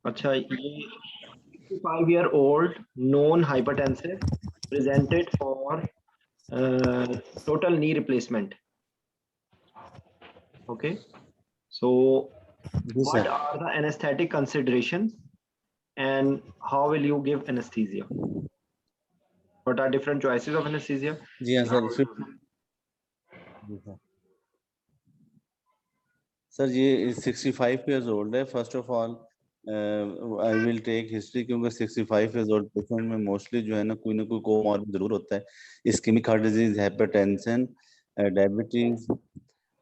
अच्छा, ये 5-year-old known hypertensive presented for total knee replacement. Okay, so जी what sir. are the anesthetic considerations and how will you give anesthesia? What are different choices of anesthesia? जी हाँ And how sir. will you do it? जी sir ये 65 years old है। First of all I will take history, क्योंकि 65 years old patient में mostly जो है ना कोई कोमॉर्बिड जरूर होता है। Ischaemic heart disease, hypertension, diabetes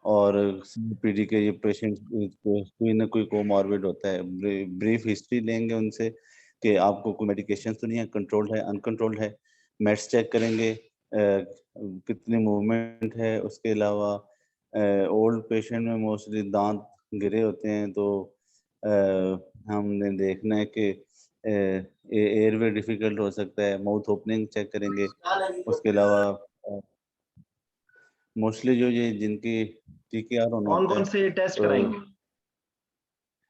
और सीओपीडी के ये पेशेंट कोई ना कोई कोमॉर्बिड होता है। ब्रीफ हिस्ट्री लेंगे उनसे कि आपको कोई मेडिकेशन तो नहीं है, कंट्रोल्ड है, अनकंट्रोल्ड है। मेड्स चेक करेंगे, कितनी मूवमेंट है। उसके अलावा ओल्ड पेशेंट में मोस्टली दांत गिरे होते हैं, तो हमने देखना है कि एयरवे डिफिकल्ट हो सकता है। माउथ ओपनिंग चेक करेंगे। उसके अलावा मोस्टली जो ये जिनकी टीकेआर होना कौन होता कौन है, से टेस्ट कराएंगे?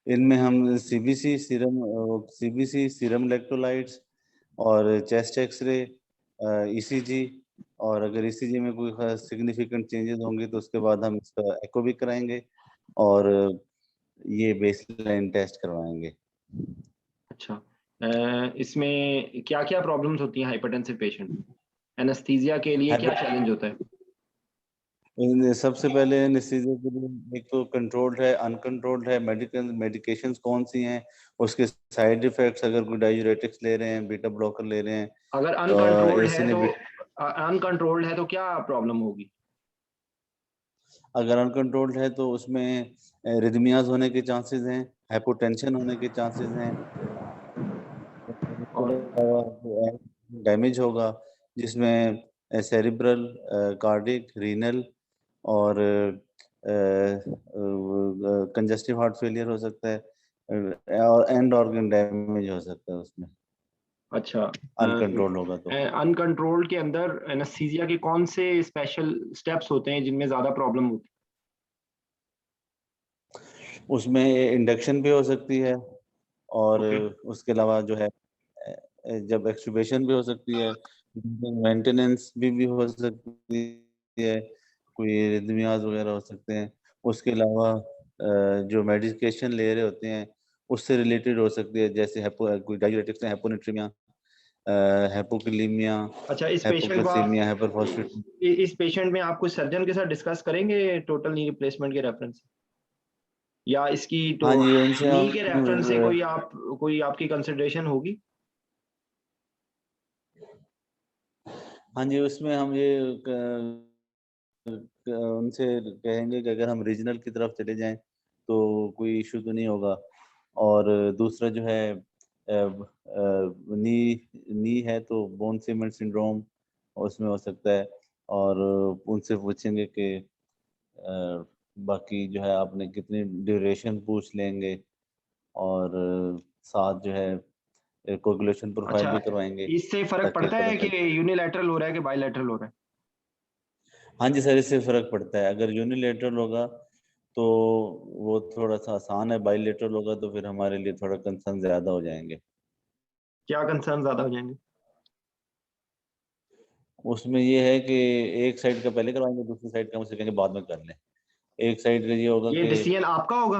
इनमें हम सीबीसी, सीरम इलेक्ट्रोलाइट्स और चेस्ट एक्सरे, ईसीजी, और अगर ईसीजी में कोई सिग्निफिकेंट चेंजेस होंगे तो उसके बाद हम इसका एको भी कराएंगे और ये बेसलाइन टेस्ट करवाएंगे। अच्छा, इसमें क्या क्या प्रॉब्लम्स होती हैं हाइपरटेंसिव पेशेंट में? एनेस्थीसिया के लिए क्या चैलेंज होता है? सबसे पहले एनेस्थीसिया के लिए एक तो कंट्रोल्ड है, अनकंट्रोल्ड है, मेडिकेशंस कौन सी हैं, उसके साइड इफेक्ट्स, अगर कोई डाययूरेटिक्स ले रहे हैं, बीटा ब्लॉकर ले रहे हैं, अगर अनकंट्रोल्ड एस है तो इनहिबिटर। क्या प्रॉब्लम होगी? अगर अनकंट्रोल्ड है तो उसमें रिदमियाज होने के चांसेस हैं, हाइपोटेंशन होने के चांसेस हैं। और डैमेज होगा जिसमें सेरिब्रल, कार्डिक, रीनल और कंजस्टिव हार्ट फेलियर हो सकता है, और एंड ऑर्गन डैमेज हो सकता है उसमें, अच्छा, अनकंट्रोल होगा तो। अनकंट्रोल्ड के अंदर एनेस्थीसिया के कौन से स्पेशल स्टेप्स होते हैं जिनमें ज्यादा प्रॉब्लम होती उसमें इंडक्शन भी हो सकती है, और है? ओके, उसके अलावा जो है जब एक्सट्यूबेशन भी हो सकती है, मेंटेनेंस भी हो सकती है, कोई रिदमियाज वगैरह हो सकते हैं। उसके अलावा जो मेडिकेशन ले रहे होते हैं उससे रिलेटेड हो सकती है, जैसे कोई डाययूरेटिक्स है, हाइपोनेट्रीमिया, हाइपोकलीमिया, अच्छा, हाइपोक्लेसीमिया, हाइपरफॉस्फेट। इस पेशेंट में आप कुछ सर्जन के साथ डिस्कस करेंगे टोटल नी रिप्लेसमेंट के रेफरेंस, या इसकी तो हाँ जी, उनसे नी हम के रेफरेंस से कोई आपकी कंसिडरेशन होगी? हाँ जी, उसमें हम ये उनसे कहेंगे कि अगर हम रीजनल की तरफ चले जाएं तो कोई इशू तो नहीं होगा। और दूसरा जो है नी नी है तो बोन सीमेंट सिंड्रोम उसमें हो सकता है। और उनसे पूछेंगे कि बाकी जो है आपने कितनी ड्यूरेशन पूछ लेंगे, और साथ जो है कोगुलेशन प्रोफाइल अच्छा, भी करवाएंगे इससे फर्क ताकि पड़ता पता है कि चले। यूनिलैटरल हो रहा है कि बायलैटरल हो रहा है? हाँ जी सर, इससे फर्क पड़ता है। अगर यूनिलेटरल होगा तो वो थोड़ा सा आसान है, बाईलेटरल होगा तो फिर हमारे लिए थोड़ा कंसर्न ज्यादा हो जाएंगे। क्या कंसर्न ज्यादा हो जाएंगे? उसमें ये है कि एक साइड का पहले करवाएंगे, दूसरी साइड का हम उसे कहेंगे बाद में कर लें। एक साइड का ये होगा ये कि डिसीजन आपका होगा?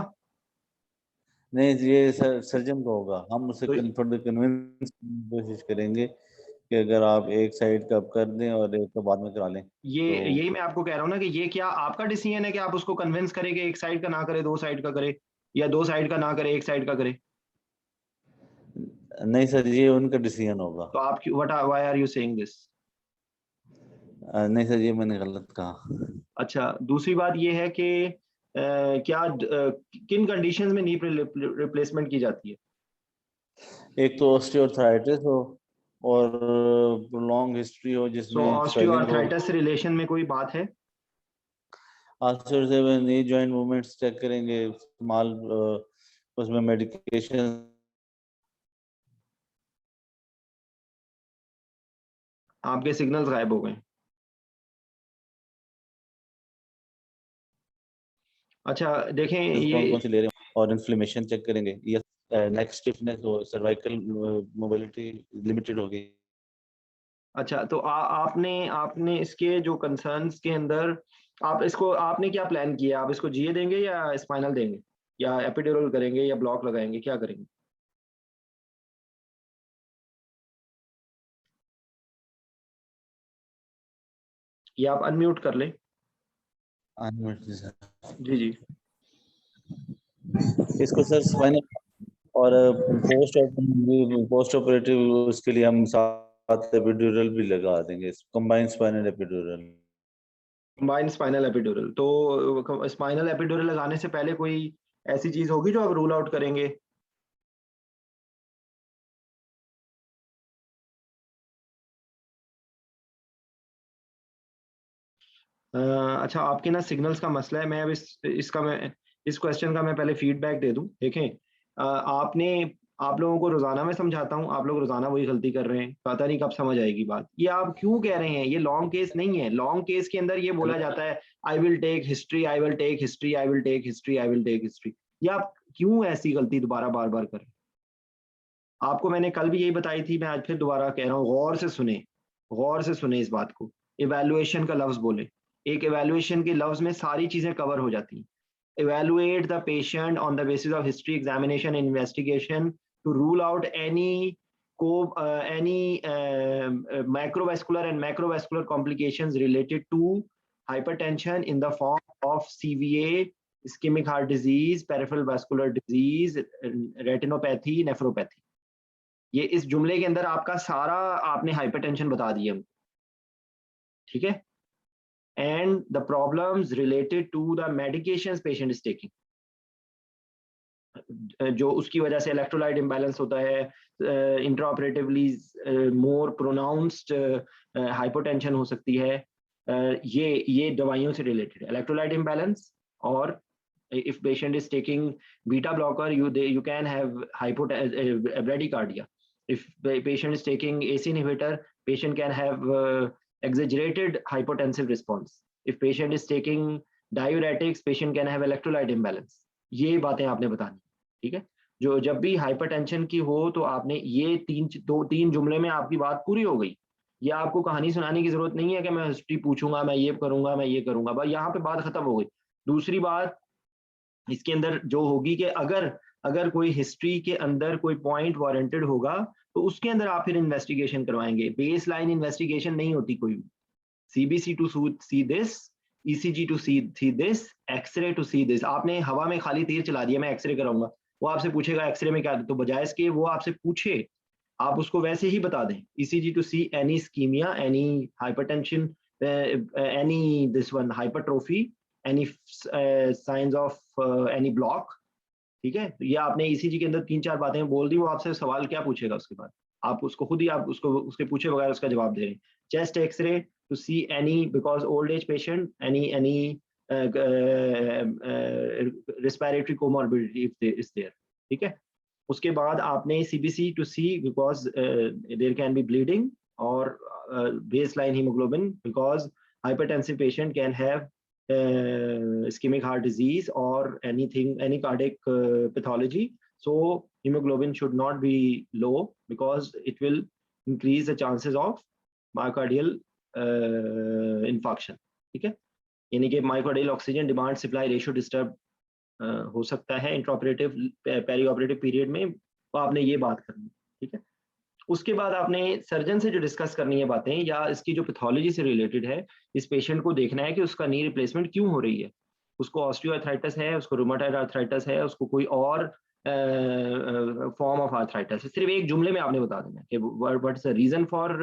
नहीं, ये सर्जन का होगा। हम उसे तो थोड़ी कन्विंस कोशिश करेंगे कि अगर आप एक साइड का कर दें और एक का बाद में करा लें ये तो। यही मैं आपको कह रहा हूँ ना कि ये क्या आपका डिसीजन है कि आप उसको कन्विंस करें कि एक साइड का ना करे, दो साइड का करे, या दो साइड का ना करे, एक साइड का करे? नहीं सर, ये उनका डिसीजन होगा। तो आप what why are you saying this? नहीं सर, ये मैंने गलत कहा। अच्छा, दूसरी बात ये है कि किन कंडीशंस में नी रिप्लेसमेंट की जाती है? एक तो ऑस्टियोआर्थराइटिस हो और प्रोलॉन्ग हिस्ट्री हो सो जिसमें स्वेलिंग हो। ऑस्टियोआर्थराइटिस से रिलेशन में कोई बात है? आस्टर से नी जॉइंट मूवमेंट्स चेक करेंगे, स्मॉल उसमें मेडिकेशन। आपके सिग्नल्स गायब हो गए। अच्छा, देखें कौन ये कौन से ले रहे हैं और इन्फ्लेमेशन चेक करेंगे। ये नेक स्टिफनेस और सर्वाइकल मोबिलिटी लिमिटेड होगी। अच्छा, तो आपने आपने इसके जो कंसर्न्स के अंदर आप इसको आपने क्या प्लान किया? आप इसको जीए देंगे या स्पाइनल देंगे या एपिड्यूरल करेंगे या ब्लॉक लगाएंगे, क्या करेंगे? ये आप अनम्यूट कर लें। जी जी। इसको सर स्पाइनल और पोस्ट ऑपरेटिव उसके लिए हम साथ एपिड्यूरल भी लगा देंगे, combined spinal epidural. Combined spinal epidural, तो स्पाइनल एपिड्यूरल लगाने से पहले कोई ऐसी चीज होगी जो आप रूल आउट करेंगे? अच्छा, आपके ना सिग्नल्स का मसला है। मैं अब इस क्वेश्चन का मैं पहले फीडबैक दे दूं। देखें, आपने आप लोगों को रोजाना मैं समझाता हूं, आप लोग रोजाना वही गलती कर रहे हैं, पता नहीं कब समझ आएगी बात। ये आप क्यों कह रहे हैं? ये लॉन्ग केस नहीं है। लॉन्ग केस के अंदर ये बोला जाता है I will take history, I will take history, I will take history, I will take history. ये आप क्यों ऐसी गलती दोबारा बार बार कर रहे हैं? आपको मैंने कल भी यही बताई थी, मैं आज फिर दोबारा कह रहा हूँ, गौर से सुने, गौर से सुने इस बात को। इवैल्यूएशन का लफ्ज बोले, एक इवैल्यूएशन के लफ्ज में सारी चीजें कवर हो जाती हैं। Evaluate the patient on the basis of history, examination, and investigation to rule out any microvascular and macrovascular complications related to hypertension in the form of CVA, ischemic heart disease, peripheral vascular disease, retinopathy, nephropathy. ये इस जुमले के अंदर आपका सारा आपने hypertension बता दिया, ठीक है? And the problems related to the medications patient is taking, जो उसकी वजह से इलेक्ट्रोलाइट इम्बैलेंस होता है, इंट्राऑपरेटिवली मोर प्रोनाउंस्ड हाइपोटेंशन हो सकती है। ये दवाइयों से रिलेटेड है, इलेक्ट्रोलाइट इम्बैलेंस। और if patient is taking beta blocker, you can have bradycardia. If the patient is taking AC inhibitor, patient can have exaggerated hypotensive response. If patient is taking diuretics, patient can have electrolyte imbalance. ये बातें आपने बतानी, ठीक है? जो जब भी hypertension की हो तो आपने ये तीन जुमले में आपकी बात पूरी हो गई। ये आपको कहानी सुनाने की जरूरत नहीं है कि मैं हिस्ट्री पूछूंगा, मैं ये करूंगा, मैं ये करूंगा, बस यहाँ पे बात खत्म हो गई। दूसरी बात इसके अंदर जो होगी कि अगर अगर कोई हिस्ट्री के अंदर कोई पॉइंट वारंटेड होगा तो उसके अंदर आप फिर इन्वेस्टिगेशन करवाएंगे। बेस लाइन इन्वेस्टिगेशन नहीं होती कोई भी। CBC to see this, ECG to see this, X ray to see this. आपने हवा में खाली तीर चला दिया, मैं एक्सरे कराऊंगा, वो आपसे पूछेगा एक्सरे में क्या, तो बजाय इसके वो आपसे पूछे आप उसको वैसे ही बता दें, ECG to see any ischaemia, any hypertension, any this one hypertrophy, any signs of any block, ठीक है? तो ये आपने ईसीजी के अंदर 3-4 बातें बोल दी, वो आपसे सवाल क्या पूछेगा उसके बाद? आप उसको खुद ही आप उसको उसके पूछे बगैर उसका जवाब दे रहे हैं। Chest X-ray to see any, because old age patient, any respiratory comorbidity is there, ठीक है? उसके बाद आपने CBC to see because there can be bleeding और baseline haemoglobin, because hypertensive patient can have ischemic heart disease or anything, any cardiac pathology. So hemoglobin should not be low because it will increase the chances of myocardial infarction, ठीक है? यानी कि myocardial oxygen demand supply ratio disturb हो सकता है intraoperative पेरीऑपरेटिव period में, तो आपने ये बात करनी, ठीक है? उसके बाद आपने सर्जन से जो डिस्कस करनी है बातें, या इसकी जो पैथोलॉजी से रिलेटेड है, इस पेशेंट को देखना है कि उसका नी रिप्लेसमेंट क्यों हो रही है। उसको ऑस्टियोआर्थराइटिस है, उसको रूमेटॉइड आर्थराइटिस है, उसको कोई और फॉर्म ऑफ आर्थराइटिस है। सिर्फ एक जुमले में आपने बता देना कि what is the reason for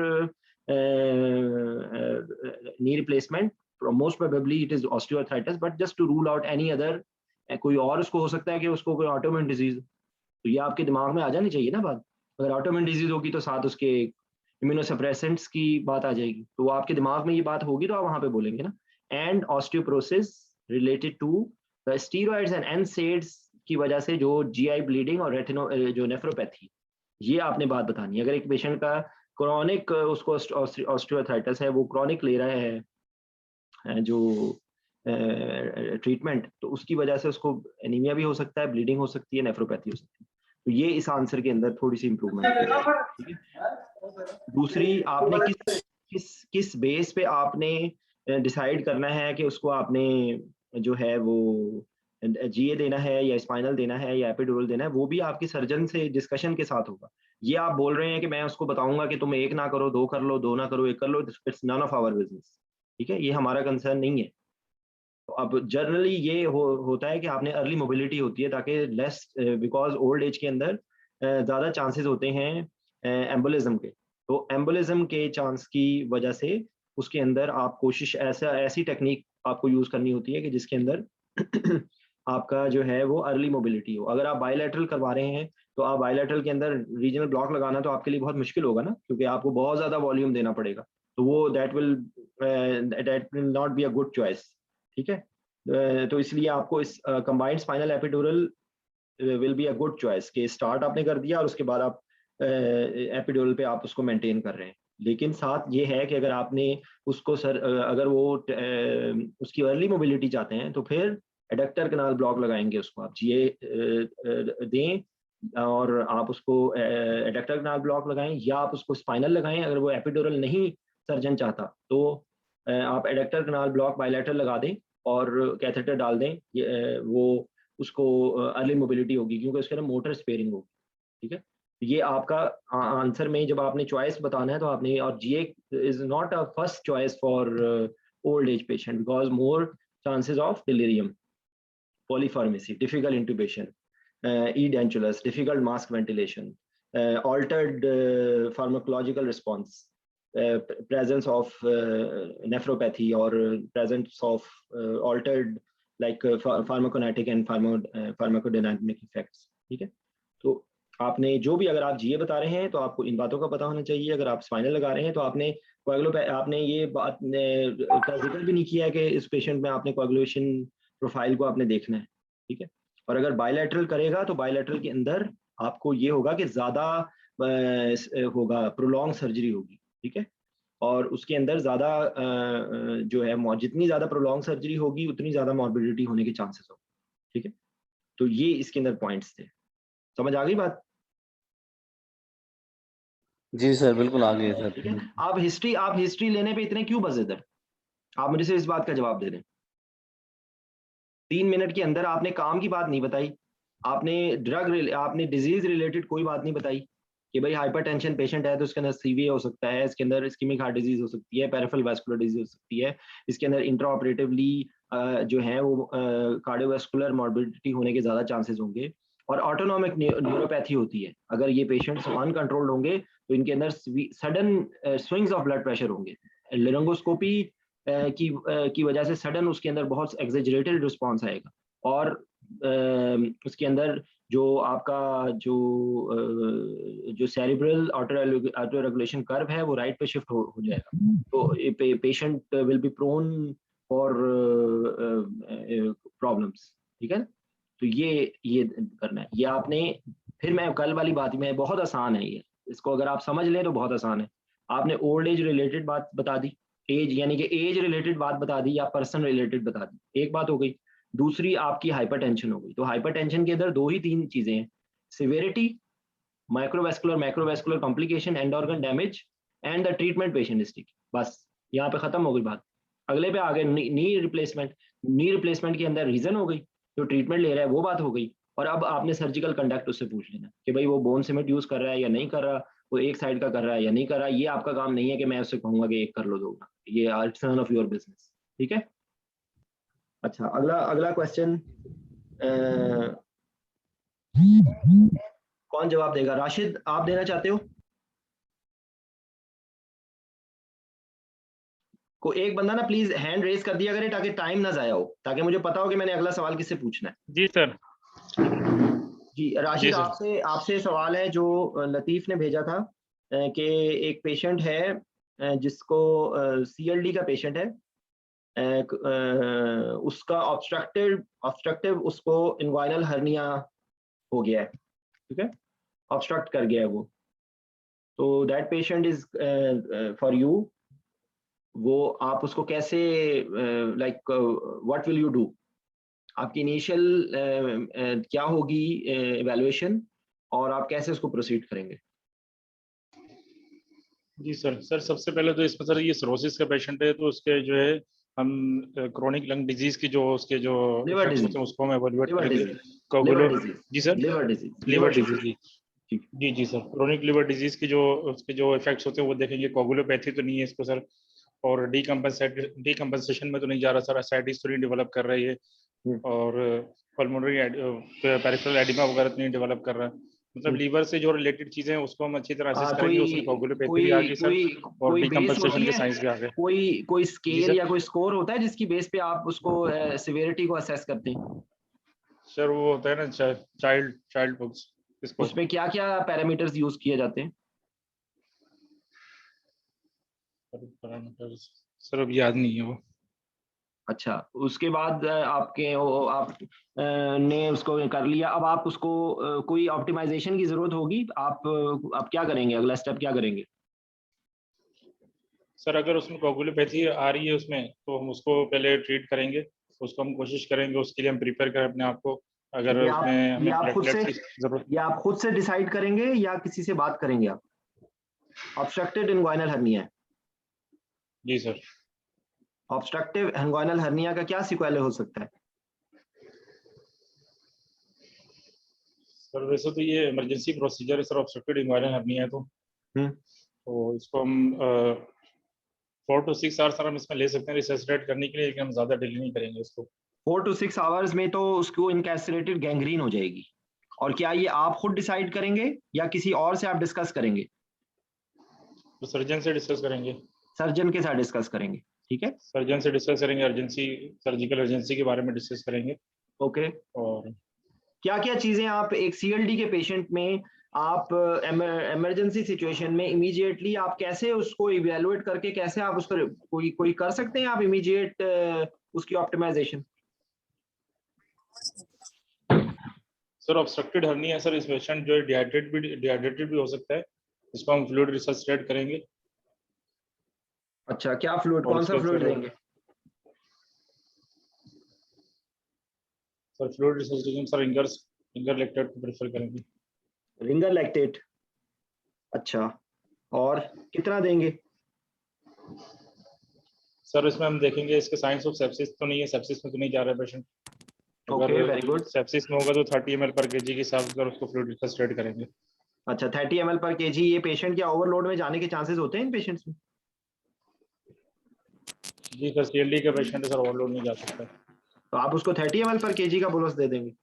knee replacement. Most probably it is osteoarthritis, but just to rule out any other, कोई और उसको हो सकता है कि उसको कोई ऑटोइम्यून डिजीज, तो ये आपके दिमाग में आ जानी चाहिए ना बात। अगर ऑटोइम्यून डिजीज होगी तो साथ उसके इम्यूनोसप्रेसेंट्स की बात आ जाएगी, तो वो आपके दिमाग में ये बात होगी तो आप वहां पे बोलेंगे ना। And osteoporosis related to the steroids and NSAIDs की वजह से जो जीआई ब्लीडिंग और रेटिनो जो नेफ्रोपैथी, ये आपने बात बतानी है। अगर एक पेशेंट का क्रॉनिक उसको ऑस्टियोआर्थराइटिस है, वो क्रॉनिक ले रहा है जो ट्रीटमेंट, तो उसकी वजह से उसको एनीमिया भी हो सकता है, ब्लीडिंग हो सकती है, नेफ्रोपैथी हो सकती है। तो ये इस आंसर के अंदर थोड़ी सी इंप्रूवमेंट है, ठीक है। दूसरी, आपने किस बेस पे आपने डिसाइड करना है कि उसको आपने जो है वो जीए देना है या स्पाइनल देना है या एपिड्यूरल देना है, वो भी आपके सर्जन से डिस्कशन के साथ होगा। ये आप बोल रहे हैं कि मैं उसको बताऊंगा कि तुम एक ना करो, दो कर लो, दो ना करो, एक कर लो, it's none of our business, ठीक है, ये हमारा कंसर्न नहीं है। तो अब जनरली ये होता है कि आपने अर्ली मोबिलिटी होती है ताकि लेस, बिकॉज ओल्ड एज के अंदर ज़्यादा चांसेस होते हैं एम्बोलिज्म के। तो एम्बोलिज्म के चांस की वजह से उसके अंदर आप कोशिश ऐसी टेक्निक आपको यूज़ करनी होती है कि जिसके अंदर आपका जो है वो अर्ली मोबिलिटी हो। अगर आप बायलैटरल करवा रहे हैं तो आप बायलैटरल के अंदर रीजनल ब्लॉक लगाना तो आपके लिए बहुत मुश्किल होगा ना, क्योंकि आपको बहुत ज़्यादा वॉल्यूम देना पड़ेगा। तो वो that will not be a good choice, ठीक है। तो इसलिए आपको इस combined spinal epidural will be a good choice कि स्टार्ट आपने कर दिया और उसके बाद आप एपिड्यूरल पे आप उसको मेंटेन कर रहे हैं। लेकिन साथ ये है कि अगर आपने उसको अगर वो उसकी अर्ली मोबिलिटी चाहते हैं तो फिर एडक्टर कनाल ब्लॉक लगाएंगे, उसको आप जीए दें और आप उसको एडक्टर कनाल ब्लॉक लगाएं, या आप उसको स्पाइनल लगाएं। अगर वो एपिड्यूरल नहीं सर्जन चाहता तो आप एडक्टर कनाल ब्लॉक बायलैटरल लगा दें और कैथेटर डाल दें। वो उसको अर्ली मोबिलिटी होगी क्योंकि उसके अंदर मोटर स्पेयरिंग होगी, ठीक है। ये आपका आंसर में जब आपने चॉइस बताना है तो आपने, और GA is not a first choice for old age patient because more chances of delirium, polypharmacy, difficult intubation, edentulous, difficult mask ventilation, altered pharmacological response, presence of nephropathy or presence of altered like pharmacokinetic and pharmacodynamic effects, ठीक है। तो आपने जो भी, अगर आप जीए बता रहे हैं तो आपको इन बातों का पता होना चाहिए। अगर आप स्पाइनल लगा रहे हैं तो आपने आपने ये बात का जिक्र भी नहीं किया है कि इस पेशेंट में आपने कोएगुलेशन प्रोफाइल को आपने देखना है, ठीक है। और अगर बायलैटरल करेगा तो बायलैटरल के अंदर आपको ये होगा कि ज़्यादा होगा, प्रोलॉन्ग सर्जरी होगी, ठीक है। और उसके अंदर ज़्यादा जो है जितनी ज़्यादा प्रोलॉन्ग सर्जरी होगी उतनी ज़्यादा मॉर्बिडिटी होने के चांसेस होंगे, ठीक है। तो ये इसके अंदर पॉइंट्स थे, समझ आ गई बात? जी सर, बिल्कुल आ गई सर। ठीक है। आप हिस्ट्री लेने पे इतने क्यों बस इधर, आप मुझे सिर्फ इस बात का जवाब दे दें। 3 मिनट के अंदर आपने काम की बात नहीं बताई, आपने डिजीज रिलेटेड कोई बात नहीं बताई कि भाई हाइपरटेंशन पेशेंट है तो इसके अंदर सीवीए हो सकता है, इसके अंदर इस्केमिक हार्ट डिजीज हो सकती है, पेरिफेरल वास्कुलर डिजीज हो सकती है, इसके अंदर इंट्राऑपरेटिवली जो है वो कार्डियोवास्कुलर मॉर्बिडिटी होने के ज़्यादा चांसेस होंगे, और ऑटोनॉमिक न्यूरोपैथी होती है। अगर ये पेशेंट्स अनकंट्रोल्ड होंगे तो इनके अंदर sudden swings of blood pressure होंगे। लेरिंगोस्कोपी की वजह से सडन उसके अंदर बहुत एग्जेजरेटेड रिस्पॉन्स आएगा, और उसके अंदर जो आपका जो सेरिब्रल ऑटो रेगुलेशन कर्व है वो राइट पे शिफ्ट हो जाएगा। तो patient will be prone for problems, ठीक है। तो ये करना है, ये आपने, फिर मैं कल वाली बात में, बहुत आसान है ये, इसको अगर आप समझ लें तो बहुत आसान है। आपने ओल्ड एज रिलेटेड बात बता दी, एज यानी कि एज रिलेटेड बात बता दी या पर्सन रिलेटेड बता दी, एक बात हो गई। दूसरी आपकी हाइपरटेंशन हो गई। तो हाइपरटेंशन के अंदर 2 ही 3 चीजें हैं, severity, microvascular macrovascular complication, and organ damage, and the treatment patient history. बस यहाँ पे खत्म हो गई बात। अगले पे आ गए नी रिप्लेसमेंट। नी रिप्लेसमेंट के अंदर रीजन हो गई, जो ट्रीटमेंट ले रहा है वो बात हो गई। और अब आपने सर्जिकल कंडक्ट उससे पूछ लेना कि भाई वो बोन सीमेंट यूज कर रहा है या नहीं कर रहा, वो एक साइड का कर रहा है या नहीं कर रहा। ये आपका काम नहीं है कि मैं उससे कहूंगा कि एक कर लो, दो, ये it's none of your business, ठीक है। अच्छा, अगला अगला क्वेश्चन कौन जवाब देगा? राशिद, आप देना चाहते हो? को एक बंदा ना प्लीज हैंड रेज कर दिया करे ताकि टाइम ना जाया हो, ताकि मुझे पता हो कि मैंने अगला सवाल किससे पूछना है। जी सर। जी राशिद, जी सर। आपसे आपसे सवाल है जो लतीफ ने भेजा था कि एक पेशेंट है जिसको सीएलडी का पेशेंट है, उसका ऑब्स्ट्रक्टिव उसको इन्वाइनल हर्निया हो गया है, ठीक है, ऑब्स्ट्रक्ट कर गया है वो। तो that patient is for you, वो आप उसको कैसे, like what will you do? आपकी इनिशियल क्या होगी इवैल्यूएशन, और आप कैसे उसको प्रोसीड करेंगे? जी सर, सबसे पहले तो इसमें सर ये सिरोसिस का पेशेंट है, तो उसके जो है हम क्रोनिक लंग डिजीज की जो उसके जो लिवर इफेक्ट्स होते डिजीज, हैं उसको हम एवेल्युएट लिवर करेंगे। डिजीज, लिवर कोगुलो डिजीज, जी sir, liver disease, liver liver disease disease. जी। ठीक। जी सर, क्रोनिक लिवर डिजीज की जो उसके जो इफेक्ट्स होते हैं वो देखेंगे। कोगुलोपैथी तो नहीं है इसको सर, और डीकम्पनसेशन में तो नहीं जा रहा सर, एसाइटिस तो नहीं डेवलप कर रहा है ये, और पल्मोनरी पेरिफेरल एडिमा वगैरह तो नहीं डेवलप कर रहा है। मतलब लीवर से जो रिलेटेड चीजें हैं उसको हम अच्छी तरह असेस करेंगे। उसमें कोई कोगुलोपैथी भी आ कोई गई सर, कोई और कोई बेस डीकम्पनसेशन होती के है, साइंस भी आ गए। कोई जी स्केल सर। या कोई स्कोर होता है जिसकी बेस पे आप उसको सिवियरिटी को असेस करते हैं? सर वो होता है ना चाइल्ड चाइल्ड बुक्स इसको। उसमें क्या क्या पैरामीटर्स यूज किए जाते हैं? पैरामीटर्स सर अब याद नहीं है वो। अच्छा, उसके बाद आप ने उसको कर लिया, अब आप उसको कोई ऑप्टिमाइजेशन की जरूरत होगी, आप क्या करेंगे, अगला स्टेप क्या करेंगे? सर अगर उसमें कोगुलोपैथी आ रही है उसमें, तो हम उसको पहले ट्रीट करेंगे। उसको हम कोशिश करेंगे, उसके लिए हम प्रिपेयर करें अपने आप को। अगर ये आप उसमें ये हमें आप खुद से प्लेटलेट्स की जरूरत। ये आप खुद से डिसाइड करेंगे या किसी से बात करेंगे आप? ऑब्स्ट्रक्टिव इन्ग्वाइनल हर्निया है। जी सर। ऑब्स्ट्रक्टिव इन्ग्वाइनल हर्निया का क्या सिक्वेल हो सकता है? सर वैसे तो ये इमरजेंसी प्रोसीजर है सर, ऑब्स्ट्रक्टेड इन्वायरल हर्निया है हम्म तो इसको हम 4 to 6 आवर्स सर हम इसमें ले सकते हैं रिससिटेट करने के लिए, लेकिन हम ज्यादा डिले नहीं करेंगे इसको। 4 to 6 आवर्स में तो उसको इनकैप्सुलेटेड गैंग्रीन हो जाएगी। और क्या ये आप खुद डिसाइड करेंगे या किसी और से आप डिस्कस करेंगे? तो सर्जन से डिस्कस करेंगे। सर्जन के साथ डिस्कस करेंगे, ठीक है। सर्जन से डिस्कस करेंगे, अर्जेंसी सर्जिकल अर्जेंसी के बारे में डिस्कस करेंगे। ओके। और क्या क्या चीजें आप एक सीएलडी के पेशेंट में आप इमरजेंसी सिचुएशन में इमीडिएटली आप कैसे उसको इवेलुएट करके कैसे आप उसको कोई कोई कर सकते हैं आप इमीडिएट उसकी optimisation? Sir obstructed hernia sir, इस पेशेंट जो है डिहाइड्रेटेड भी हो सकता है। इसको हम फ्लूइड रिससिटेट करेंगे। अच्छा, क्या फ्लूइड, और कौन सा इसके फ्लूइड फिर देंगे? Sir fluid resuscitation sir Ringer lactate को प्रेफर करेंगे। Ringer lactate. अच्छा, और कितना देंगे? सर इसमें हम देखेंगे इसके साइंस ऑफ सेप्सिस तो नहीं है, सेप्सिस में तो नहीं जा रहा है पेशेंट। ओके, अगर वेरी गुड। सेप्सिस में होगा तो 30 ml पर केजी के हिसाब से उसको फ्लूइड रिससिटेट करेंगे। अच्छा, 30 ml पर केजी। ये पेशेंट क्या ओवरलोड में जाने के चांसेस होते हैं इन पेशेंट्स में? जी सर, सीएलडी का पेशेंट है सर, ओवरलोड नहीं जा सकता। तो आप उसको 30 ml पर केजी का बोलस दे देंगे।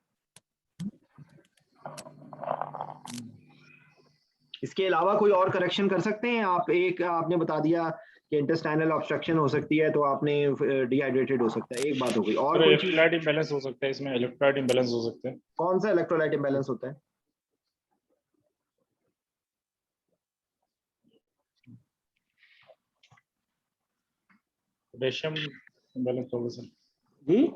इसके अलावा कोई और करेक्शन कर सकते हैं आप? एक आपने बता दिया कि इंटेस्टाइनल ऑब्स्ट्रक्शन हो सकती है, तो आपने डिहाइड्रेटेड हो सकता है, एक बात हो गई। और सर कोई चीज? इलेक्ट्रोलाइट इम्बैलेंस हो सकता है, इसमें इलेक्ट्रोलाइट इम्बैलेंस हो सकते हैं। कौन सा इलेक्ट्रोलाइट इम्बैलेंस होता है? पोटेशियम इम्बैलेंस होगा सर। जी,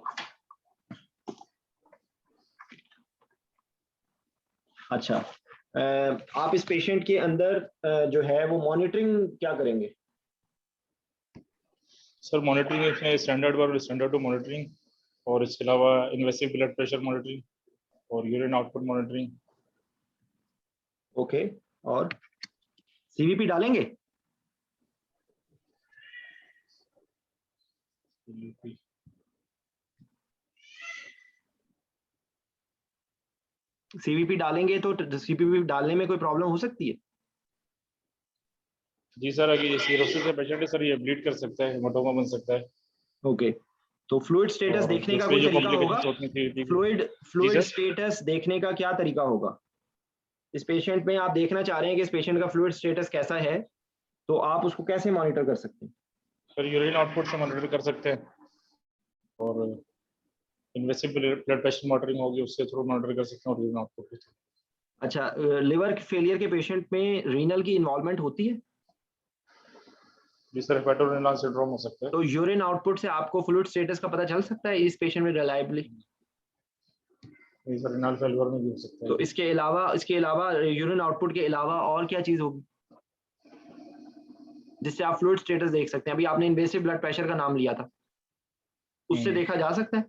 अच्छा। आप इस पेशेंट के अंदर जो है वो मॉनिटरिंग क्या करेंगे? सर मॉनिटरिंग इसमें स्टैंडर्ड टू मॉनिटरिंग, और इसके अलावा इन्वेसिव ब्लड प्रेशर मॉनिटरिंग और यूरिन आउटपुट मॉनिटरिंग। ओके, और सीवीपी डालेंगे? सीवीपी डालेंगे तो सीपीपी डालने में कोई प्रॉब्लम हो सकती है? जी सर, अगर ये सीरोसिस का पेशेंट है सर, ये ब्लीड कर सकता है, हेमाटोमा बन सकता है। ओके, तो फ्लूइड स्टेटस और देखने का दूसरी कोई जो तरीका होगा? कॉम्प्लिकेशंस होती हैं सीवीपी की। फ्लूइड जी फ्लूइड सर। स्टेटस देखने का क्या तरीका होगा? इस पेशेंट में आप देखना चाह रहे हैं कि इस पेशेंट का फ्लूइड स्टेटस कैसा है, तो आप उसको कैसे मॉनिटर कर सकते हैं? सर यूरिन आउटपुट से मॉनिटर कर सकते हैं, और इन्वेसिव ब्लड प्रेशर मॉनिटरिंग होगी, उसके थ्रू मॉनिटर कर सकते हैं, और यूरिन आउटपुट के थ्रू। अच्छा, लिवर फेलियर के पेशेंट में रीनल की इन्वॉल्वमेंट होती है? जी सर, हेपेटोरेनल सिंड्रोम हो सकता है। तो यूरिन आउटपुट से आपको फ्लूइड स्टेटस का पता चल सकता है इस पेशेंट में रिलायबली? जी सर, रिनल फेलियर में भी हो सकता है। तो इसके अलावा यूरिन आउटपुट के अलावा और क्या चीज होगी जिससे आप फ्लूइड स्टेटस देख सकते हैं? अभी आपने इन्वेसिव ब्लड प्रेशर का नाम लिया था, उससे देखा जा सकता है?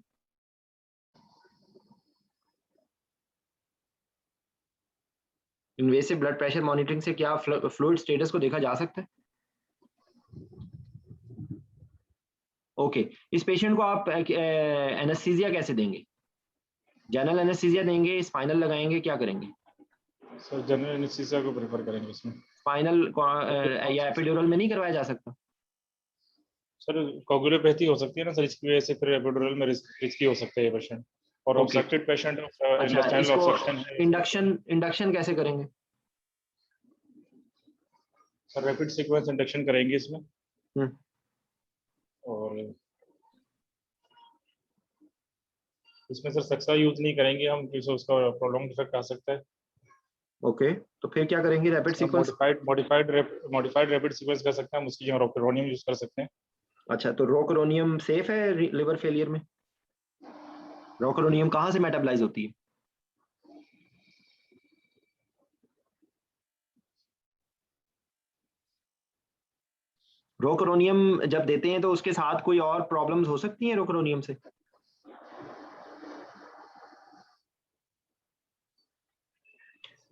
इन्वेसिव ब्लड प्रेशर मॉनिटरिंग से क्या फ्लूइड स्टेटस को देखा जा सकता है? ओके, इस पेशेंट को आप एनेस्थीसिया कैसे देंगे? जनरल एनेस्थीसिया देंगे, स्पाइनल लगाएंगे, क्या करेंगे? सर जनरल एनेस्थीसिया को प्रेफर करेंगे इसमें। स्पाइनल या एपिड्यूरल में नहीं करवाया जा सकता? सर कोगुलोपैथी हो सकती है ना सर, इसकी वजह से फिर एपिड्यूरल में रिस्की हो सकता है ये पेशेंट। और Okay. ऑब्स्ट्रक्टेड पेशेंट अच्छा, इंटेस्टाइनल इसको ऑब्स्ट्रक्शन है। इंडक्शन कैसे करेंगे? सर रैपिड सीक्वेंस इंडक्शन करेंगे इसमें। हम्म। और इसमें सर सक्सा यूज नहीं करेंगे हम, क्योंकि उसका प्रोलॉन्ग इफेक्ट आ सकता है। ओके, तो फिर क्या करेंगे? Rapid sequence. Modified rapid sequence कर सकते हैं हम, उसकी जगह रोकरोनियम यूज कर सकते हैं। अच्छा, तो रोकरोनियम सेफ है लिवर फेलियर में? रोकरोनियम कहाँ से मेटाबलाइज होती है? रोकरोनियम जब देते हैं तो उसके साथ कोई और प्रॉब्लम्स हो सकती हैं रोकरोनियम से?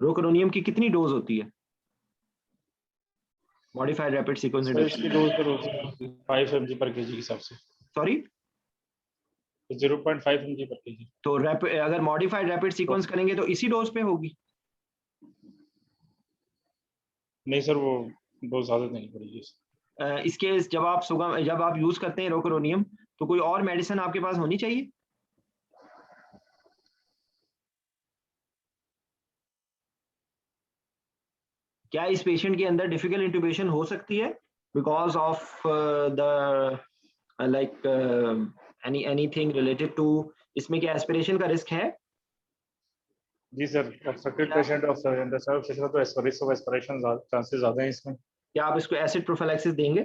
रोकरोनियम की कितनी डोज होती है मॉडिफाइड रैपिड सीक्वेंस सर इसकी इंडक्शन? डोज पर 5 mg पर केजी के हिसाब से। सॉरी, 0.5 mg पर केजी। तो अगर मॉडिफाइड रैपिड सीक्वेंस करेंगे तो इसी डोज पे होगी? नहीं सर, वो डोज ज्यादा नहीं पड़ेगी। इसके जब आप यूज करते हैं रोकरोनियम, तो कोई और मेडिसिन आपके पास होनी चाहिए? क्या इस पेशेंट के अंदर डिफिकल्ट इंट्यूबेशन हो सकती है because of the like anything related to, इसमें क्या एस्पिरेशन का रिस्क है? जी sir, obstructed patient of intestinal obstruction तो रिस्क ऑफ एस्पिरेशन चांसेस ज्यादा हैं इसमें। क्या आप इसको एसिड प्रोफिलैक्सिस देंगे?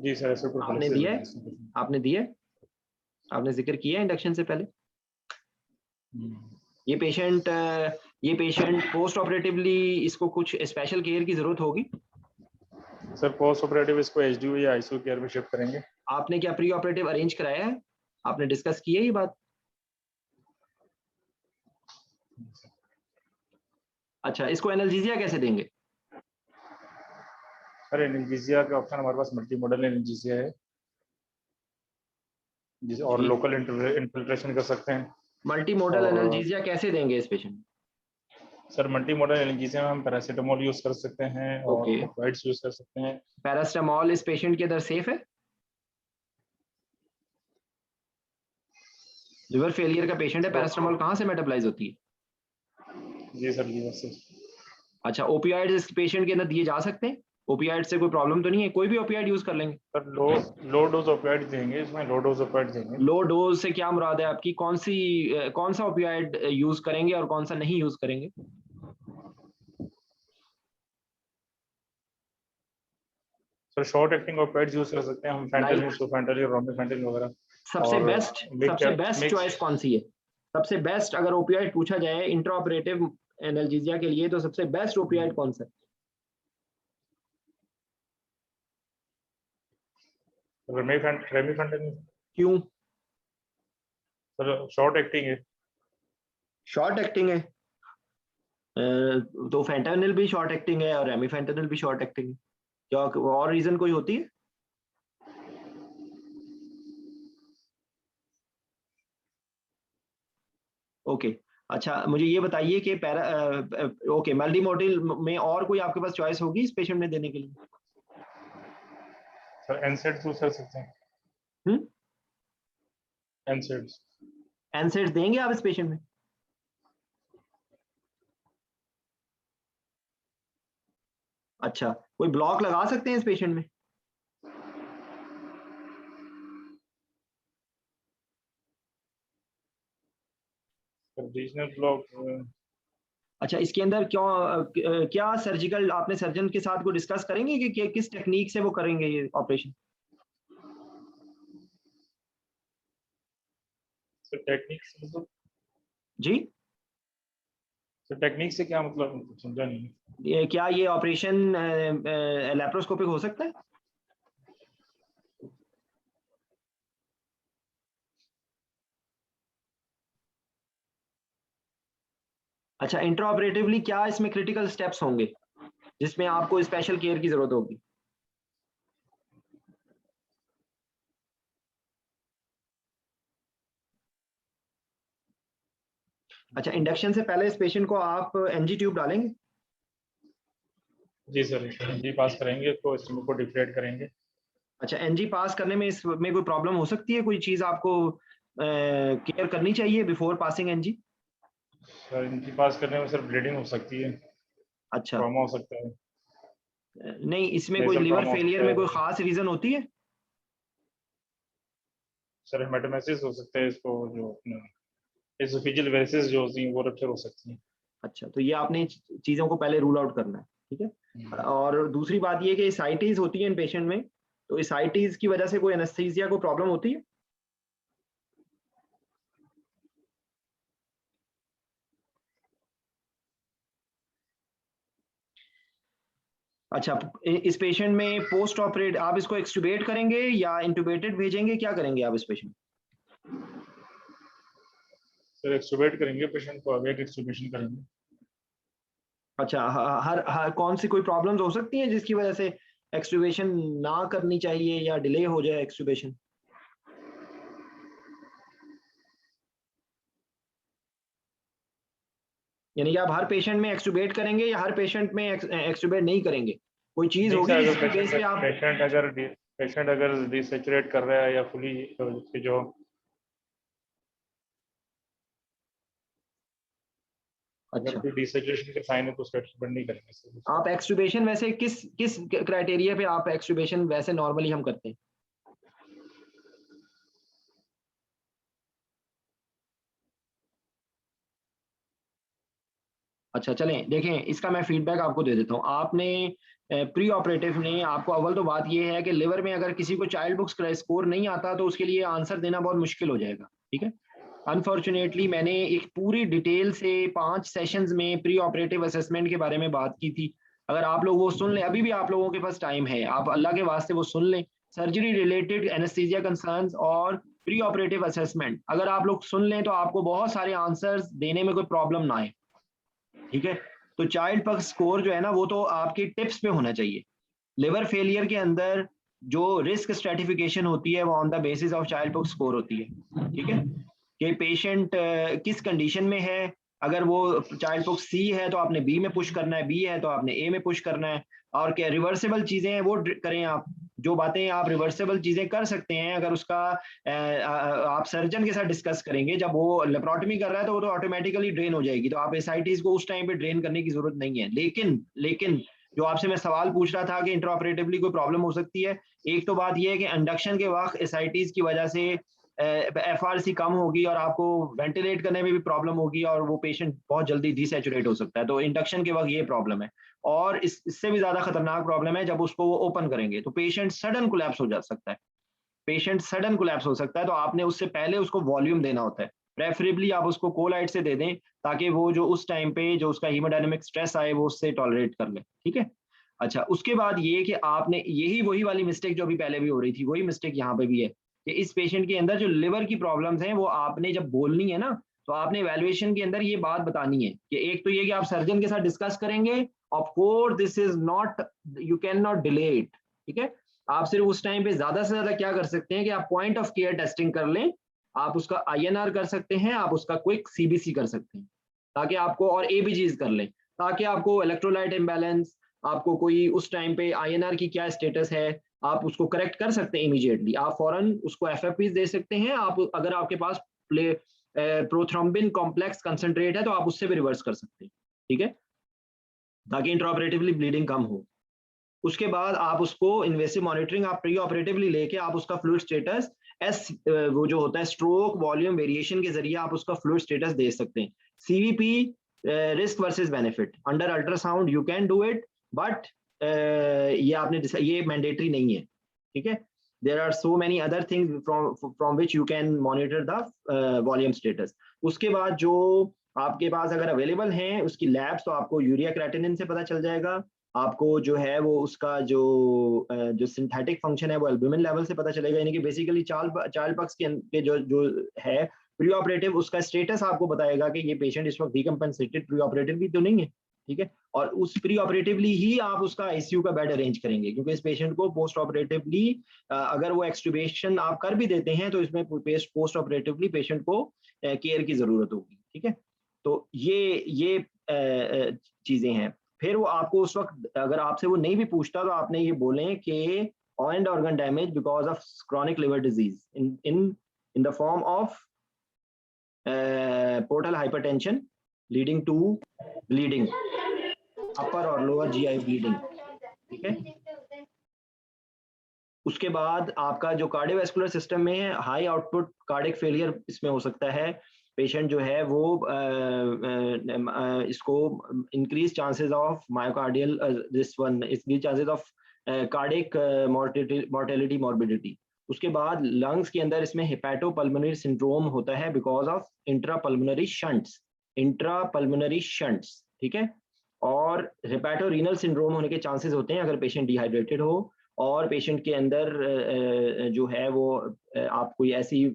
जी सर, ऐसे आपने दिया है? आपने दिया है? आपने जिक्र किया इंडक्शन से पहले? ये पेशेंट पोस्ट ऑपरेटिवली इसको कुछ स्पेशल केयर की जरूरत होगी? सर पोस्ट ऑपरेटिव इसको एचडीयू या आईसीयू केयर में शिफ्ट करेंगे। आपने क्या प्री ऑपरेटिव अरेंज कराया है? आपने डिस्कस की है ये बात? अच्छा, इसको एनाल्जेसिया कैसे देंगे? सर एनाल्जेसिया का ऑप्शन हमारे पास मल्टी मॉडल एनाल्जेसिया है, जिसे और लोकल इन्फिल्ट्रेशन कर सकते हैं। मल्टी मोडल एनाल्जेसिया कैसे देंगे इस patient? Sir multi modal analgesia में हम पैरासीटामोल यूज कर सकते हैं और Okay. ऑपियोइड्स यूज कर सकते हैं। पैरास्टामोल इस पेशेंट के अंदर सेफ है? लिवर फेलियर का पेशेंट है, पैरास्टामोल कहाँ से मेटाबलाइज होती है? जी सर, लीवर से। अच्छा, ओपियाइड्स इस पेशेंट के अंदर दिए जा सकते हैं? ओपियाइड से कोई प्रॉब्लम तो नहीं है? कोई भी ओपियाइड यूज कर लेंगे? सर लो डोज ऑपियोइड देंगे इसमें, लो डोज ऑपियोइड देंगे। लो डोज से क्या मुराद है आपकी? कौन सा ओपियाइड यूज करेंगे और कौन सा नहीं यूज करेंगे? सर शॉर्ट एक्टिंग ऑपियोइड्स यूज कर सकते हैं हम, फैंटानिल, सल्फेंटानिल, रोमिफेंटानिल वगैरह। सबसे बेस्ट चॉइस कौन सी है? सबसे बेस्ट अगर ओपियाइड पूछा जाए इंट्रा ऑपरेटिव एनाल्जेसिया के लिए, तो सबसे बेस्ट ओपियाइड कौन सा है? रेमिफेंटानिल। क्यों? सर शॉर्ट एक्टिंग है। शॉर्ट एक्टिंग है तो फैंटानिल भी शॉर्ट एक्टिंग है और रेमिफेंटानिल भी शॉर्ट एक्टिंग है। क्या और रीजन कोई होती है? ओके, अच्छा मुझे ये बताइए कि ओके, मल्टी मॉडल में और कोई आपके पास चॉइस होगी इस पेशेंट में देने के लिए? सर एनसेड यूज कर सकते हैं। एनसेड्स। एनसेड्स देंगे आप इस पेशेंट में? अच्छा, कोई ब्लॉक लगा सकते हैं इस पेशेंट में? Regional block. अच्छा, इसके अंदर क्या सर्जिकल आपने सर्जन के साथ को डिस्कस करेंगे कि किस टेक्निक से वो करेंगे ये ऑपरेशन? सर टेक्निक से मतलब? जी, सर टेक्निक से क्या मतलब, समझा नहीं। क्या ये ऑपरेशन लैप्रोस्कोपिक हो सकता है? अच्छा, इंट्राऑपरेटिवली क्या इसमें क्रिटिकल स्टेप्स होंगे जिसमें आपको स्पेशल केयर की जरूरत होगी? अच्छा, इंडक्शन से पहले इस पेशेंट को आप एनजी ट्यूब डालेंगे? जी सर, जी पास करेंगे तो स्टमक को डिफ्लेट करेंगे। अच्छा, एनजी पास करने में इसमें कोई प्रॉब्लम हो सकती है? कोई चीज आपको केयर करनी चाहिए बिफोर पासिंग एनजी? सर इनकी पास करने में सर ब्लीडिंग हो सकती है, अच्छा, ट्रॉमा हो सकता है, नहीं इसमें कोई नेजल लिवर ट्रॉमा हो फेलियर सकता में है, कोई खास रीजन होती है? सर हेमेटोमेसिस हो सकता है, इसको जो एसोफेजियल वेसिस जो होती हैं वो रप्चर हो सकती हैं। अच्छा, तो ये आपने चीजों को पहले रूल आउट करना है, ठीक है। और दूसरी बात ये कि एसाइटिस होती है इन पेशेंट में, तो एसाइटिस की वजह से कोई एनेस्थीसिया को प्रॉब्लम होती है? अच्छा, इस पेशेंट में पोस्ट ऑपरेट आप इसको एक्सटुबेट करेंगे या इंटुबेटेड भेजेंगे, क्या करेंगे आप इस पेशेंट? सर एक्सटुबेट करेंगे पेशेंट को, अवेक एक्सटुबेशन करेंगे। अच्छा, हर कौन सी कोई प्रॉब्लम्स हो सकती हैं जिसकी वजह से एक्सटुबेशन ना करनी चाहिए या डिले हो जाए एक्सटुबेशन? यानी कि आप हर पेशेंट में एक्सटुबेट करेंगे या हर पेशेंट में एक्सटुबेट नहीं करेंगे? कोई चीज नहीं होगी सर, जिसकी अगर बेस पे आप पेशेंट अगर डिसैचुरेट कर रहा है या फुली जो अगर अच्छा, कोई डिसैचुरेशन के साइन है तो उसको एक्सटुबेट नहीं करेंगे सर। आप एक्सटुबेशन वैसे किस किस क्राइटेरिया पे आप एक्सटुबेशन वैसे नॉर्मली हम करते हैं? अच्छा, चलें देखें, इसका मैं फीडबैक आपको दे देता हूँ। आपने प्री ऑपरेटिव ने आपको, अव्वल तो बात ये है कि लिवर में अगर किसी को चाइल्ड बुक्स का स्कोर नहीं आता तो उसके लिए आंसर देना बहुत मुश्किल हो जाएगा, ठीक है। अनफॉर्चुनेटली मैंने एक पूरी डिटेल से 5 सेशंस में प्री ऑपरेटिव असेसमेंट के बारे में बात की थी। अगर आप लोग वो सुन लें, अभी भी आप लोगों के पास टाइम है, आप अल्लाह के वास्ते वो सुन लें। सर्जरी रिलेटेड एनेस्थीसिया कंसर्न्स और प्री ऑपरेटिव असेसमेंट अगर आप लोग सुन लें तो आपको बहुत सारे आंसर्स देने में कोई प्रॉब्लम ना आए, ठीक है। तो चाइल्ड पक्स स्कोर जो है ना वो तो आपकी टिप्स पे होना चाहिए। लिवर फेलियर के अंदर जो रिस्क स्ट्रेटिफिकेशन होती है वो on the basis of Child पक्स स्कोर होती है, ठीक है। कि पेशेंट किस कंडीशन में है, अगर वो चाइल्ड पॉक्स सी है तो आपने बी में पुश करना है, बी है तो आपने ए में पुश करना है। और क्या रिवर्सिबल चीजें हैं वो करें आप, जो बातें आप रिवर्सिबल चीजें कर सकते हैं अगर उसका आप सर्जन के साथ डिस्कस करेंगे। जब वो लेप्रोटमी कर रहा है तो वो तो ऑटोमेटिकली ड्रेन हो जाएगी, तो आप एसआईटीज को उस टाइम पे ड्रेन करने की जरूरत नहीं है। लेकिन लेकिन जो आपसे मैं सवाल पूछ रहा था कि इंट्राऑपरेटिवली कोई प्रॉब्लम हो सकती है, एक तो बात यह है कि इंडक्शन के वक्त एसआईटीज की वजह से एफआरसी कम होगी और आपको वेंटिलेट करने में भी प्रॉब्लम होगी और वो पेशेंट बहुत जल्दी डिसैचुरेट हो सकता है। तो इंडक्शन के वक्त ये प्रॉब्लम है। और इससे भी ज्यादा खतरनाक प्रॉब्लम है जब उसको वो ओपन करेंगे तो पेशेंट सडन कोलैप्स हो जा सकता है। पेशेंट सडन कोलैप्स हो सकता है, तो आपने उससे पहले उसको वॉल्यूम देना होता है। प्रेफरेबली आप उसको कोलाइट से दे दें ताकि वो जो उस टाइम पे जो उसका हीमोडायनेमिक स्ट्रेस आए वो उससे टॉलरेट कर ले, ठीक है। अच्छा, उसके बाद ये कि आपने यही वही वाली मिस्टेक जो अभी पहले भी हो रही थी वही मिस्टेक यहाँ पे भी है कि इस पेशेंट के अंदर जो लिवर की प्रॉब्लम्स हैं वो आपने जब बोलनी है ना तो आपने इवैल्यूएशन के अंदर ये बात बतानी है कि एक तो ये कि आप सर्जन के साथ डिस्कस करेंगे। Of course this is not, you can not delay it, ठीक है। आप सिर्फ उस टाइम पे ज्यादा से ज्यादा क्या कर सकते हैं कि आप पॉइंट ऑफ केयर टेस्टिंग कर लें, आप उसका आईएनआर कर सकते हैं, आप उसका क्विक सीबीसी कर सकते हैं ताकि आपको, और एबीजीज कर लें ताकि आपको इलेक्ट्रोलाइट इम्बैलेंस, आपको कोई उस टाइम पे आईएनआर की क्या स्टेटस है आप उसको करेक्ट कर सकते हैं इमीडिएटली। आप फौरन उसको एफएफपी दे सकते हैं। आप अगर आपके पास प्ले प्रोथ्रोम्बिन कॉम्प्लेक्स कंसंट्रेट है तो आप उससे भी रिवर्स कर सकते हैं, ठीक है, ताकि इंट्राऑपरेटिवली ब्लीडिंग कम हो। उसके बाद आप उसको इन्वेसिव मॉनिटरिंग आप प्री ऑपरेटिवली लेके आप उसका फ्लूइड स्टेटस एस वो जो होता है स्ट्रोक वॉल्यूम वेरिएशन के जरिए आप उसका फ्लूइड स्टेटस दे सकते हैं। CVP risk versus benefit under ultrasound you can do it, but ये आपने ये मैंडेटरी नहीं है, ठीक है। There are so many other things from which you can monitor the volume status. उसके बाद जो आपके पास अगर अवेलेबल हैं उसकी लैब्स, तो आपको यूरिया क्रेटिनिन से पता चल जाएगा, आपको जो है वो उसका जो सिंथेटिक फंक्शन है वो एल्ब्यूमिन लेवल से पता चलेगा। यानी कि बेसिकली चाइल्ड पक्स के जो जो है प्री ऑपरेटिव उसका स्टेटस आपको बताएगा कि ये पेशेंट इस वक्त डिकम्पेंसेटेड प्री ऑपरेटिव भी तो नहीं है, ठीक है। और उस प्री ऑपरेटिवली ही आप उसका आईसीयू का बेड अरेंज करेंगे, क्योंकि इस पेशेंट को पोस्ट ऑपरेटिवली अगर वो एक्सट्यूबेशन आप कर भी देते हैं तो इसमें पोस्ट ऑपरेटिवली पेशेंट को केयर की जरूरत होगी, ठीक है। तो ये चीजें हैं। फिर वो आपको उस वक्त अगर आपसे वो नहीं भी पूछता तो आपने ये बोलें कि and organ damage because of chronic liver disease in the form of portal hypertension leading to bleeding, upper or lower GI bleeding, ठीक है। उसके बाद आपका जो कार्डियोवैस्कुलर सिस्टम में है हाई आउटपुट कार्डियक फेलियर इसमें हो सकता है। पेशेंट जो है वो इसको increase chances of myocardial this one increase chances of cardiac mortality morbidity. उसके बाद लंग्स के अंदर इसमें हेपेटोपल्मोनरी सिंड्रोम होता है बिकॉज ऑफ इंट्रापल्मोनरी शंट्स, ठीक है। और हेपेटोरीनल सिंड्रोम होने के चांसेस होते हैं अगर पेशेंट डिहाइड्रेटेड हो और पेशेंट के अंदर जो है वो आप कोई ऐसी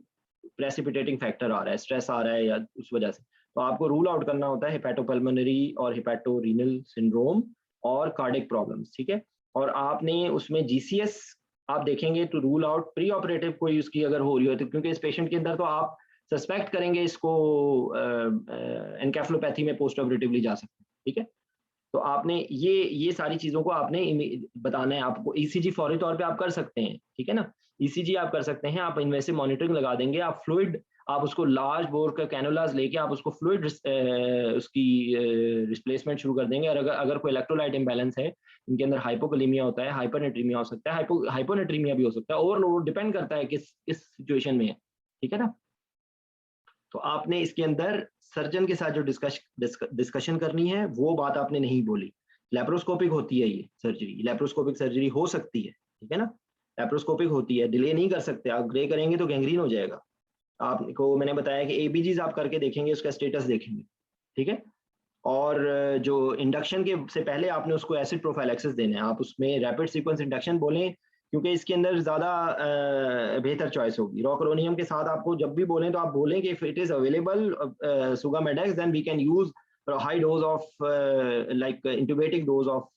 प्रेसिपिटेटिंग फैक्टर आ रहा है, स्ट्रेस आ रहा है या उस वजह से, तो आपको रूल आउट करना होता है हेपेटोपल्मोनरी और हेपेटोरीनल सिंड्रोम और कार्डियक प्रॉब्लम्स, ठीक है। और आपने उसमें जीसीएस आप देखेंगे तो रूल आउट प्री ऑपरेटिव कोई उसकी अगर हो रही हो तो, क्योंकि इस पेशेंट के अंदर तो आप सस्पेक्ट करेंगे इसको एनकेफेलोपैथी में पोस्ट ऑपरेटिवली जा सकते हैं, ठीक है। तो आपने ये सारी चीजों को आपने बताना है। आपको ईसीजी फौरी तौर पे आप कर सकते हैं, ठीक है ना। ईसीजी आप कर सकते हैं, आप इन्वेसिव मॉनिटरिंग लगा देंगे, आप फ्लूइड आप उसको लार्ज बोर का कैनुलास लेके आप उसको फ्लूइड उसकी रिप्लेसमेंट शुरू कर देंगे। और अगर कोई इलेक्ट्रोलाइट इम्बैलेंस है, इनके अंदर हाइपोकलीमिया होता है, हाइपरनेट्रीमिया हो सकता है, हाइपोनेट्रीमिया भी हो सकता है, ओवरलोड डिपेंड करता है किस सिचुएशन में है, ठीक है ना। तो आपने इसके अंदर सर्जन के साथ जो डिस्कशन करनी है वो बात आपने नहीं बोली। लैप्रोस्कोपिक होती है ये सर्जरी, लैप्रोस्कोपिक सर्जरी हो सकती है, ठीक है ना। लैप्रोस्कोपिक होती है, डिले नहीं कर सकते आप, डिले करेंगे तो गैंग्रीन हो जाएगा। आपको मैंने बताया कि एबीजीज आप करके देखेंगे, उसका स्टेटस देखेंगे, ठीक है। और जो इंडक्शन के से पहले आपने उसको एसिड प्रोफाइलैक्सिस देना है, आप उसमें रैपिड सीक्वेंस इंडक्शन बोलें क्योंकि इसके अंदर ज्यादा बेहतर चॉइस होगी। रॉकरोनियम के साथ आपको जब भी बोलें तो आप बोलें कि if it is available sugammadex then we can use high dose of like intubating dose of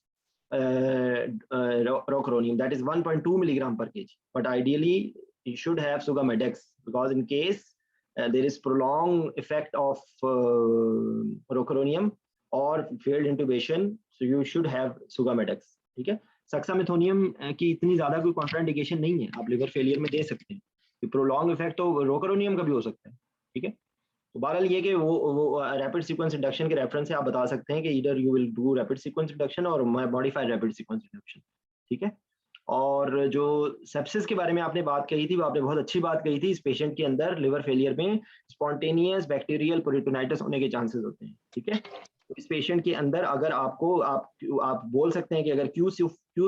rocuronium, that is 1.2 milligram per kg, but ideally you should have sugamedex because in case there is prolonged effect of rocuronium or failed intubation, so you should have sugamedex, ठीक है। सक्सामेथोनियम की इतनी ज्यादा कोई contraindication नहीं है, आप liver failure में दे सकते हैं। प्रोलॉन्ग इफेक्ट तो रोकरोनियम का भी हो सकता है, ठीक है। तो बहरहाल ये कि वो रैपिड सीक्वेंस इंडक्शन के रेफरेंस से आप बता सकते हैं कि either you will do rapid sequence induction और मॉडिफाइड रैपिड सीक्वेंस इंडक्शन, ठीक है। और जो सेप्सिस के बारे में आपने बात कही थी वो आपने बहुत अच्छी बात कही थी। इस पेशेंट के अंदर लिवर फेलियर में स्पॉन्टेनियस बैक्टीरियल पेरिटोनाइटिस होने के चांसेस होते हैं, ठीक है। तो इस पेशेंट के अंदर अगर आपको आप बोल सकते हैं कि अगर क्यू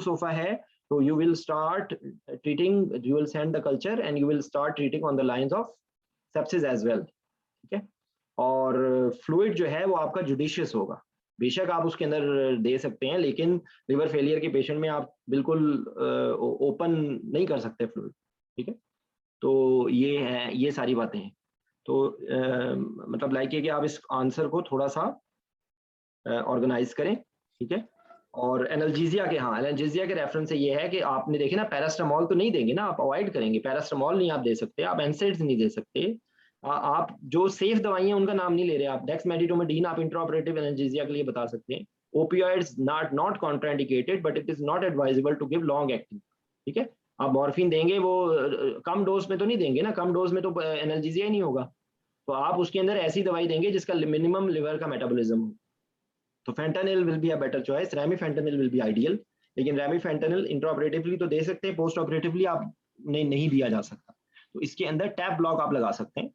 सोफा है तो you will start treating, you will send the culture and you will start treating on the lines of sepsis as well, ठीक है। और फ्लूइड जो है वो आपका जुडिशियस होगा, बेशक आप उसके अंदर दे सकते हैं लेकिन लिवर फेलियर के पेशेंट में आप बिल्कुल ओपन नहीं कर सकते फ्लूइड, ठीक है। तो ये है, ये सारी बातें हैं। तो मतलब लाइक है कि आप इस आंसर को थोड़ा सा ऑर्गेनाइज करें, ठीक है। और एनाल्जेसिया के, हाँ एनाल्जेसिया के रेफरेंस से ये है कि आपने देखे ना पैरास्टामोल तो नहीं देंगे ना, आप अवॉइड करेंगे, पैरास्टामोल नहीं आप दे सकते, आप एनसेड्स नहीं दे सकते, आप जो सेफ दवाइयां उनका नाम नहीं ले रहे, आप डेक्समेडिटोमेडीन आप इंट्राऑपरेटिव एनाल्जेसिया के लिए बता सकते हैं। Opioids not contraindicated but it is not advisable to give long acting, ठीक है। आप मॉर्फिन देंगे वो कम डोज में तो नहीं देंगे ना, कम डोज में तो एनाल्जेसिया ही नहीं होगा, तो आप उसके अंदर ऐसी दवाई देंगे जिसका मिनिमम लिवर का मेटाबॉलिज्म हो। तो fentanyl will be a better choice, remifentanil will be ideal, लेकिन रेमिफेंटानिल इंट्राऑपरेटिवली तो दे सकते हैं, पोस्ट ऑपरेटिवली आप नहीं दिया जा सकता। तो इसके अंदर टैप ब्लॉक आप लगा सकते हैं,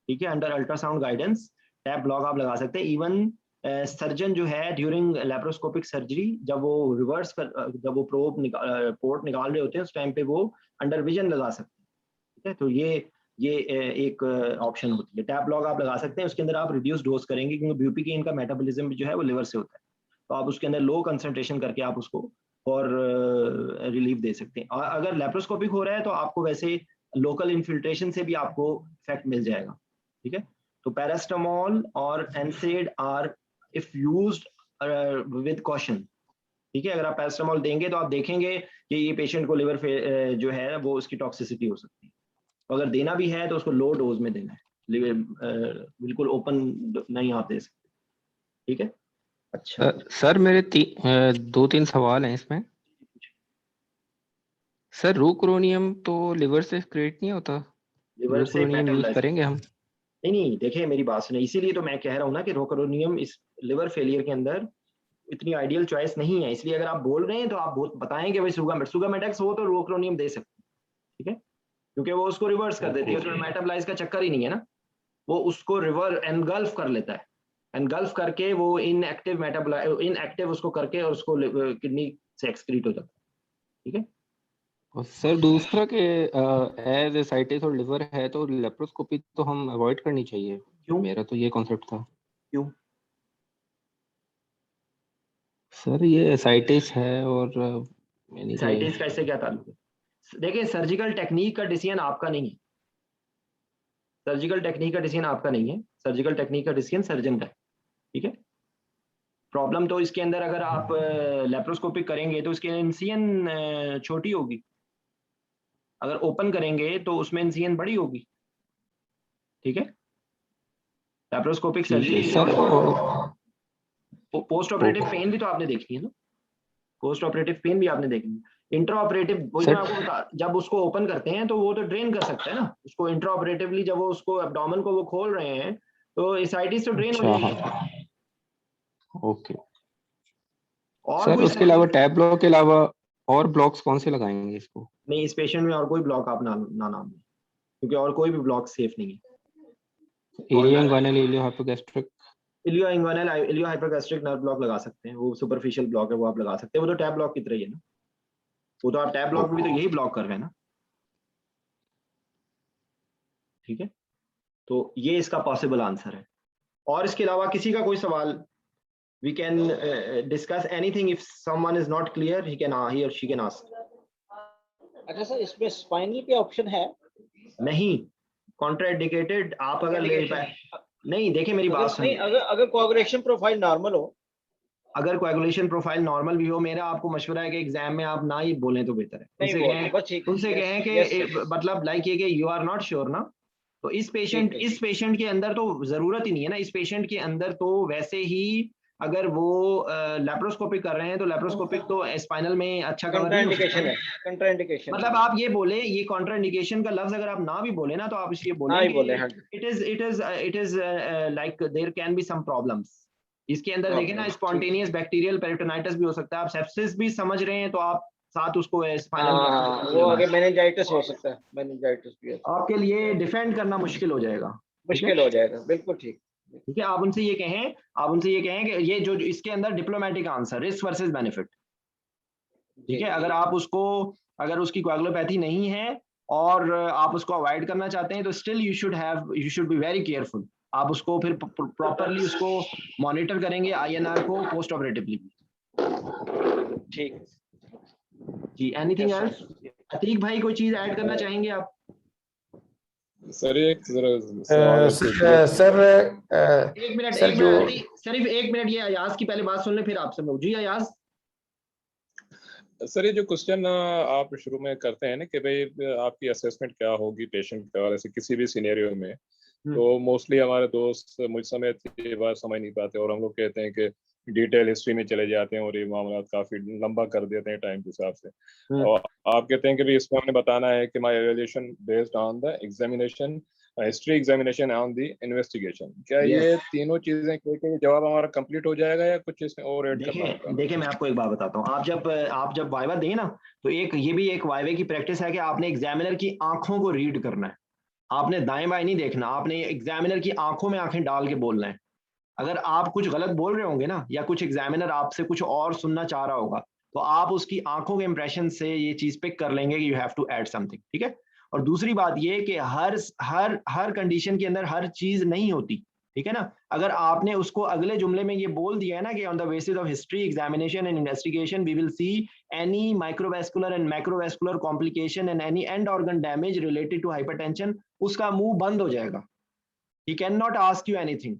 ठीक है, under ultrasound guidance tap block आप लगा सकते हैं। इवन सर्जन जो है ड्यूरिंग लैप्रोस्कोपिक सर्जरी जब वो रिवर्स जब वो पोर्ट निकाल रहे होते हैं उस टाइम पे वो अंडर विजन लगा सकते हैं, ठीक है। तो ये एक ऑप्शन होती है, टैप ब्लॉक आप लगा सकते हैं। उसके अंदर आप रिड्यूस डोज करेंगे क्योंकि ब्यूपिकेन का मेटाबॉलिज्म जो है वो लिवर से होता है, तो आप उसके अंदर लो कंसंट्रेशन करके आप उसको और रिलीफ दे सकते हैं। और अगर लैप्रोस्कोपिक हो रहा है तो आपको वैसे लोकल इन्फिल्ट्रेशन से भी आपको इफेक्ट मिल जाएगा, ठीक है, तो पैरास्टामोल और NSAID are if used with caution. ठीक है, अगर आप पैरास्टामोल देंगे तो आप देखेंगे कि ये पेशेंट को लिवर जो है वो उसकी टॉक्सिसिटी हो सकती है। तो अगर देना भी है तो उसको लो डोज में देना है, बिल्कुल ओपन नहीं आप दे सकते। ठीक है, अच्छा सर मेरे 2-3 सवाल हैं इसमें। सर रोक्रोनियम तो लिवर से क्रिएट नहीं होता, लिवर से रोक्रोनियम यूज मेटाबोलाइज करेंगे हम? नहीं, देखिए मेरी बात सुने, इसीलिए तो मैं कह रहा हूँ ना कि रोक्रोनियम इस लिवर फेलियर के अंदर इतनी आइडियल चॉइस नहीं है। इसलिए अगर आप बोल रहे हैं तो आप बताएं कि भाई सुगामेटेक्स हो तो रोक्रोनियम दे सकते हैं। ठीक है, क्योंकि वो उसको रिवर्स कर देती है, उसमें मेटाबोलाइज का चक्कर ही नहीं है ना, वो उसको रिवर एनगल्फ कर लेता है, एनगल्फ करके वो इनएक्टिव मेटाबोलाइज इनएक्टिव उसको करके और उसको किडनी से एक्सक्रीट हो जाता है। ठीक है, और सर दूसरा के एज एसाइटिस और लिवर है तो लेप्रोस्कोपी तो हम अवॉइड करनी चाहिए। क्यों? मेरा तो ये कॉन्सेप्ट था। क्यों? सर ये एसाइटिस है और यानी कि साइटिस का इससे क्या ताल्लुक है? देखिए सर्जिकल टेक्निक का डिसीजन आपका नहीं है, सर्जिकल टेक्निक का डिसीजन आपका नहीं है, सर्जिकल टेक्निक का डिसीजन सर्जन का है। ठीक है, प्रॉब्लम तो इसके अंदर अगर आप लेप्रोस्कोपिक करेंगे तो उसकी इंसिजन छोटी होगी, अगर ओपन करेंगे तो उसमें इंसिजन बड़ी होगी। ठीक है, लेप्रोस्कोपिक ठीक है surgery sir. Post operative pain भी तो आपने देखी है ना, पोस्ट ऑपरेटिव पेन भी आपने देखी है। इंट्रा ऑपरेटिव वही मैं आपको बता, जब उसको ओपन करते हैं तो वो तो ड्रेन कर सकता है ना उसको, इंट्रा ऑपरेटिवली जब वो उसको एब्डोमेन को वो खोल रहे हैं तो एसाइटिस तो ड्रेन हो जाएगी। ओके और सर, कोई उसके अलावा टैब ब्लॉक के अलावा और ब्लॉक्स कौन से लगाएंगे इसको? नहीं, इस पेशेंट में और कोई ब्लॉक आप ना नाम लें, क्योंकि और कोई भी ब्लॉक सेफ नहीं है। इलियो इंग्वानल, इलियो हाइपोगैस्ट्रिक, इलियो इंग्वानल, इलियो हाइपोगैस्ट्रिक नर्व ब्लॉक लगा सकते हैं, वो सुपरफिशियल ब्लॉक है, वो आप लगा सकते हैं, वो तो टैब ब्लॉक की तरह ही है ना, वो तो आप टैब ब्लॉक भी तो यही ब्लॉक कर रहे हैं ना। ठीक है, तो ये इसका पॉसिबल आंसर है। और इसके अलावा किसी का कोई सवाल? we can discuss anything. If someone is not clear, he or she can ask. अच्छा सर, इसमें स्पाइनल पे ऑप्शन है? नहीं, कॉन्ट्राइंडिकेटेड। आप अगर ले नहीं, देखिए मेरी बात सुनिए, अगर कोएगुलेशन प्रोफाइल नॉर्मल हो, अगर कोएगुलेशन प्रोफाइल नॉर्मल भी हो, मेरा आपको मशवरा है कि एग्जाम में आप ना ही बोलें तो बेहतर है। उनसे कहें कि मतलब लाइक ये कि यू आर नॉट श्योर ना, तो इस पेशेंट के अंदर तो जरूरत ही नहीं है ना, इस पेशेंट के अंदर तो वैसे ही अगर वो लेप्रोस्कोपिक कर रहे हैं तो लेप्रोस्कोपिक तो स्पाइनल में अच्छा कवर नहीं हो सकता है। कंट्राइंडिकेशन मतलब आप ये बोले, ये कॉन्ट्राइंडिकेशन का लफ्ज अगर आप ना भी बोले ना तो आप इसलिए बोले it is like there can be some problems. इसके अंदर देखिए ना, स्पॉन्टेनियस बैक्टीरियल पेरिटोनाइटिस भी हो सकता है, आप सेप्सिस भी समझ रहे हैं तो आप साथ उसको स्पाइनल वो आगे मेनिंजाइटिस हो सकता है, मेनिंजाइटिस भी आपके लिए डिफेंड करना मुश्किल हो जाएगा, बिल्कुल ठीक। ठीक है, आप उनसे ये कहें कि ये जो इसके अंदर diplomatic answer, risk versus benefit. ठीक है, अगर उसकी कोएगुलोपैथी नहीं है और आप उसको अवॉइड करना चाहते हैं तो still you should be very careful. आप उसको फिर प्रॉपरली उसको मॉनिटर करेंगे INR को पोस्ट ऑपरेटिवली। ठीक जी, एनीथिंग एल्स? अतीक भाई कोई चीज ऐड करना चाहेंगे आप? सर एक मिनट सिर्फ एक मिनट, ये अयाज की पहले बात सुन ले फिर आपसे। जी अयाज। सर ये जो क्वेश्चन आप शुरू में करते हैं ना कि भाई आपकी असेसमेंट क्या होगी पेशेंट के हवाले से किसी भी सिनेरियो में, तो मोस्टली हमारे दोस्त मुझ समेत ये बात समझ नहीं पाते और हम लोग कहते हैं कि डिटेल हिस्ट्री में चले जाते हैं और ये मामला काफी लंबा कर देते हैं टाइम के हिसाब से। और आप कहते हैं कि इसमें हमने बताना है कि my evaluation based on the examination, history examination on the investigation. क्या ये तीनों चीजें कोई जवाब हमारा कंप्लीट हो जाएगा या कुछ इसमें और ऐड करना होगा? देखिए मैं आपको एक बात बताता हूँ, आप जब वाइवा दें ना तो ये भी एक वाइवे की प्रैक्टिस है कि आपने एग्जामिनर की आंखों को रीड करना है। आपने दाएं बाएं नहीं देखना, आपने एग्जामिनर की आंखों में आंखें डाल के बोलना है। अगर आप कुछ गलत बोल रहे होंगे ना, या कुछ एग्जामिनर आपसे कुछ और सुनना चाह रहा होगा, तो आप उसकी आंखों के इंप्रेशन से ये चीज पिक कर लेंगे कि you have to add something. ठीक है, और दूसरी बात ये कि हर कंडीशन के अंदर हर चीज नहीं होती। ठीक है ना, अगर आपने उसको अगले जुमले में ये बोल दिया है ना कि on the basis of history examination and investigation we will see any microvascular and macrovascular complication and any end organ damage related to hypertension, उसका मुंह बंद हो जाएगा। He can not ask you anything,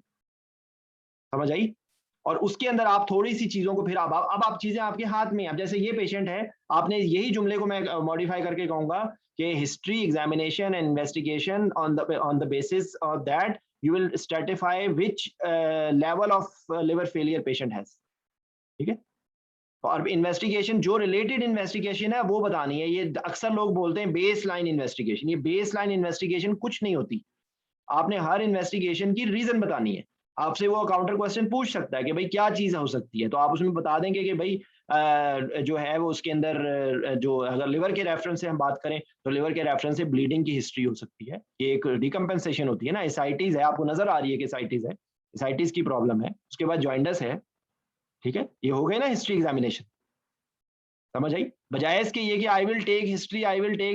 समझ आई? और उसके अंदर आप थोड़ी सी चीजों को फिर अब आप चीजें आपके हाथ में, अब जैसे ये पेशेंट है, आपने यही जुमले को मैं मॉडिफाई करके कहूंगा कि history examination and investigation on the basis of that you will Stratify which level of liver failure patient has, ठीक है? और इन्वेस्टिगेशन जो रिलेटेड इन्वेस्टिगेशन है वो बतानी है। ये अक्सर लोग बोलते हैं बेस लाइन इन्वेस्टिगेशन, ये बेस लाइन इन्वेस्टिगेशन कुछ नहीं होती। आपने हर इन्वेस्टिगेशन की रीजन बतानी है। आपसे वो काउंटर क्वेश्चन पूछ सकता है कि भाई क्या चीज हो सकती है, तो आप उसमें बता देंगे कि भाई जो है वो उसके अंदर जो अगर लिवर के रेफरेंस से हम बात करें तो लिवर के रेफरेंस से ब्लीडिंग की हिस्ट्री हो सकती है, ये एक डिकम्पेंसेशन होती है ना, एसाइटिस है, आपको नजर आ रही है कि एसाइटिस है, एसाइटिस की प्रॉब्लम है, उसके बाद जॉइंडस है, ठीक है? ये हो गए ना हिस्ट्री एग्जामिनेशन, समझ आई? बजाय इसके ये कि आई विल टेक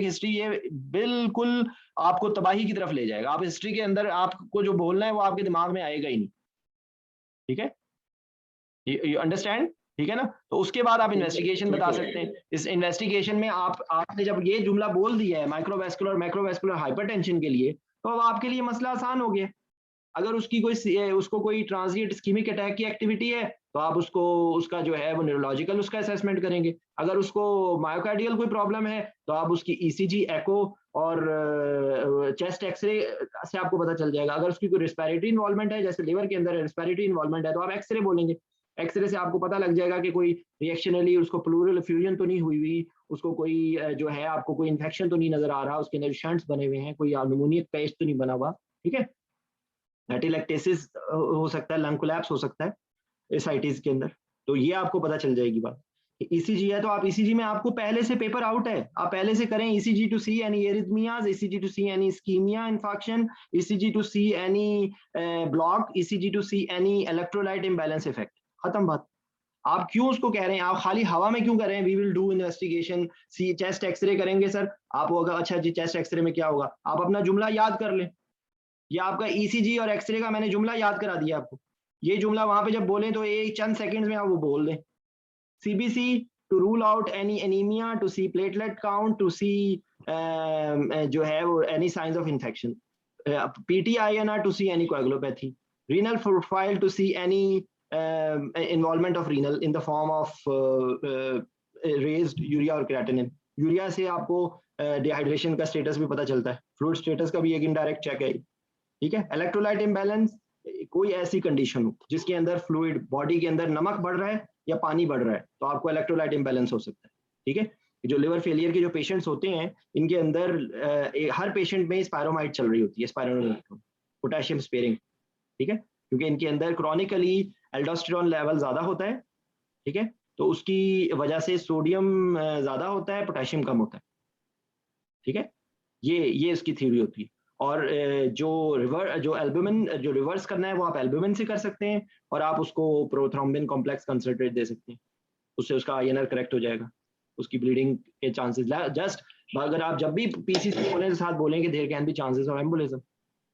हिस्ट्री, ये बिल्कुल आपको तबाही की तरफ ले जाएगा। आप हिस्ट्री के अंदर आपको जो बोलना है वो आपके दिमाग में आएगा ही नहीं, ठीक है? यू अंडरस्टैंड, ठीक है ना? तो उसके बाद आप इन्वेस्टिगेशन बता सकते हैं। इस इन्वेस्टिगेशन में आपने जब ये जुमला बोल दिया है माइक्रोवैस्कुलर हाइपरटेंशन के लिए, तो अब आपके लिए मसला आसान हो गया। अगर उसको कोई ट्रांजिएंट इस्कीमिक अटैक की एक्टिविटी है तो आप उसका जो है वो न्यूरोलॉजिकल उसका असेसमेंट करेंगे। अगर उसको मायोकार्डियल कोई प्रॉब्लम है तो आप उसकी ईसीजी, एको और चेस्ट एक्सरे से आपको पता चल जाएगा। अगर उसकी कोई रिस्पिरेटरी इन्वॉल्वमेंट है, जैसे लिवर के अंदर रिस्पिरेटरी इन्वॉल्वमेंट है, तो आप एक्सरे बोलेंगे। एक्सरे से आपको पता लग जाएगा कि कोई रिएक्शनली उसको प्लूरल एफ्यूजन तो नहीं हुई, उसको कोई जो है आपको कोई इन्फेक्शन तो नहीं नजर आ रहा, उसके अंदर शंट्स बने हुए हैं, कोई न्यूमोनिक पेस्ट तो नहीं बना हुआ, ठीक है? एटिलेक्टेसिस हो सकता है, लंग कोलैप्स हो सकता है एसाइटिस के अंदर, तो ये आपको पता चल जाएगी बात। ईसीजी है तो आप ईसीजी में आपको पहले से पेपर आउट है, आप पहले से करें ECG to see any arrhythmias, ECG to see any ischaemia infection, ECG to see any block, ECG to see any electrolyte imbalance effect, खत्म बात। आप क्यों उसको कह रहे हैं, आप खाली हवा में क्यों कर रहे हैं? We will do investigation, see chest x ray करेंगे सर, आप होगा अच्छा जी चेस्ट एक्सरे में क्या होगा, आप अपना जुमला याद कर लें। ये आपका ईसीजी और एक्सरे का मैंने जुमला याद करा दिया आपको। ये जुमला वहां पे जब बोलें तो एक चंद सेकंड्स में आप वो बोल दें। CBC to rule out any anaemia, to see platelet count, to see जो है वो any signs of infection, PT INR to see any coagulopathy, renal profile to see any involvement of renal in the form of raised urea और creatinine. Urea से आपको dehydration का status भी पता चलता है, फ्लूइड स्टेटस का भी एक इनडायरेक्ट चेक है, ठीक है? इलेक्ट्रोलाइट इम्बैलेंस, कोई ऐसी कंडीशन हो जिसके अंदर फ्लूइड बॉडी के अंदर नमक बढ़ रहा है या पानी बढ़ रहा है, तो आपको इलेक्ट्रोलाइट इम्बैलेंस हो सकता है, ठीक है? जो लिवर फेलियर के जो पेशेंट्स होते हैं इनके अंदर हर पेशेंट में स्पायरोमाइड चल रही होती है, स्पायरोनोलेट्रोन, पोटेशियम स्पेयरिंग, ठीक है? क्योंकि इनके अंदर क्रॉनिकली एल्डोस्टेरोन लेवल ज्यादा होता है, ठीक है? तो उसकी वजह से सोडियम ज्यादा होता है, पोटेशियम कम होता है, ठीक है? ये इसकी थ्योरी होती है। और जो एल्बुमिन जो रिवर्स करना है वो आप एल्बुमिन से कर सकते हैं, और आप उसको प्रोथ्रोम्बिन कॉम्प्लेक्स कंसंट्रेट दे सकते हैं, उससे उसका आईएनआर करेक्ट हो जाएगा, उसकी ब्लीडिंग के चांसेस जस्ट अगर आप जब भी पीसीसी होने के साथ बोलेंगे there can be chances of embolism,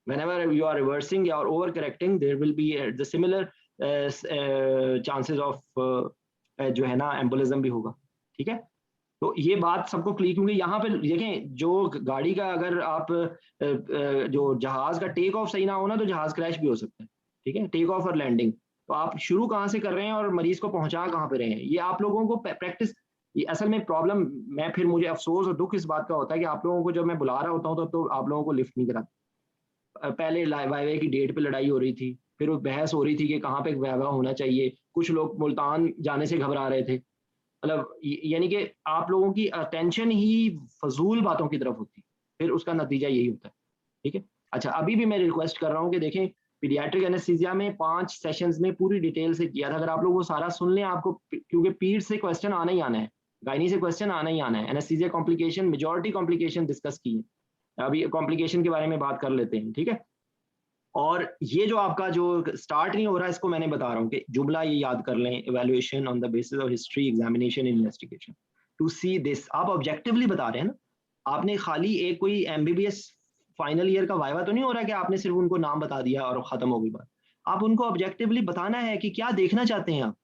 whenever you are reversing or over correcting there will be the similar chances of जो है ना एम्बोलिज्म भी होगा, ठीक है? तो ये बात सबको क्लियर, क्योंकि यहाँ पे देखें जो गाड़ी का अगर आप जो जहाज का टेक ऑफ सही ना हो ना तो जहाज क्रैश भी हो सकता है, ठीक है? टेक ऑफ और लैंडिंग, तो आप शुरू कहाँ से कर रहे हैं और मरीज को पहुंचा कहाँ पे रहे हैं, ये आप लोगों को प्रैक्टिस। ये असल में प्रॉब्लम फिर मुझे अफसोस और दुख इस बात का होता है कि आप लोगों को जब मैं बुला रहा होता हूँ तो आप लोगों को लिफ्ट नहीं कराता। पहले वाइवा की डेट पे लड़ाई हो रही थी, फिर वो बहस हो रही थी कि कहाँ पे वाइवा होना चाहिए, कुछ लोग मुल्तान जाने से घबरा रहे थे, मतलब यानी कि आप लोगों की अटेंशन ही फजूल बातों की तरफ होती है, फिर उसका नतीजा यही होता है, ठीक है? अच्छा, अभी भी मैं रिक्वेस्ट कर रहा हूँ कि देखें पीडियाट्रिक एनेस्थीसिया में 5 सेशंस में पूरी डिटेल से किया था, अगर आप लोग वो सारा सुन लें आपको, क्योंकि पीड से क्वेश्चन आना ही आना है, गायनी से क्वेश्चन आना ही आना है, anaesthesia complication majority complication discuss की है, अभी कॉम्प्लिकेशन के बारे में बात कर लेते हैं, ठीक है? और ये जो आपका जो स्टार्ट नहीं हो रहा है इसको मैंने बता रहा हूँ कि जुमला ये याद कर लें, evaluation on the basis of history examination investigation to see this. आप ऑब्जेक्टिवली बता रहे हैं ना, आपने खाली एक कोई एमबीबीएस फाइनल ईयर का वाइवा तो नहीं हो रहा कि आपने सिर्फ उनको नाम बता दिया और खत्म हो गई बात। आप उनको ऑब्जेक्टिवली बताना है कि क्या देखना चाहते हैं आप,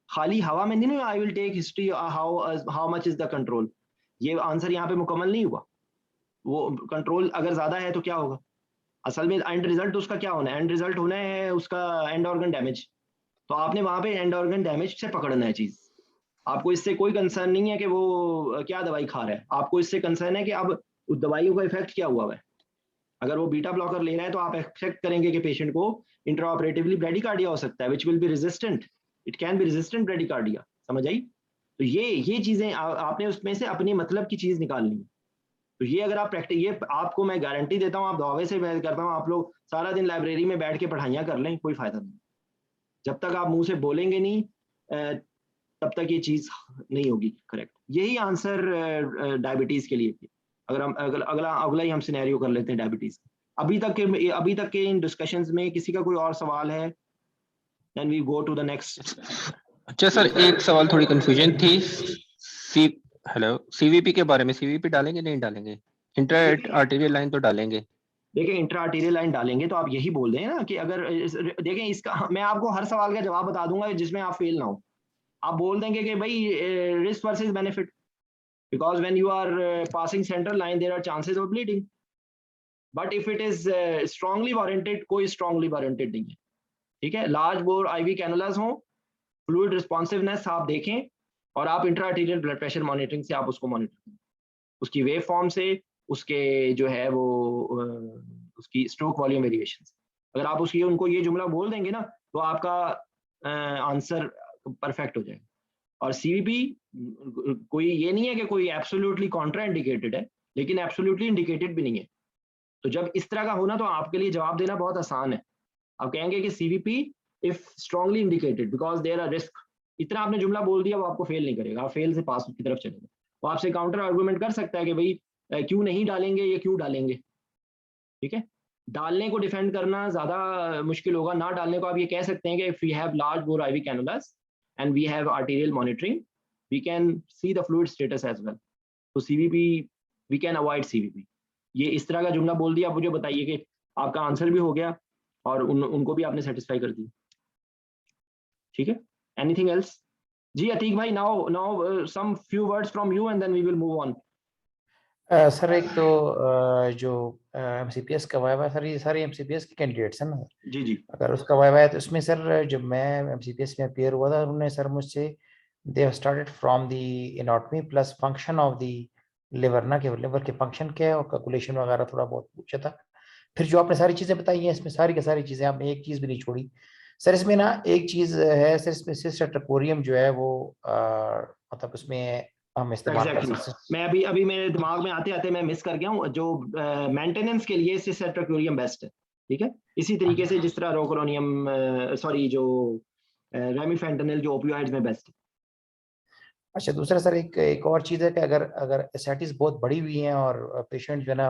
खाली हवा में नहीं, I will take history how much is the control, ये आंसर यहाँ पे मुकम्मल नहीं हुआ। वो कंट्रोल अगर ज्यादा है तो क्या होगा, असल में एंड रिजल्ट उसका क्या होना है, एंड रिजल्ट होना है उसका एंड ऑर्गन डैमेज। तो आपने वहां पे एंड ऑर्गन डैमेज से पकड़ना है चीज। आपको इससे कोई कंसर्न नहीं है कि वो क्या दवाई खा रहा है, आपको इससे कंसर्न है कि अब उस दवाइयों का इफेक्ट क्या हुआ है। अगर वो बीटा ब्लॉकर ले रहा है तो आप एक्सपेक्ट करेंगे कि पेशेंट को इंट्राऑपरेटिवली ब्रेडिकार्डिया हो सकता है, which will be resistant, it can B resistant bradycardia. समझ आई? तो ये चीजें आपने उसमें से अपनी मतलब की चीज निकालनी है। तो ये अगर आप प्रैक्टिस, ये आपको मैं गारंटी देता हूँ, आप दावे से मैं करता हूँ, आप लोग सारा दिन लाइब्रेरी में बैठ के पढ़ाइयाँ कर लें, कोई फायदा नहीं। जब तक आप मुंह से बोलेंगे नहीं तब तक ये चीज नहीं होगी करेक्ट। यही आंसर डायबिटीज के लिए। अगर हम अगला ही हम सिनेरियो कर लेते हैं डायबिटीज। अभी तक के इन डिस्कशंस में किसी का कोई और सवाल है? Then we go to the next. अच्छा सर, एक सवाल, थोड़ी कंफ्यूजन थी। सीवीपी के बारे में, सीवीपी डालेंगे नहीं डालेंगे? इंट्रा आर्टेरियल लाइन तो डालेंगे। देखिए इंट्रा आर्टेरियल लाइन डालेंगे तो आप यही बोल दें ना कि अगर देखें इसका, मैं आपको हर सवाल का जवाब बता दूंगा जिसमें आप फेल ना हो। आप बोल देंगे कि भाई risk versus benefit, because when you are passing central line there are chances of bleeding, but if it is strongly warranted, कोई strongly warranted नहीं है, ठीक है। लार्ज बोर आईवी कैनुलास हो, फ्लूइड रिस्पॉन्सिवनेस आप देखें और आप इंट्राआर्टेरियल ब्लड प्रेशर मॉनिटरिंग से आप उसको मॉनिटर करें, उसकी वेव फॉर्म से, उसके जो है वो उसकी स्ट्रोक वॉल्यूम वेरिएशन से। अगर आप उसकी उनको ये जुमला बोल देंगे ना तो आपका आंसर परफेक्ट हो जाएगा। और सीवीपी कोई ये नहीं है कि कोई एब्सोल्युटली कॉन्ट्रा इंडिकेटेड है, लेकिन एब्सोल्युटली इंडिकेटेड भी नहीं है। तो जब इस तरह का होना तो आपके लिए जवाब देना बहुत आसान है। आप कहेंगे कि CVP if strongly indicated because there are risk, इतना आपने जुमला बोल दिया वो आपको फेल नहीं करेगा, आप फेल से पास की तरफ चलेंगे। वो आपसे काउंटर आर्गुमेंट कर सकता है कि भाई क्यों नहीं डालेंगे, ये क्यों डालेंगे, ठीक है। डालने को डिफेंड करना ज्यादा मुश्किल होगा, ना डालने को आप ये कह सकते हैं कि if we have large bore IV cannulas and we have arterial monitoring, we can see the fluid status as well. So CVP, we can avoid CVP. ये इस तरह का जुमला बोल दिया, आप मुझे बताइए कि आपका आंसर भी हो गया और उनको भी आपने सेटिस्फाई कर दिया, ठीक है। Anything else? जी अतीक भाई, now some few words from you and then we will move on. Sir एक तो जो एमसीपीएस का वाइवा है सर, ये सारे एमसीपीएस के कैंडिडेट्स हैं ना? जी जी। अगर उसका वाइवा है तो उसमें सर जब मैं एमसीपीएस में अपीयर हुआ था उन्होंने सर मुझसे they have started from the anatomy plus function of the liver, ना कि लिवर के फंक्शन क्या है और कैलकुलेशन वगैरह थोड़ा बहुत पूछा था। फिर जो आपने सारी चीजें बताई हैं इसमें सारी की सारी चीजें, आपने एक चीज भी नहीं छोड़ी सर। इसमें ना एक चीज है सर, इसमें सिस्टरकोरियम जो है वो मतलब उसमें हम इस्तेमाल कर सकते हैं। मैं अभी मेरे दिमाग में आते आते मैं मिस कर गया हूँ, जो मेंटेनेंस के लिए सिस्टरकोरियम बेस्ट है, ठीक है। इसी तरीके से जिस तरह रोकोलोनियम सॉरी जो रेमिफेंटेनिल जो ओपियोइड्स में बेस्ट है। अच्छा, दूसरा सर एक और चीज है कि अगर एसाइटिस बहुत बड़ी हुई है और पेशेंट जो है ना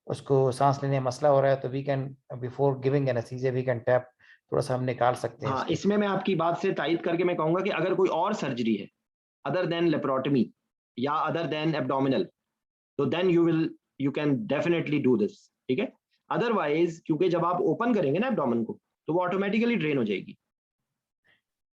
उसको सांस लेने में मसला हो रहा है तो we can before giving anaesthesia we can tap, थोड़ा सा हम निकाल सकते हैं। हाँ, इसमें मैं आपकी बात से तायद करके मैं कहूंगा कि अगर कोई और सर्जरी है अदर देन लेप्रोटमी या अदर देन एब्डोमिनल, तो then you can definitely do this, ठीक है। अदरवाइज क्योंकि जब आप ओपन करेंगे ना एब्डोमेन को तो वो ऑटोमेटिकली ड्रेन हो जाएगी,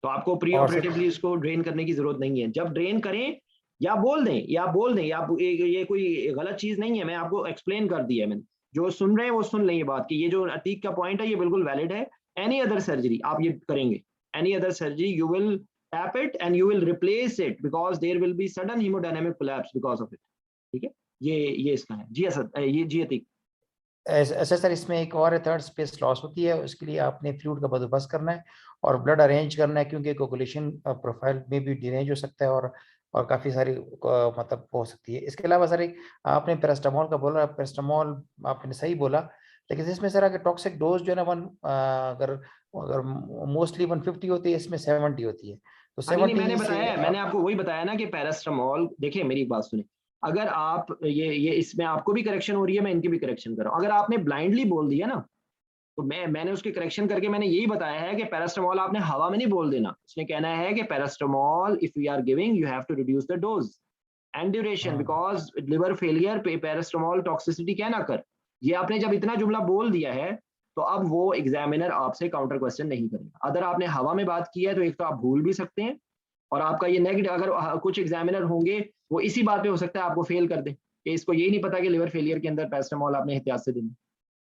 तो आपको प्री ऑपरेटिवली उसको ड्रेन करने की जरूरत नहीं है। जब ड्रेन करें या बोल दें ये कोई गलत चीज नहीं है, मैं आपको एक्सप्लेन कर दिया है मैंने। जो सुन रहे हैं वो सुन लें ये बात कि ये जो अतीक का पॉइंट है ये बिल्कुल वैलिड है। एनी अदर सर्जरी आप ये करेंगे, any other surgery you will tap it and you will replace it because there will be sudden hemodynamic collapse because of it, ठीक है। ये इसका है जी असद, ये जी अतीक। ऐसा सर इसमें एक और थर्ड स्पेस लॉस होती है, उसके लिए आपने फ्लूइड का बंदोबस्त करना है और ब्लड अरेंज करना है क्योंकि कोगुलेशन प्रोफाइल में भी डिरेंज हो सकता है और काफी सारी मतलब हो सकती है। इसके अलावा सर एक आपने पैरास्टामोल का बोला, पैरास्टामोल आपने सही बोला, लेकिन इसमें सर अगर टॉक्सिक डोज जो है ना अगर मोस्टली 150 होती है, इसमें 70 होती है। तो 70 मैंने आपको वही बताया ना कि पैरास्टामोल, देखिए मेरी एक बात सुनिए, अगर आप ये इसमें आपको भी करेक्शन हो रही है, मैं इनकी भी करेक्शन कर रहा हूं। अगर आपने ब्लाइंडली बोल दिया ना तो मैंने उसके करेक्शन करके मैंने यही बताया है कि पैरास्टामोल आपने हवा में नहीं बोल देना, उसने कहना है कि paracetamol if we are giving you have to reduce the dose and duration because liver failure पे पैरास्टामोल टॉक्सिसिटी क्या ना कर। ये आपने जब इतना जुमला बोल दिया है तो अब वो एग्जामिनर आपसे काउंटर क्वेश्चन नहीं करेगा। अगर आपने हवा में बात की है तो एक तो आप भूल भी सकते हैं और आपका ये नेगेटिव, अगर कुछ एग्जामिनर होंगे वो इसी बात पे हो सकता है आपको फेल कर दें कि इसको यही नहीं पता कि लिवर फेलियर के अंदर पैरास्टामोल आपने एहतियात से देना,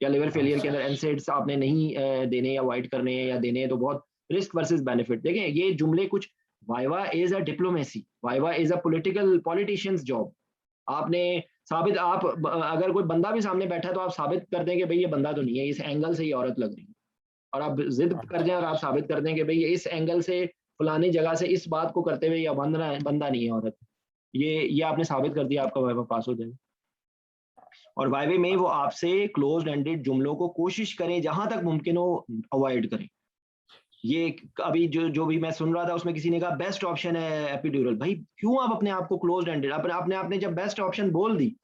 या लिवर फेलियर के अंदर एनसेड्स आपने नहीं देने या अवॉइड करने हैं या देने हैं, तो बहुत रिस्क वर्सेस बेनिफिट। देखें ये जुमले कुछ, viva is a diplomacy, viva is a politicians job. आपने साबित, आप अगर कोई बंदा भी सामने बैठा है तो आप साबित कर दें कि भाई ये बंदा तो नहीं है, इस एंगल से ये औरत लग रही है, और आप जिद कर दें और आप साबित कर दें कि भाई इस एंगल से फलानी जगह से इस बात को करते हुए या बंदा नहीं है औरत, ये आपने साबित कर दिया, आपका वाइवा पास हो जाएगा। और वाइवे में वो आपसे क्लोज एंडेड जुमलों को कोशिश करें जहां तक मुमकिन हो अवॉइड करें। ये अभी जो भी मैं सुन रहा था उसमें किसी ने कहा बेस्ट ऑप्शन है एपिड्यूरल। भाई क्यों आप अपने आप को क्लोज एंडेड, आपने जब बेस्ट ऑप्शन बोल दी,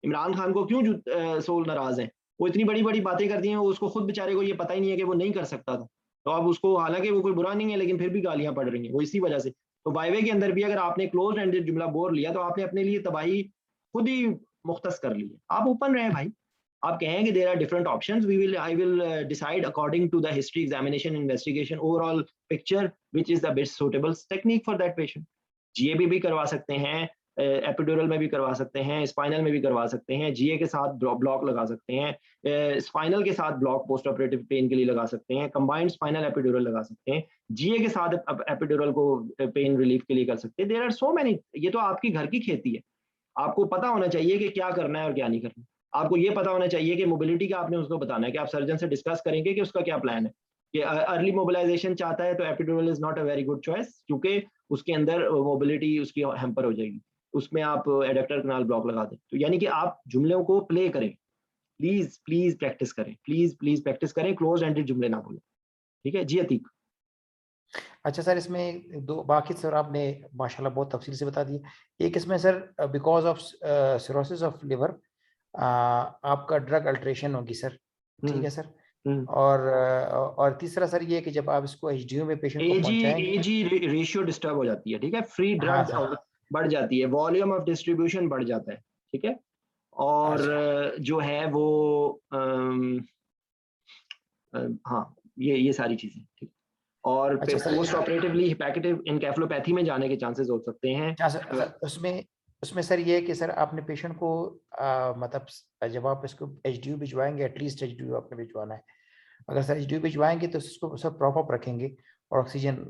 इमरान खान को क्यों सोल नाराज है? वो इतनी बड़ी बड़ी बातें करती हैं, उसको खुद बेचारे को ये पता ही नहीं है कि वो नहीं कर सकता था, तो अब उसको, हालांकि वो कोई बुरा नहीं है लेकिन फिर भी गालियां पड़ रही हैं वो इसी वजह से। तो वाइवे के अंदर भी अगर आपने क्लोज एंडेड जुमला बोल लिया तो आपने अपने लिए तबाही खुद ही मुख्तस कर ली है। आप ओपन रहें भाई, आप कहें कि there are different options, I will decide according to the history, examination, investigation, overall picture which is the best suitable technique for that patient. जीएबी भी करवा सकते हैं, एपिड्यूरल में भी करवा सकते हैं, स्पाइनल में भी करवा सकते हैं, जीए के साथ ब्लॉक लगा सकते हैं, स्पाइनल के साथ ब्लॉक पोस्ट ऑपरेटिव पेन के लिए लगा सकते हैं, कंबाइंड स्पाइनल एपिड्यूरल लगा सकते हैं, जीए के साथ एपिड्यूरल को पेन रिलीफ के लिए कर सकते हैं। There are so many. ये तो आपकी घर की खेती है, आपको पता होना चाहिए कि क्या करना है और क्या नहीं करना। आपको ये पता होना चाहिए कि मोबिलिटी का आपने उसको बताना है कि आप सर्जन से डिस्कस करेंगे कि उसका क्या प्लान है, कि अर्ली मोबिलाइजेशन चाहता है तो epidural is not a very good choice, क्योंकि उसके अंदर मोबिलिटी उसकी हैम्पर हो जाएगी, उसमें आप एडेक्टर कनाल ब्लॉक लगा दें। तो यानी कि आप जुमलों को प्ले करें, प्लीज प्लीज प्रैक्टिस करें, प्लीज प्रैक्टिस करें, क्लोज एंडेड जुमले ना बोलें। ठीक है जी अतीक। अच्छा सर, इसमें दो बाकी सर आपने माशाल्लाह बहुत तफसील से बता दिया। एक इसमें sir because of cirrhosis of liver आपका ड्रग अल्ट्रेशन होगी सर, ठीक है सर। और तीसरा सर ये कि जब आप इसको एचडीयू में पेशेंट को पहुंचाएंगे, एजी रेशियो डिस्टर्ब हो जाती है, ठीक है, फ्री ड्रग बढ़ जाती है, वॉल्यूम ऑफ डिस्ट्रीब्यूशन बढ़ जाता है, ठीक है, और जो है वो हाँ ये सारी चीजें, ठीक। और पोस्ट ऑपरेटिवली हिपैटिक एनकेफेलोपैथी में जाने के चांसेस हो सकते हैं। उसमें सर ये है कि सर आपने पेशेंट को मतलब जब आप इसको एचडीयू भिजवाएंगे, एटलीस्ट एचडीयू आपने भिजवाना है। अगर सर एचडीयू भिजवाएंगे तो उसको सब प्रॉपर रखेंगे और ऑक्सीजन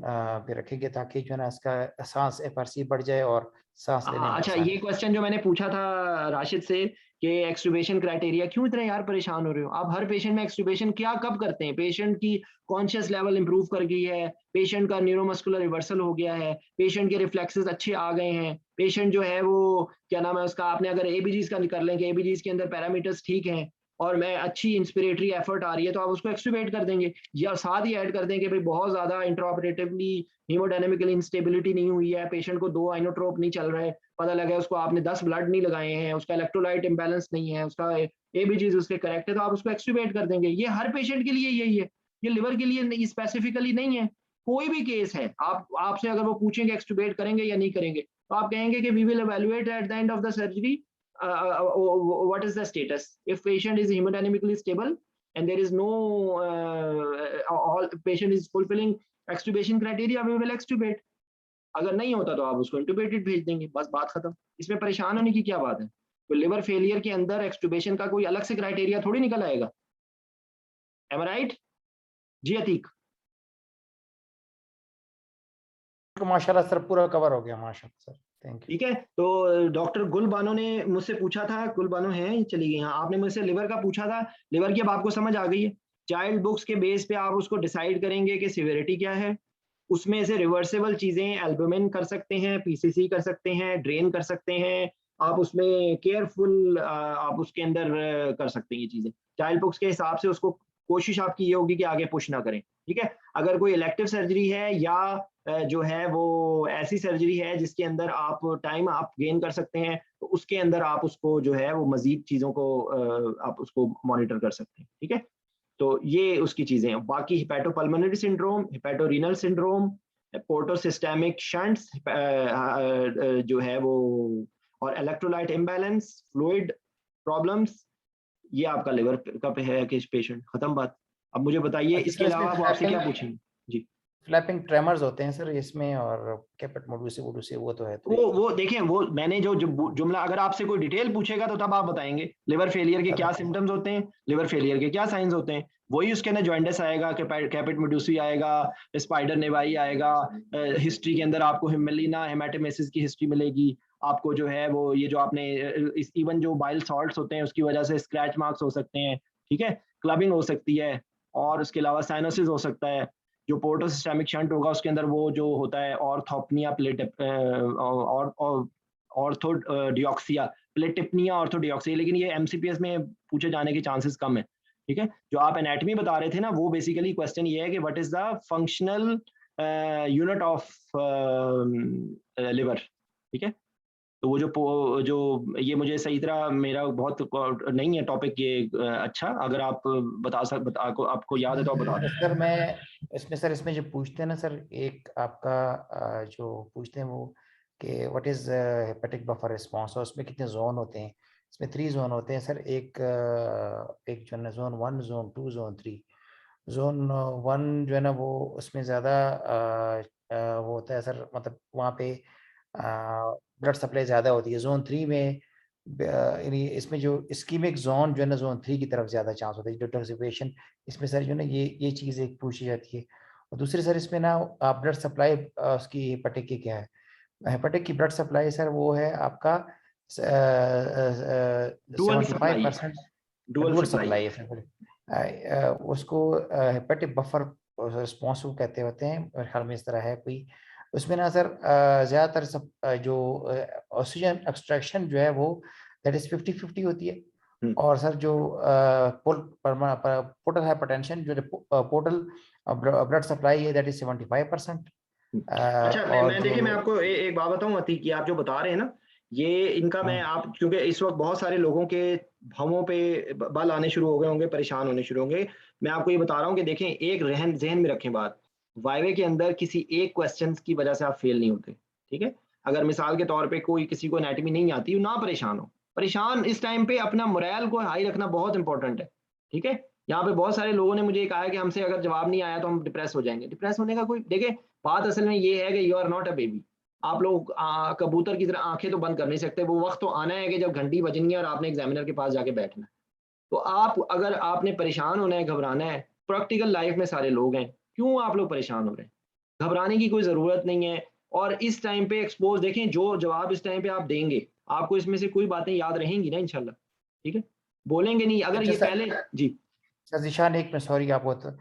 पे रखेंगे ताकि जो है ना इसका सांस एफआरसी बढ़ जाए और सांस लेने में। अच्छा, ये क्वेश्चन जो मैंने पूछा था राशिद से कि एक्सट्यूबेशन क्राइटेरिया, क्यों इतने यार परेशान हो रहे हो आप? हर पेशेंट में एक्सट्यूबेशन क्या कब करते हैं? पेशेंट की कॉन्शियस लेवल इंप्रूव कर गई है, पेशेंट का न्यूरोमस्कुलर रिवर्सल हो गया है, पेशेंट के रिफ्लेक्सेस अच्छे आ गए हैं, पेशेंट जो है वो क्या नाम है उसका, आपने अगर एबीजीज का कर लें कि एबीजीज के अंदर पैरामीटर्स ठीक हैं और मैं अच्छी इंस्पिरेटरी एफर्ट आ रही है, तो आप उसको एक्सट्यूबेट कर देंगे, या साथ ही ऐड कर दें कि भाई बहुत ज्यादा इंट्राऑपरेटिवली हीमोडायनेमिकल इंस्टेबिलिटी नहीं हुई है, पेशेंट को 2 आइनोट्रोप नहीं चल रहे, पता लगा उसको आपने 10 ब्लड नहीं लगाए हैं, उसका इलेक्ट्रोलाइट इम्बैलेंस नहीं है, उसका एबीजीज उसके करेक्ट है, तो आप उसको एक्सट्यूबेट कर देंगे। ये हर पेशेंट के लिए यही है, ये लिवर के लिए स्पेसिफिकली नहीं है। कोई भी केस है, आपसे अगर वो पूछेंगे एक्सट्यूबेट करेंगे या नहीं करेंगे, तो आप कहेंगे कि we will evaluate at the end of the surgery what is the status. If patient is hemodynamically stable and there is no all patient is fulfilling extubation criteria, we will extubate. अगर नहीं होता तो आप उसको इंटुबेटेड भेज देंगे, बस बात खत्म। इसमें परेशान होने की क्या बात है? तो लिवर फेलियर के अंदर एक्सट्यूबेशन का कोई अलग से क्राइटेरिया थोड़ी निकल आएगा। Am I right? जी अतीक। माशाल्लाह सर पूरा कवर हो गया, माशाल्लाह सर, थैंक यू। ठीक है, तो डॉक्टर गुल बानो ने मुझसे पूछा था, गुल बानो है चली गई, हाँ, आपने मुझसे लिवर का पूछा था। लिवर की अब आपको समझ आ गई है। चाइल्ड बुक्स के बेस पे आप उसको डिसाइड करेंगे कि सिवियरिटी क्या है, उसमें से रिवर्सेबल चीजें एल्बुमिन कर सकते हैं, पीसीसी कर सकते हैं, ड्रेन कर सकते हैं, आप उसमें केयरफुल आप उसके अंदर कर सकते हैं ये चीजें। चाइल्ड बुक्स के हिसाब से उसको कोशिश आपकी ये होगी कि आगे पुश ना करें, ठीक है। अगर कोई इलेक्टिव सर्जरी है या जो है वो ऐसी सर्जरी है जिसके अंदर आप टाइम आप गेन कर सकते हैं, तो उसके अंदर आप उसको जो है वो मजीद चीजों को आप उसको मॉनिटर कर सकते हैं, ठीक है। तो ये उसकी चीजें हैं। बाकी हिपैटोपल्मोनरी सिंड्रोम, हिपैटोरीनल सिंड्रोम, पोर्टोसिस्टेमिक शंट्स जो है वो, और इलेक्ट्रोलाइट इम्बैलेंस, फ्लूइड प्रॉब्लम्स, ये आपका लिवर का है कि पेशेंट, खत्म बात। अब मुझे बताइए इसके अलावा आप आपसे क्या पूछेंगे? जी फ्लैपिंग ट्रेमर्स होते हैं सर इसमें, और कैपेट मोडुसी वो तो है। वो देखें, वो मैंने जो जुमला, अगर आपसे कोई डिटेल पूछेगा तो तब आप बताएंगे लिवर फेलियर के क्या सिम्टम्स होते हैं, लिवर फेलियर के क्या साइंस होते हैं, वही उसके अंदर जॉइंडिस आएगा, कैपेट मेडुसी आएगा, स्पाइडर नेवाई आएगा, हिस्ट्री के अंदर आपको हिमेलिना हेमाटोमेसिस की हिस्ट्री मिलेगी, आपको जो है वो ये जो आपने इवन जो बाइल सॉल्ट्स होते हैं उसकी वजह से स्क्रैच मार्क्स हो सकते हैं, ठीक है, क्लबिंग हो सकती है, और उसके अलावा साइनोसिस हो सकता है, जो पोर्टल सिस्टेमिक शंट होगा उसके अंदर वो जो होता है ऑर्थोपनिया ऑर्थोडियोक्सिया प्लेटिपनिया ऑर्थोडियोक्सिया, लेकिन ये एमसीपीएस में पूछे जाने के चांसेस कम है, ठीक है। जो आप एनाटॉमी बता रहे थे ना, वो बेसिकली क्वेश्चन ये है कि what is the functional unit of liver, ठीक है। तो वो जो ये मुझे सही तरह मेरा बहुत नहीं है टॉपिक ये अच्छा, अगर आप आपको याद है तो आप बता दें सर। मैं इसमें जो पूछते हैं ना सर, एक आपका जो पूछते हैं वो कि what is hepatic buffer response, और उसमें कितने जोन होते हैं। इसमें 3 जोन होते हैं सर, एक जो है जोन 1, जोन 2, जोन 3। जोन 1 जो है ना वो उसमें ज़्यादा वो होता है सर, मतलब वहाँ पे ब्लड सप्लाई ज़्यादा होती है। जोन 3 में इसमें जो इस्कीमिक जोन जो है ना, जोन 3 की तरफ ज़्यादा चांस होता है डिटॉक्सिफिकेशन। इसमें सर जो है ना ये चीज़ एक पूछी जाती है। और दूसरी सर इसमें ना आप ब्लड सप्लाई उसकी हेपेटिक की क्या है, हेपेटिक की ब्लड सप्लाई सर वो है आपका 75% डुअल सप्लाई है। उसको हेपेटिक बफर रिस्पॉन्स को कहते होते हैं, मेरे ख्याल में इस तरह है कोई। उसमें ना सर ज़्यादातर सब जो ऑक्सीजन एक्सट्रैक्शन जो है वो दैट इज 50-50 होती है। और सर जो पोर्टल हाइपरटेंशन जो पोर्टल ब्लड सप्लाई है दैट इज 75%। अच्छा, मैं देखिए मैं आपको एक बात बताऊं अतीक, कि आप जो बता रहे हैं ना, ये इनका मैं आप क्योंकि इस वक्त बहुत सारे लोगों के भवों पे बल आने शुरू हो गए होंगे, परेशान होने शुरू होंगे, मैं आपको ये बता रहा हूँ कि देखें, एक जहन में रखें बात, वाइवे के अंदर किसी एक क्वेश्चन की वजह से आप फेल नहीं होते, ठीक है। अगर मिसाल के तौर पे कोई किसी को एनाटॉमी नहीं आती, ना परेशान हो, परेशान इस टाइम पे अपना मोरल को हाई रखना बहुत इंपॉर्टेंट है, ठीक है। यहाँ पे बहुत सारे लोगों ने मुझे कहा है कि हमसे अगर जवाब नहीं आया तो हम डिप्रेस हो जाएंगे। डिप्रेस होने का कोई, देखे बात असल में ये है कि you are not a baby. आप लोग कबूतर की तरह आंखें तो बंद कर नहीं सकते, वो वक्त तो आना है कि जब घंटी बजनी है और आपने एग्जामिनर के पास जाके बैठना है। तो आप अगर आपने परेशान होना है, घबराना है, प्रैक्टिकल लाइफ में सारे लोग हैं, क्यों आप लोग परेशान हो रहे हैं? घबराने की कोई ज़रूरत नहीं है। और इस टाइम पे एक्सपोज, देखें जो जवाब इस टाइम पे आप देंगे, आपको इसमें से कोई बातें याद रहेंगी ना इंशाल्लाह, ठीक है। बोलेंगे नहीं अगर ये पहले जी। सर जिशान एक मिनट, सॉरी आपको, तो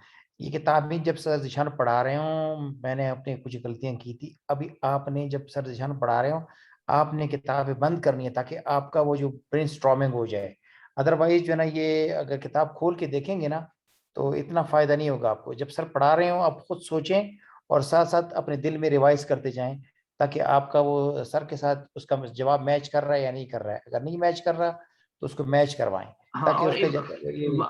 ये किताब में जब सर जिशान पढ़ा रहे हो मैंने अपनी कुछ गलतियां की थी। अभी आपने जब सर जिशान पढ़ा रहे हो आपने किताब बंद करनी है ताकि आपका वो जो ब्रेन स्टॉर्मिंग हो जाए। अदरवाइज जो है ना, ये अगर किताब खोल के देखेंगे ना तो इतना फायदा नहीं होगा आपको। जब सर पढ़ा रहे हो आप खुद सोचें और साथ साथ अपने दिल में रिवाइज करते जाएं, ताकि आपका वो सर के साथ उसका जवाब मैच कर रहा है या नहीं कर रहा है। अगर नहीं मैच कर रहा तो उसको मैच करवाएं। हाँ, और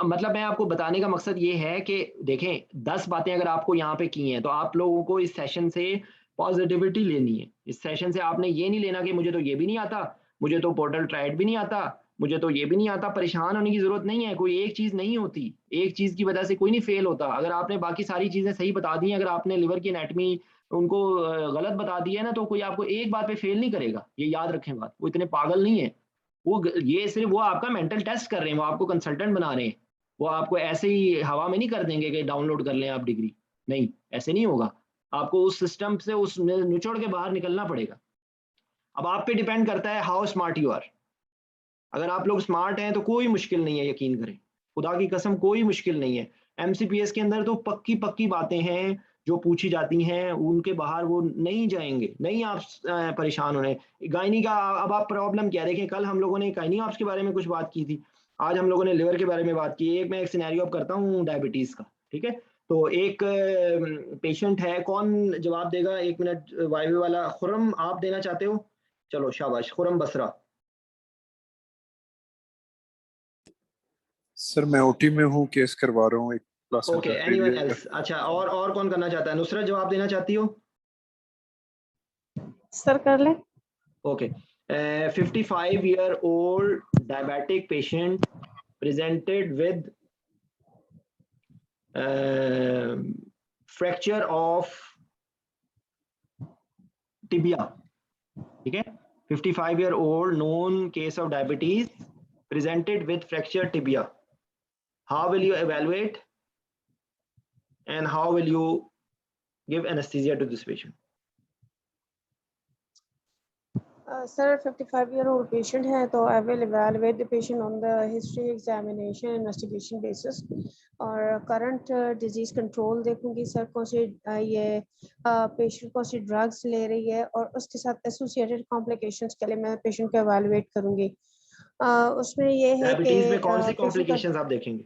मतलब मैं आपको बताने का मकसद ये है कि देखें 10 बातें अगर आपको यहाँ पे की हैं तो आप लोगों को इस सेशन से पॉजिटिविटी लेनी है। इस सेशन से आपने ये नहीं लेना कि मुझे तो ये भी नहीं आता, मुझे तो पोर्टल ट्राइड भी नहीं आता, मुझे तो ये भी नहीं आता। परेशान होने की जरूरत नहीं है, कोई एक चीज नहीं होती, एक चीज की वजह से कोई नहीं फेल होता। अगर आपने बाकी सारी चीजें सही बता दी, अगर आपने लिवर की एनाटमी उनको गलत बता दी है ना, तो कोई आपको एक बात पे फेल नहीं करेगा, ये याद रखें बात। वो इतने पागल नहीं है, वो ये सिर्फ वो आपका मेंटल टेस्ट कर रहे हैं, वो आपको कंसल्टेंट बना रहे हैं। वो आपको ऐसे ही हवा में नहीं कर देंगे कि डाउनलोड कर लें आप डिग्री, नहीं ऐसे नहीं होगा। आपको उस सिस्टम से उस निचोड़ के बाहर निकलना पड़ेगा। अब आप पे डिपेंड करता है हाउ स्मार्ट यू आर। अगर आप लोग स्मार्ट हैं तो कोई मुश्किल नहीं है, यकीन करें, खुदा की कसम कोई मुश्किल नहीं है। एमसीपीएस के अंदर तो पक्की पक्की बातें हैं जो पूछी जाती हैं, उनके बाहर वो नहीं जाएंगे, नहीं आप परेशान होने। गायनी का अब आप प्रॉब्लम क्या देखें, कल हम लोगों ने गायनी ऑप्स के बारे में कुछ बात की थी, आज हम लोगों ने लिवर के बारे में बात की। एक मैं एक सिनेरियो अब करता हूँ डायबिटीज का, ठीक है। तो एक पेशेंट है, कौन जवाब देगा? 1 मिनट, वाईवे वाला खुरम आप देना चाहते हो? चलो शाबाश, खुरम बसरा। सर मैं ओटी में हूँ, केस करवा रहा हूँ एक प्लासेंटा ओके, एनीवन एल्स? अच्छा, और कौन करना चाहता है? नुसरत जवाब देना चाहती हो? सर कर ले। Okay, 55-year-old diabetic patient presented with fracture of tibia, ठीक है, 55-year-old known case of diabetes presented with fractured tibia. How will you evaluate and how will you give anesthesia to this patient? Sir, 55-year-old patient है तो I will evaluate the patient on the history examination investigation basis और current disease control देखूंगी sir कौन सी ये patient कौन सी drugs ले रही है और उसके साथ associated complications के लिए मैं patient को evaluate करूंगी। उसमें ये है कि डायबिटीज में कौन सी complications आप देखेंगे?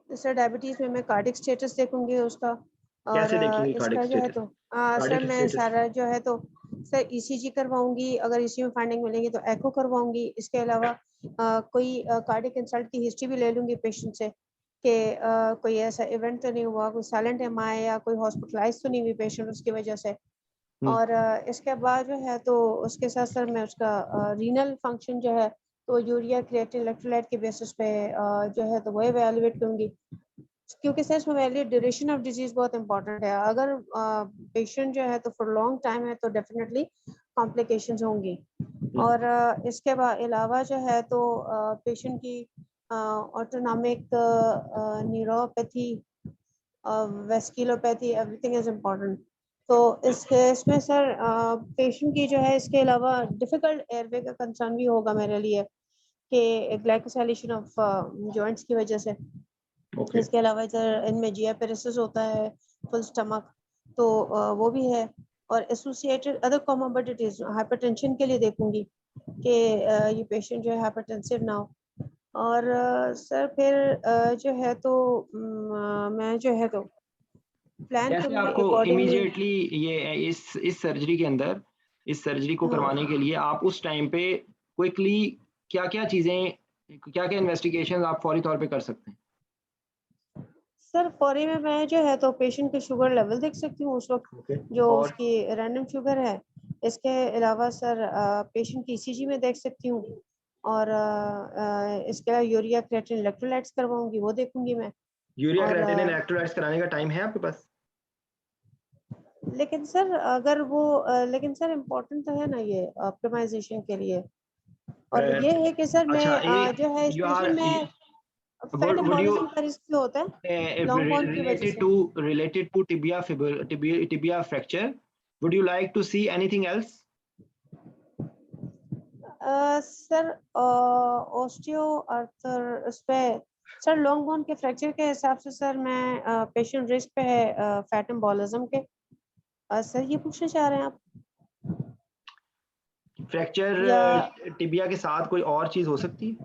सर डायबिटीज में मैं कार्डिक स्टेटस देखूंगी उसका और कैसे देखेंगे इसका cardiac जो है status? तो सर Cardiac मैं status? सारा जो है तो सर ईसीजी करवाऊंगी, अगर इसी में फाइंडिंग मिलेंगी तो एको करवाऊंगी। इसके अलावा कोई कार्डियक इंसल्ट की हिस्ट्री भी ले लूंगी पेशेंट से कि कोई ऐसा इवेंट तो नहीं हुआ, कोई साइलेंट एमआई या कोई हॉस्पिटलाइज तो नहीं हुई पेशेंट उसकी वजह से। और इसके बाद जो है तो उसके साथ सर मैं उसका रीनल फंक्शन जो है तो यूरिया क्रिएटिन इलेक्ट्रोलाइट के बेसिस पे जो है तो वो एवेलुएट करूंगी क्योंकि सर इसमें मेरे लिए ड्यूरेशन ऑफ डिजीज बहुत इंपॉर्टेंट है। अगर पेशेंट जो है तो फॉर लॉन्ग टाइम है तो डेफिनेटली कॉम्प्लिकेशंस होंगी। और इसके अलावा जो है तो पेशेंट की autonomic neuropathy vasculopathy everything is important. तो इस केस में सर पेशेंट की जो है इसके अलावा डिफिकल्ट एयरवे का कंसर्न भी होगा मेरे लिए कि ग्लाइकोसाइलेशन ऑफ जॉइंट्स की वजह से। इसके अलावा इधर इनमें जियापेरेसिस होता है फुल स्टमक तो वो भी है और एसोसिएटेड अदर कॉमोर्बिडिटीज हाइपरटेंशन के लिए देखूंगी कि ये पेशेंट जो है हाइपरटेंसिव ना हो। और सर फिर जो है तो मैं जो है तो प्लान कैसे आपको इमीडिएटली ये इस सर्जरी के अंदर इस सर्जरी को करवाने के लिए आप उस टाइम पे क्विकली क्या क्या चीजें क्या क्या इन्वेस्टिगेशन आप फौरी तौर पे कर सकते हैं? सर फौरी में मैं जो है तो पेशेंट का शुगर लेवल देख सकती हूँ उस वक्त जो उसकी रैंडम शुगर है। इसके अलावा सर पेशेंट की ईसीजी में देख सकती हूँ और इसके अलावा यूरिया क्रिएटिन इलेक्ट्रोलाइट्स करवाऊंगी वो देखूंगी मैं। यूरिया क्रिएटिन इलेक्ट्रोलाइट्स कराने का टाइम है आपके पास? लेकिन सर अगर वो लेकिन सर इम्पोर्टेंट तो है ना ये ऑप्टिमाइजेशन के लिए। और ये है कि सर मैं जो है स्पेशली मैं फैट एम्बोलिज्म का रिस्क भी होता है लॉन्ग बॉन की वजह से। related to tibia fracture, would you like to see anything else? Sir ऑस्टियोआर्थर उस पे सर लॉन्ग बोन के फ्रैक्चर के हिसाब से सर मैं पेशेंट रिस्क पे है फैट एम्बोलिज्म के। सर ये पूछना चाह रहे हैं आप? फ्रैक्चर टिबिया के साथ कोई और चीज हो सकती है?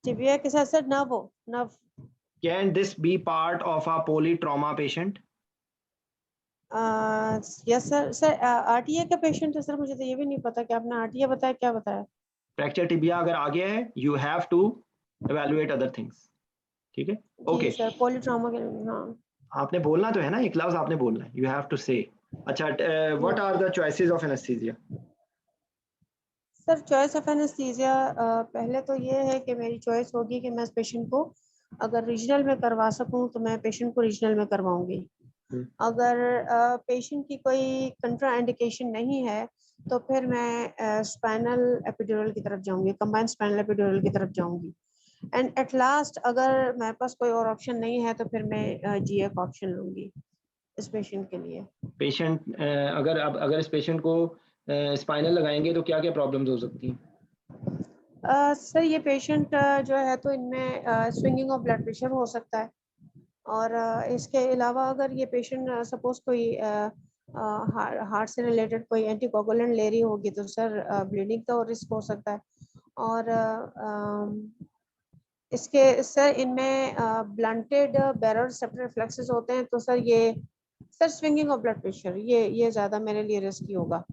टिबिया के साथ sir nerve. Can this be part of a polytrauma patient? Yes sir. Sir RTA का पेशेंट है सर, मुझे तो ये भी नहीं पता कि आपने आरटीए बताया क्या बताया। फ्रैक्चर टिबिया अगर आ गया है you have to evaluate other things. ठीक है? ओके सर पॉलीट्रॉमा के हाँ आपने बोलना तो है ना, एक लफ्ज आपने बोलना है, you have to say. अच्छा what are the choices of anesthesia? Sir choice of anaesthesia पहले तो ये है कि मेरी चॉइस होगी कि मैं इस पेशेंट को अगर रीजनल में करवा सकूं तो मैं पेशेंट को रीजनल में करवाऊंगी। अगर पेशेंट की कोई कंट्रा इंडिकेशन नहीं है तो फिर मैं स्पाइनल एपिड्यूरल की तरफ जाऊंगी, कंबाइंड स्पाइनल एपिड्यूरल की तरफ जाऊंगी। एंड एट लास्ट अगर मेरे पास कोई और ऑप्शन नहीं है तो फिर मैं जीए का ऑप्शन लूंगी इस पेशेंट के लिए। पेशेंट अगर इस पेशेंट को स्पाइनल लगाएंगे तो क्या क्या प्रॉब्लम्स हो सकती हैं? सर ये पेशेंट जो है तो इनमें स्विंगिंग ऑफ ब्लड प्रेशर हो सकता है और इसके अलावा अगर ये पेशेंट सपोज कोई हार्ट से रिलेटेड कोई एंटीकोगुलेंट ले रही होगी तो सर ब्लीडिंग का रिस्क हो सकता है। और इसके सर इनमें ब्लंटेड बैरल रिसेप्टर रिफ्लेक्सेस होते हैं तो सर ये sir swinging of blood pressure ये ज्यादा मेरे लिए रिस्की होगा।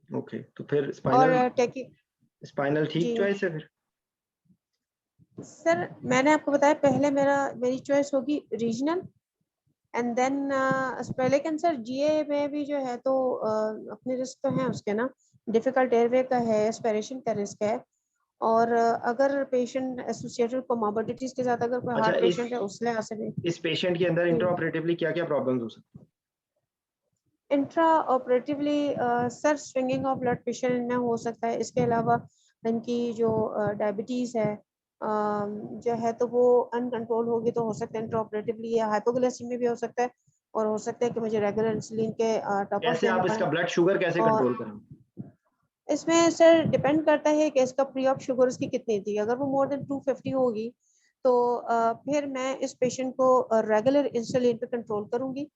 ओके तो फिर स्पाइनल ठीक चॉइस है फिर? सर मैंने आपको बताया पहले मेरी चॉइस होगी रीजनल एंड देन लेकिन सर जीए में भी जो है तो अपने रिस्क तो हैं उसके ना, डिफिकल्ट एयरवे का है, एस्पिरेशन का रिस्क है और अगर पेशेंट एसोसिएटेड कोमोर्बिडिटीज के साथ अगर कोई अच्छा, हार्ट पेशेंट है उसके लिहाज से भी इस पेशेंट के अंदर इंट्राऑपरेटिवली क्या क्या प्रॉब्लम्स हो सकती हैं? Intra operatively sir swinging of blood pressure इनमें हो सकता है। इसके अलावा इनकी जो डायबिटीज है जो है तो वो अनकंट्रोल होगी तो हो सकता है इंट्रा ऑपरेटिवली, या हाइपोग्लाइसीमिया भी हो सकता है, और हो सकता है कि मुझे रेगुलर इंसुलिन के टॉप अप कैसे देने आप इसका पड़े। ब्लड शुगर कैसे और कंट्रोल करें? इसमें सर डिपेंड करता है कि इसका प्री ऑप शुगर उसकी कितनी थी। अगर वो मोर देन 250 होगी तो फिर मैं इस पेशेंट को रेगुलर इंसुलिन पे कंट्रोल करूंगी।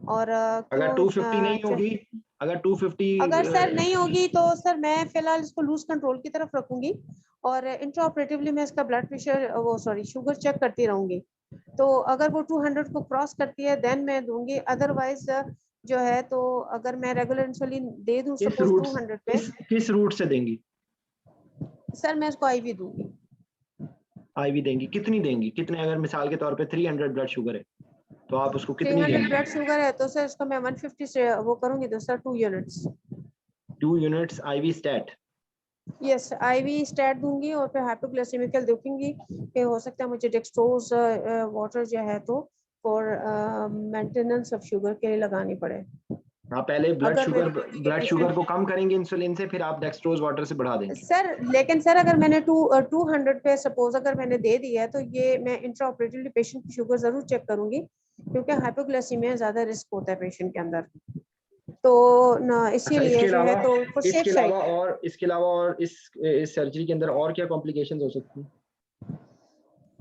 और अगर 250 नहीं होगी, अगर 250 अगर सर नहीं होगी तो सर मैं फिलहाल इसको लूज कंट्रोल की तरफ रखूंगी और इंट्राऑपरेटिवली मैं इसका ब्लड प्रेशर शुगर चेक करती रहूंगी। तो अगर वो 200 को क्रॉस करती है देन मैं दूंगी, अदरवाइज जो है तो अगर मैं रेगुलर इंसुलिन दे दूं सपोज 200 पे, किस रूट से देंगी? सर मैं इसको आईवी दूंगी। आईवी देंगी? कितनी देंगी? कितने? अगर मिसाल के तौर पे 300 ब्लड शुगर है तो आप उसको कितनी 300 देंगी? ब्लड शुगर है तो सर इसको मैं 150 से वो करूंगी तो sir 2 units. 2 units IV stat? Yes, IV stat दूंगी और फिर हाइपोग्लाइसेमिकल देखूंगी कि हो सकता है मुझे डेक्सट्रोज वाटर जो है तो फॉर मेंटेनेंस ऑफ शुगर के लिए लगानी पड़े। हाँ, पहले ब्लड अगर शुगर को कम करेंगे इंसुलिन से, फिर आप डेक्सट्रोज वाटर से बढ़ा देंगे। सर लेकिन सर अगर मैंने 200 पे सपोज अगर मैंने दे दिया है तो ये मैं इंट्राऑपरेटिवली पेशेंट की शुगर जरूर चेक करूंगी, क्योंकि हाइपोग्लाइसीमिया ज्यादा रिस्क होता है पेशेंट के अंदर। तो इसीलिए जो है तो इसके अलावा और इस सर्जरी के अंदर और क्या कॉम्प्लिकेशंस हो सकती हैं?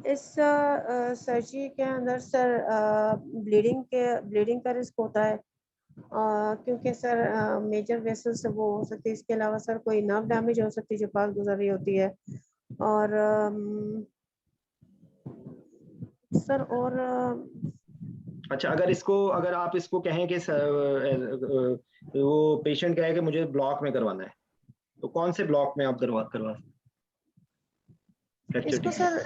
इस सर्जरी के अंदर सर ब्लीडिंग का रिस्क होता है, क्योंकि सर मेजर वेसल्स वो हो सकती है। इसके अलावा सर कोई नर्व डैमेज हो सकती है जो पास गुजर रही होती है। और सर और अच्छा, अगर आप इसको कहें कि वो पेशेंट कहे कि मुझे ब्लॉक में करवाना है, तो कौन से ब्लॉक में आप करवा इसको sir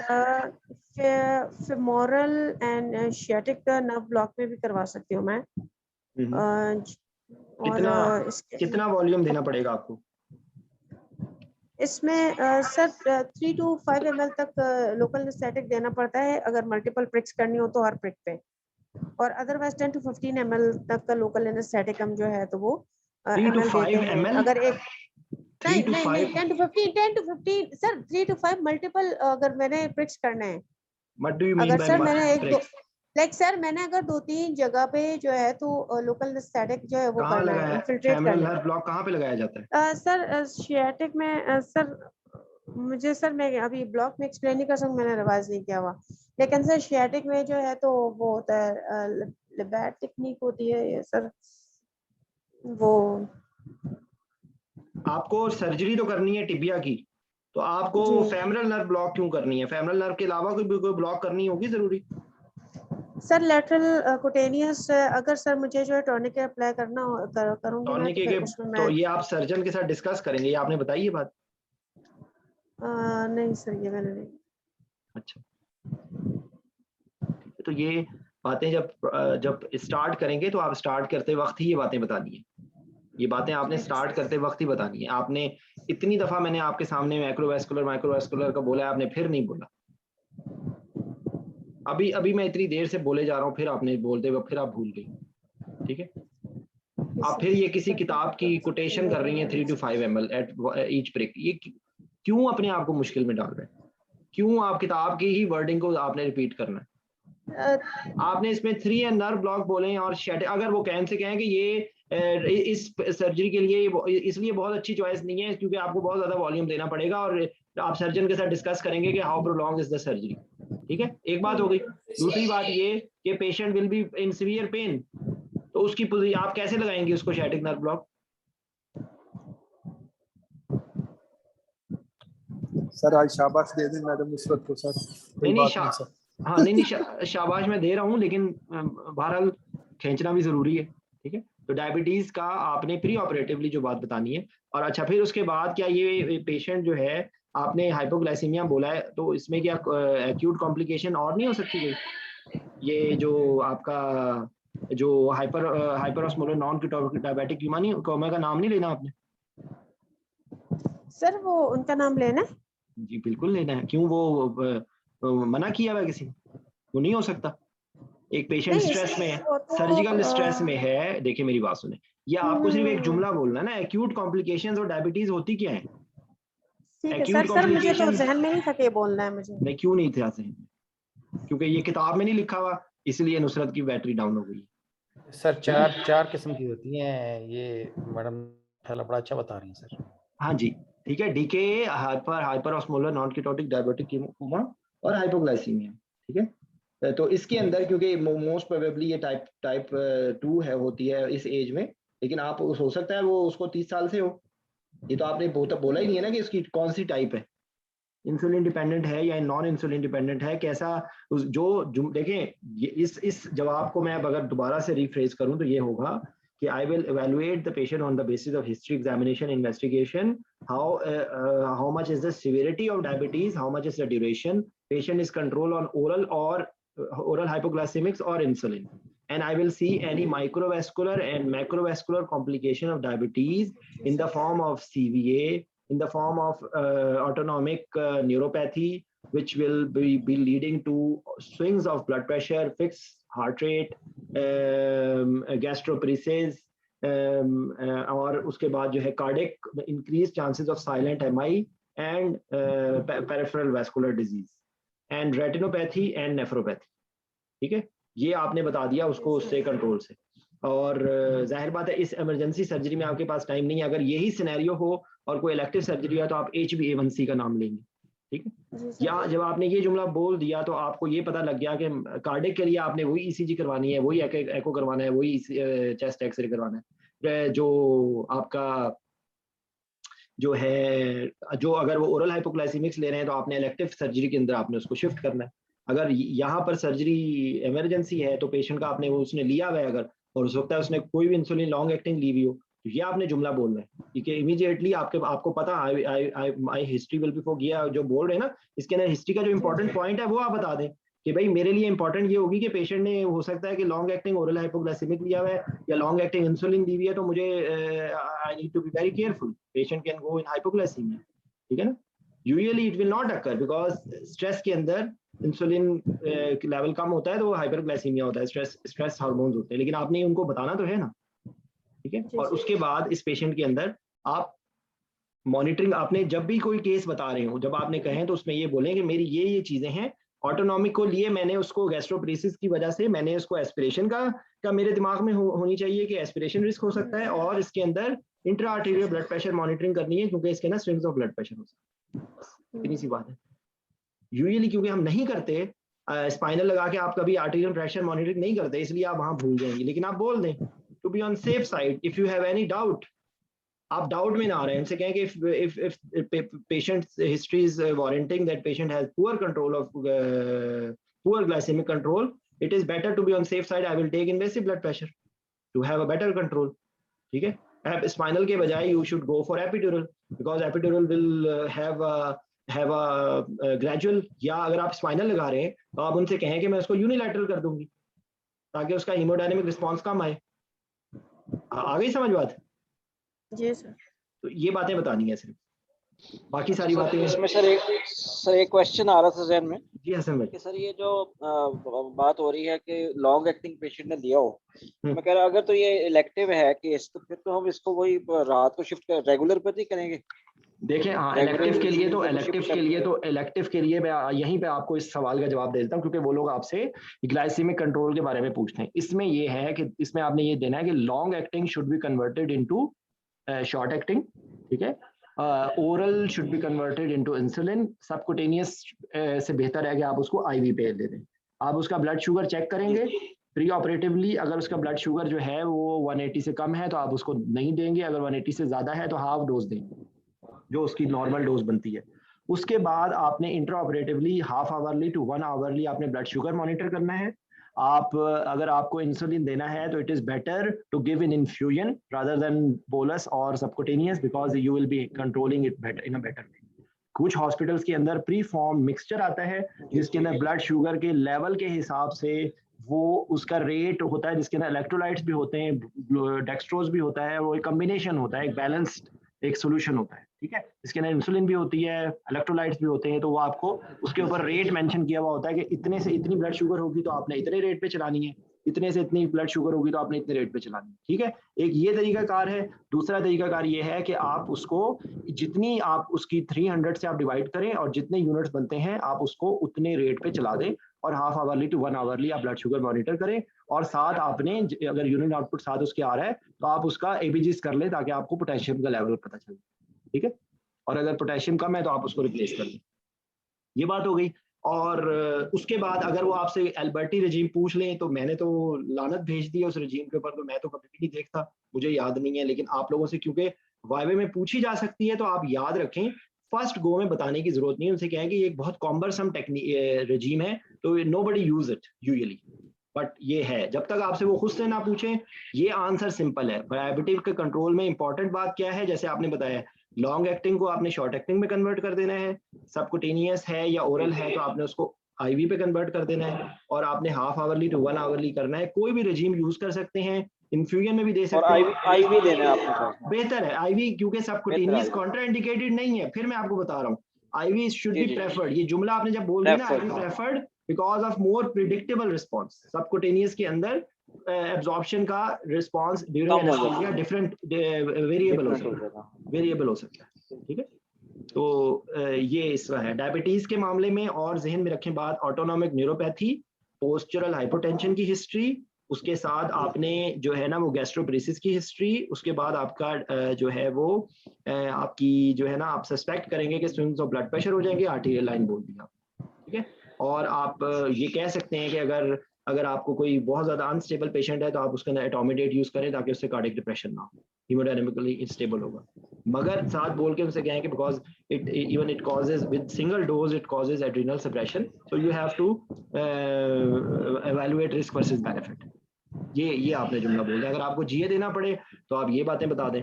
femoral and sciatic nerve block में भी करवा सकती हूँ मैं। कितना वॉल्यूम देना पड़ेगा आपको? इसमें सर 3 to 5 ml तक लोकल एनेस्थेटिक देना पड़ता है अगर मल्टीपल प्रिक्स करनी हो तो हर प्रिक पे, और अदरवाइज 10 to 15 ml तक का लोकल एनेस्थेटिक हम जो है तो वो 3 to 5 ml? अगर एक नहीं 10 to 15 सर 3 to 5 मल्टीपल अगर मैंने प्रिक्स करना है। अगर सर मैंने सर मैंने अगर 2-3 जगह पे जो है तो लोकल एनेस्थेटिक जो है वो करना है, इन्फिल्ट्रेट करना है। ब्लॉक कहाँ पे लगाया जाता है? सर शियाटिक में सर मुझे सर मैं अभी ब्लॉक में एक्सप्लेन नहीं कर सकूँ, मैंने रिवाइज नहीं किया हुआ, लेकिन सर शियाटिक में जो है तो वो होता है लिबैट टेक्निक होती है ये सर। वो आपको सर्जरी तो करनी है टिबिया की, तो आपको फेमरल नर्व ब्लॉक क्यों करनी है? फेमरल नर्व के अलावा कोई ब्लॉक करनी होगी जरूरी? सर लेटरल कुटेनियस अगर सर मुझे जो है टॉर्निकेट अप्लाई करना करूंगी मैं तो फिर उसमें मैं ये आप सर्जन के साथ डिस्कस करेंगे, ये आपने बताई ये बात? नहीं सर ये मैंने नहीं। अच्छा, तो ये बातें जब स्टार्ट करेंगे तो आप स्टार्ट करते वक्त ही ये बातें बतानी है। ये बातें आपने स्टार्ट करते वक्त ही बतानी है। आपने इतनी दफा मैंने आपके सामने माइक्रोवास्कुलर का बोला है, आपने फिर नहीं बोला। अभी मैं इतनी देर से बोले जा रहा हूँ, फिर आपने बोलते हुए फिर आप भूल गई। ठीक है, आप फिर ये किसी किताब की कोटेशन कर रही हैं 3 to 5 ml at each prick. ये क्यों अपने आप को मुश्किल में डाल रहे हैं? क्यों आप किताब की ही वर्डिंग को आपने रिपीट करना है? आपने इसमें 3 and नर्व ब्लॉक बोले और अगर वो कहने से कहें कि ये इस सर्जरी के लिए इसलिए बहुत अच्छी चॉइस नहीं है क्योंकि आपको बहुत ज्यादा वॉल्यूम देना पड़ेगा और आप सर्जन के साथ डिस्कस करेंगे कि how prolong is the surgery. ठीक है, एक बात हो गई। दूसरी बात ये कि patient will be in severe pain, तो उसकी आप कैसे लगाएंगे उसको शियाटिक नर्व ब्लॉक? सर आज शाबाश दे दें मैडम नुसरत को सर। नहीं शाबाश मैं दे रहा हूँ, लेकिन बहरहाल खींचना भी जरूरी है। ठीक है, तो डायबिटीज का आपने प्री ऑपरेटिवली जो बात बतानी है। और अच्छा, फिर उसके बाद क्या ये पेशेंट जो है आपने हाइपोग्लाइसीमिया बोला है, तो इसमें क्या एक्यूट कॉम्प्लिकेशन और नहीं हो सकती कोई? ये जो आपका जो हाइपरऑस्मोलर नॉन डायबिटिक कोमा का नाम नहीं लेना आपने? सर वो उनका नाम लेना है? जी बिल्कुल लेना है, क्यों वो मना किया हुआ किसी ने? वो नहीं हो सकता। एक पेशेंट नहीं स्ट्रेस में है, वो तो सर्जिकल स्ट्रेस में है, देखिए मेरी बात सुने, ये आपको सिर्फ एक हम्म, जुमला बोलना है ना, एक्यूट कॉम्प्लिकेशंस और डायबिटीज होती क्या है? ठीक है एक्यूट सर मुझे तो कॉम्प्लिकेशंस जहन में नहीं था कि ये बोलना है मुझे। नहीं, क्यों नहीं थे ऐसे? क्योंकि ये किताब में नहीं लिखा हुआ, इसलिए नुसरत की बैटरी डाउन हो गई। सर चार किस्म की होती हैं, ये मैडम माशाल्लाह बड़ा अच्छा बता रही हैं सर। हाँ जी, ठीक है, DK, hyper osmolar non ketotic diabetic coma और हाइपोग्लाइसीमिया, ठीक है। तो इसके अंदर क्योंकि मोस्ट प्रोबेबली ये टाइप 2 है, होती है इस एज में, लेकिन आप हो सकता है वो उसको 30 साल से हो। ये तो आपने बोला ही नहीं है ना कि इसकी कौन सी टाइप है, इंसुलिन डिपेंडेंट है या नॉन इंसुलिन डिपेंडेंट है, कैसा देखें, इस जवाब को मैं अगर दोबारा से रिफ्रेज करूं तो ये होगा कि I will evaluate the patient on the basis of history, examination, investigation, how much is the severity of diabetes, how much is the duration, patient is control on oral or oral hypoglycemics or insulin, and I will see any microvascular and macrovascular complication of diabetes in the form of CVA, in the form of autonomic neuropathy, which will be leading to swings of blood pressure, fixed heart rate, gastroparesis, और उसके बाद जो है cardiac increase chances of silent MI and peripheral vascular disease and retinopathy and nephropathy, ठीक है, ये आपने बता दिया उसको उससे कंट्रोल से। और जाहिर बात है इस इमरजेंसी सर्जरी में आपके पास टाइम नहीं है, अगर यही सिनेरियो हो और कोई इलेक्टिव सर्जरी है तो आप HbA1c का नाम लेंगे, ठीक है। या जब आपने ये जुमला बोल दिया तो आपको ये पता लग गया कि कार्डिक के लिए आपने वही ECG करवानी है, वही एको करवाना है, वही चेस्ट एक्सरे करवाना है, जो आपका जो है, जो अगर वो ओरल हाइपोग्लाइसीमिक्स ले रहे हैं तो आपने इलेक्टिव सर्जरी के अंदर आपने उसको शिफ्ट करना है। अगर यहाँ पर सर्जरी इमरजेंसी है तो पेशेंट का आपने वो उसने लिया हुआ है अगर, और हो सकता है उसने कोई भी इंसुलिन लॉन्ग एक्टिंग ली हुई हो, तो ये आपने जुमला बोलना है, ठीक है। इमीडिएटली आपको पता आई हिस्ट्री विल बी फॉर, ये जो बोल रहे हैं ना, इसके अंदर हिस्ट्री का जो इंपॉर्टेंट पॉइंट है वो आप बता दें कि भाई मेरे लिए इंपॉर्टेंट ये होगी कि पेशेंट ने हो सकता है कि लॉन्ग एक्टिंग ओरल हाइपोग्लाइसेमिक लिया हुआ है या लॉन्ग एक्टिंग इंसुलिन ली हुई है, तो मुझे I need to be very careful, patient can go in hypoglycaemia, ठीक है ना। Usually it will not occur because stress के अंदर इंसुलिन लेवल कम होता है तो वो हाइपरग्लाइसीमिया होता है, स्ट्रेस हार्मोन्स होते हैं, लेकिन आपने उनको बताना तो है ना, ठीक है। और उसके बाद इस पेशेंट के अंदर आप मॉनिटरिंग, आपने जब भी कोई केस बता रहे हो, जब आपने कहें तो उसमें ये बोलें कि मेरी ये चीजें हैं, ऑटोनॉमिक को लिए मैंने उसको गैस्ट्रोपरेसिस की वजह से मैंने उसको एस्पिरेशन का मेरे दिमाग में होनी चाहिए कि एस्पिरेशन रिस्क हो सकता है, और इसके अंदर intra arterial blood pressure monitoring करनी है क्योंकि इसके ना स्विंग्स ऑफ ब्लड प्रेशर हो सकते हैं, इतनी सी बात है। यूजुअली क्योंकि हम नहीं करते, स्पाइनल लगा के आप कभी आर्टेरियल प्रेशर मॉनिटरिंग नहीं करते, इसलिए आप वहां भूल जाएंगे, लेकिन आप बोल दें to be on safe side, if you have any doubt, आप डाउट में ना आ रहे हैं, इनसे कहें कि if patient history is warranting that patient has poor control of poor glycemic control, it is better to be on safe side, I will take invasive blood pressure to have a better control, ठीक है। Spinal के बजाय you should go for epidural because epidural will have a gradual, या अगर आप spinal लगा रहे हैं तो आप उनसे कहें कि मैं उसको यूनिलैटरल कर दूंगी ताकि उसका हीमोडायनेमिक रिस्पॉन्स कम आए। आ गई समझ बात? जी सर। तो ये बातें बतानी है सिर्फ, बाकी सारी बातें इसमें सर एक क्वेश्चन आ रहा था ज़हन में। जी हसन भाई। कि सर ये जो बात हो रही है कि लॉन्ग एक्टिंग पेशेंट ने दिया हो, मैं कह रहा अगर तो ये इलेक्टिव है केस तो फिर तो हम इसको वही रात को शिफ्ट कर रेगुलर पे ही करेंगे। देखें हाँ, इलेक्टिव के लिए मैं यहीं पे आपको इस सवाल का जवाब दे देता हूँ क्योंकि वो लोग आपसे ग्लाइसेमिक कंट्रोल के बारे में पूछते हैं। इसमें ये है कि इसमें आपने ये देना है कि long acting should be converted into short acting, ठीक है। Oral should be converted into insulin, subcutaneous से बेहतर है कि आप उसको IV पे दे दें। आप उसका ब्लड शुगर चेक करेंगे प्री ऑपरेटिवली, अगर उसका ब्लड शुगर जो है वो 180 से कम है तो आप उसको नहीं देंगे, अगर 180 से ज़्यादा है तो हाफ डोज देंगे जो उसकी नॉर्मल डोज बनती है। उसके बाद आपने intraoperatively half hourly to 1 hourly आपने ब्लड शुगर मॉनिटर करना है। आप अगर आपको इंसुलिन देना है तो it is better to give in infusion rather than bolus और subcutaneous because you will be controlling it better in a better way. कुछ हॉस्पिटल्स के अंदर प्री फॉर्म मिक्सचर आता है जिसके अंदर ब्लड शुगर के लेवल के हिसाब से वो उसका रेट होता है, जिसके अंदर इलेक्ट्रोलाइट्स भी होते हैं, डेक्सट्रोज भी होता है, वो एक कॉम्बिनेशन होता है, एक बैलेंस्ड एक सोल्यूशन होता है, ठीक है, इसके अंदर इंसुलिन भी होती है, इलेक्ट्रोलाइट्स भी होते हैं, तो वो आपको उसके ऊपर रेट मेंशन किया हुआ होता है कि इतने से इतनी ब्लड शुगर होगी तो आपने इतने रेट पे चलानी है, इतने से इतनी ब्लड शुगर होगी तो आपने इतने रेट पे चलानी है, ठीक है। एक ये तरीकाकार है। दूसरा तरीकाकार ये है कि आप उसको जितनी आप उसकी 300 से आप डिवाइड करें और जितने यूनिट्स बनते हैं आप उसको उतने रेट पे चला दें और हाफ आवरली टू 1 आवरली आप ब्लड शुगर मॉनिटर करें, और साथ आपने अगर यूनिट आउटपुट साथ उसके आ रहा है तो आप उसका एबीजीज कर लें ताकि आपको पोटेशियम का लेवल पता चले, ठीक है, और अगर पोटेशियम कम है तो आप उसको रिप्लेस कर लें। ये बात हो गई। और उसके बाद अगर वो आपसे एल्बर्टी रजीम पूछ लें तो मैंने तो लानत भेज दी है उस रजीम के ऊपर, तो मैं तो कभी भी नहीं देखता, मुझे याद नहीं है, लेकिन आप लोगों से क्योंकि वाइवे में पूछी जा सकती है तो आप याद रखें, फर्स्ट गो में बताने की जरूरत नहीं है। उनसे कहें कि ये एक बहुत कॉम्बरसम रजीम है तो nobody use it usually, but ये है, जब तक आपसे वो खुद से ना पूछें। ये आंसर सिंपल है। डायबिटीज के कंट्रोल में इंपॉर्टेंट बात क्या है, जैसे आपने बताया लॉन्ग एक्टिंग को आपने शॉर्ट एक्टिंग में कन्वर्ट कर देना है, सबकुटेनियस है या ओरल है तो आपने उसको आईवी पे कन्वर्ट कर देना है, और आपने हाफ आवरली टू 1 आवरली करना है। कोई भी रजीम यूज कर सकते हैं, इन्फ्यूजन में भी दे सकते हैं, आईवी देना है आपको, बेहतर है आईवी, क्योंकि सबकुटेनियस कॉन्ट्राइंडिकेटेड नहीं है। फिर मैं आपको बता रहा हूँ आईवी शुड बी प्रेफर्ड। ये जुमला आपने जब बोल दिया ना, IV preferred because of more predictable response. Subcutaneous के अंदर एब्जॉर्प्शन का response during anaesthesia different variable हो सकता है, ठीक है। तो ये इसका है डायबिटीज के मामले में। और जहन में रखें बात, ऑटोनॉमिक न्यूरोपैथी, पोस्चरल हाइपोटेंशन की हिस्ट्री, उसके साथ आपने जो है ना वो गैस्ट्रोपरेसिस की हिस्ट्री, उसके बाद आपका जो है वो आपकी जो है ना आप सस्पेक्ट करेंगे कि स्विंग्स ऑफ ब्लड प्रेशर हो जाएंगे, आर्टीरियल लाइन बोल दिया, ठीक है। और आप ये कह सकते हैं कि अगर आपको कोई बहुत ज्यादा अनस्टेबल पेशेंट है तो आप उसके अंदर एटोमिडेट यूज करें ताकि उससे कार्डियक डिप्रेशन ना हो, हीमोडायनामिकली इंस्टेबल होगा। मगर साथ बोल के उनसे कहें कि because it causes with single dose it causes adrenal suppression, so you have to evaluate risk versus benefit. ये आपने जुमला बोल दिया। अगर आपको जीए देना पड़े तो आप ये बातें बता दें,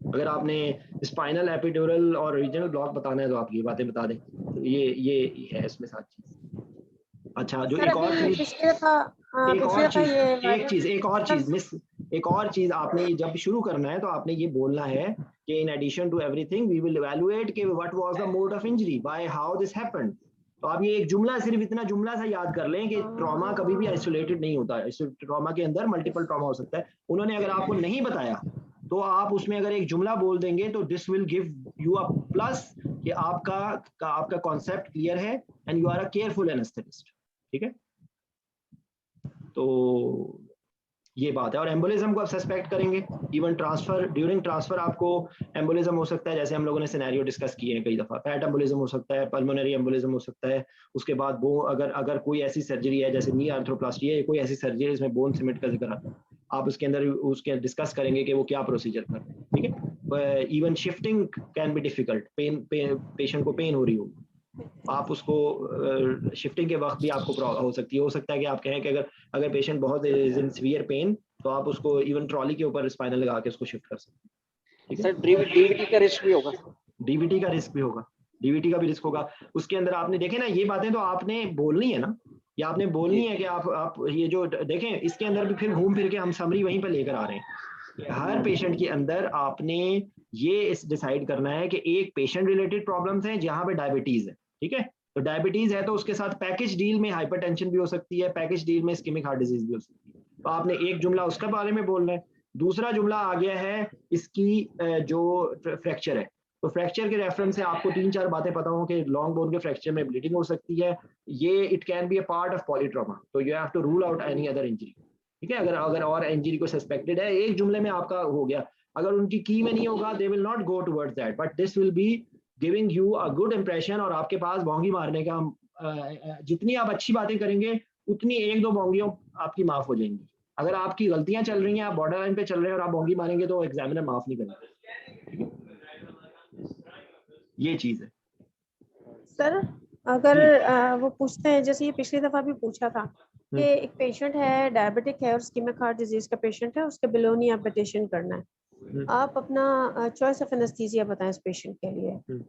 अगर आपने स्पाइनल एपिड्यूरल और रीजनल ब्लॉक बताना है तो आप ये बातें बता दें। ये है इसमें सात चीज। अच्छा, जो एक और चीज आपने जब शुरू करना है तो आपने ये बोलना है कि in addition to everything we will evaluate कि what was the mode of injury, why, how this happened. तो आप ये एक जुमला, सिर्फ इतना जुमला सा याद कर लें कि ट्रॉमा कभी भी आइसोलेटेड नहीं होता है, ट्रॉमा के अंदर मल्टीपल ट्रॉमा हो सकता है। उन्होंने अगर आपको नहीं बताया तो आप उसमें अगर एक जुमला बोल देंगे तो this will give you a plus कि आपका कॉन्सेप्ट क्लियर है and you are a careful anaesthetist, ठीक है। तो ये बात है। और एम्बोलिज्म को आप सस्पेक्ट करेंगे, इवन ट्रांसफर, ड्यूरिंग ट्रांसफर आपको एम्बोलिज्म हो सकता है, जैसे हम लोगों ने सिनेरियो डिस्कस किए हैं कई दफा। फैट एम्बोलिज्म हो सकता है, पल्मोनरी एम्बोलिज्म हो सकता है। उसके बाद वो अगर कोई ऐसी सर्जरी है जैसे नी आर्थ्रोप्लास्टी है, कोई ऐसी सर्जरी है जिसमें बोन सीमेंट का जिक्र आता है, आप उसके अंदर उसके डिस्कस करेंगे कि वो क्या प्रोसीजर कर रहे हैं, ठीक है। Even shifting can be difficult, patient को पेन हो रही हो, आप उसको शिफ्टिंग के वक्त भी आपको हो सकता है कि आप कहें कि अगर पेशेंट बहुत सीवियर पेन तो आप उसको इवन ट्रॉली के ऊपर स्पाइनल लगा के उसको शिफ्ट कर सकते हैं, ठीक है। सर डीवीटी का रिस्क भी होगा, डीवीटी का रिस्क भी होगा, डीवीटी का भी रिस्क होगा। उसके अंदर आपने देखे ना, ये बातें तो आपने बोलनी है ना, ये आपने बोलनी है कि आप ये जो देखें, इसके अंदर भी फिर घूम फिर के हम समरी वहीं पर लेकर आ रहे हैं। हर पेशेंट के अंदर आपने ये डिसाइड करना है कि एक पेशेंट रिलेटेड प्रॉब्लम्स हैं जहाँ पे डायबिटीज है, ठीक है। तो डायबिटीज है तो उसके साथ पैकेज डील में हाइपरटेंशन भी हो सकती है, पैकेज डील में इस्केमिक हार्ट डिजीज भी हो सकती है। तो आपने एक जुमला उसके बारे में बोलना है। दूसरा जुमला आ गया है इसकी जो फ्रैक्चर है, तो फ्रैक्चर के रेफरेंस से आपको 3-4 बातें पता हो कि लॉन्ग बोन के फ्रैक्चर में ब्लीडिंग हो सकती है, ये it can be a part of polytrauma, so you have to rule out any other injury, ठीक है। अगर और इंजरी को सस्पेक्टेड है, एक जुमले में आपका हो गया। अगर उनकी की में नहीं होगा, they will not go towards that, but this will be giving you a good impression. और आपके पास भोंगी मारने का, जितनी आप अच्छी बातें करेंगे उतनी 1-2 भोंगियों आपकी माफ हो जाएंगी। अगर आपकी गलतियां चल रही हैं, आप बॉर्डर लाइन पे चल रहे हैं और आप भोंगी मारेंगे तो एग्जामिनर माफ नहीं करेंगे, ये चीज है। सर अगर वो पूछते हैं, जैसे ये पिछली दफा भी पूछा था कि एक पेशेंट है, डायबिटिक है और इस्केमिक हार्ट डिजीज का पेशेंट है, उसके बिलोनी एम्पुटेशन करना है, आप अपना चॉइस ऑफ एनेस्थीसिया बताएं इस पेशेंट के लिए।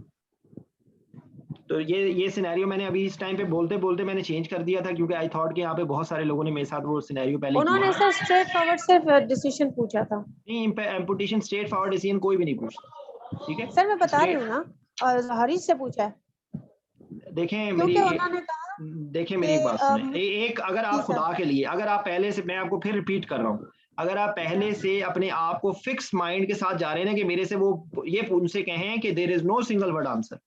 तो ये सिनेरियो मैंने अभी इस टाइम पे बोलते मैंने चेंज कर दिया था, क्योंकि आई थॉट कि यहाँ पे बहुत सारे लोगों ने मेरे साथ वो सिनेरियो पहले उन्होंने सर स्ट्रेट फॉरवर्ड सिर्फ डिसीजन पूछा था। नहीं, एम्पुटेशन स्ट्रेट फॉरवर्ड डिसीजन कोई भी नहीं पूछता, ठीक है सर मैं बता रही हूँ ना, और हरीश से पूछा है। देखें क्योंकि उन्होंने कहा देखें मेरी एक बात सुने, एक अगर आप खुदा के लिए, अगर आप पहले से, मैं आपको फिर रिपीट कर रहा हूँ, अगर आप पहले से अपने आप को फिक्स माइंड के साथ जा रहे हैं ना कि मेरे से वो ये उनसे कहें कि there is no single word answer,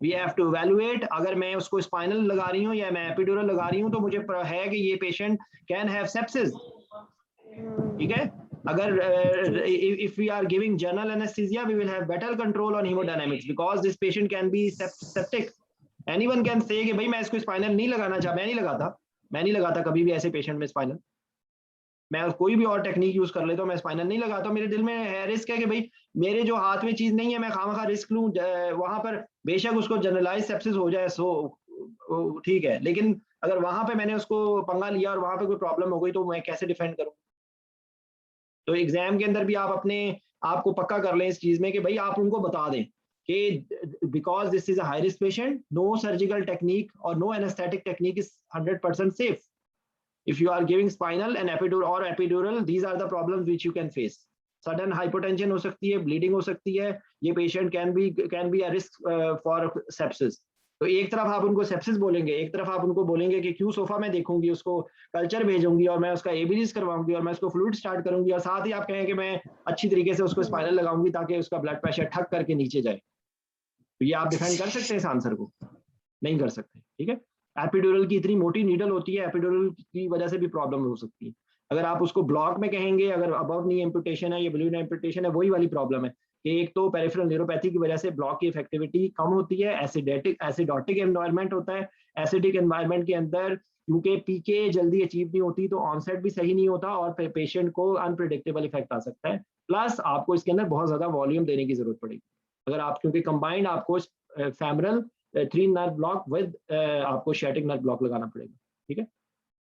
we have to evaluate, अगर मैं उसको स्पाइनल लगा रही हूँ या मैं एपिड्यूरल लगा रही हूँ तो मुझे है कि ये पेशेंट कैन हैव सेप्सिस, ठीक है। अगर if we are giving general anesthesia we will have better control on hemodynamics because this patient can be septic. Anyone can say कि भाई मैं इसको स्पाइनल नहीं लगाना चाहता, मैं नहीं लगाता कभी भी ऐसे पेशेंट में स्पाइनल, मैं कोई भी और टेक्निक यूज कर लेता हूँ, मैं स्पाइनल नहीं लगाता, मेरे दिल में है रिस्क है कि भाई मेरे जो हाथ में चीज नहीं है मैं खामखा रिस्क लूं, वहां पर बेशक उसको जनरलाइज सेप्सिस हो जाए सो ठीक है, लेकिन अगर वहां पे मैंने उसको पंगा लिया और वहां पे कोई प्रॉब्लम हो गई तो मैं कैसे डिफेंड करूं। तो एग्जाम के अंदर भी आप अपने आप को पक्का कर लें इस चीज में कि भाई आप उनको बता दें कि because this is a high risk patient, no surgical technique और no anaesthetic technique is 100% safe. If you are giving spinal and epidural, these are the problems which you can face. Sudden hypotension हो सकती है, bleeding हो सकती है, ये patient can be a risk for sepsis. तो एक तरफ आप उनको सेप्सिस बोलेंगे, एक तरफ आप उनको बोलेंगे कि क्यों सोफा में देखूंगी, उसको कल्चर भेजूंगी और मैं उसका एबीजीज करवाऊंगी और मैं उसको फ्लूइड स्टार्ट करूंगी, और साथ ही आप कहें कि मैं अच्छी तरीके से उसको स्पाइनल लगाऊंगी ताकि उसका ब्लड प्रेशर ठक करके नीचे जाए। तो ये आप डिफेंड कर सकते हैं इस आंसर को? नहीं कर सकते, ठीक है। एपिड्यूरल की इतनी मोटी नीडल होती है, एपिड्यूरल की वजह से भी प्रॉब्लम हो सकती है। अगर आप उसको ब्लॉक में कहेंगे, अगर अबव नी एम्पुटेशन है या बिलो नी एम्पुटेशन है, वही वाली प्रॉब्लम है कि एक तो पेरिफेरल न्यूरोपैथी की वजह से ब्लॉक की इफेक्टिविटी कम होती है, एसिडोटिक एनवायरनमेंट होता है, एसिडिक एनवायरनमेंट के अंदर क्योंकि पीके जल्दी अचीव नहीं होती तो ऑनसेट भी सही नहीं होता और पेशेंट को अनप्रिडिक्टेबल इफेक्ट आ सकता है, प्लस आपको इसके अंदर बहुत ज्यादा वॉल्यूम देने की जरूरत पड़ेगी अगर आप, क्योंकि कंबाइंड आपको फेमरल 3 नर्व ब्लॉक विद आपको शैटिक नर्व ब्लॉक लगाना पड़ेगा, ठीक है।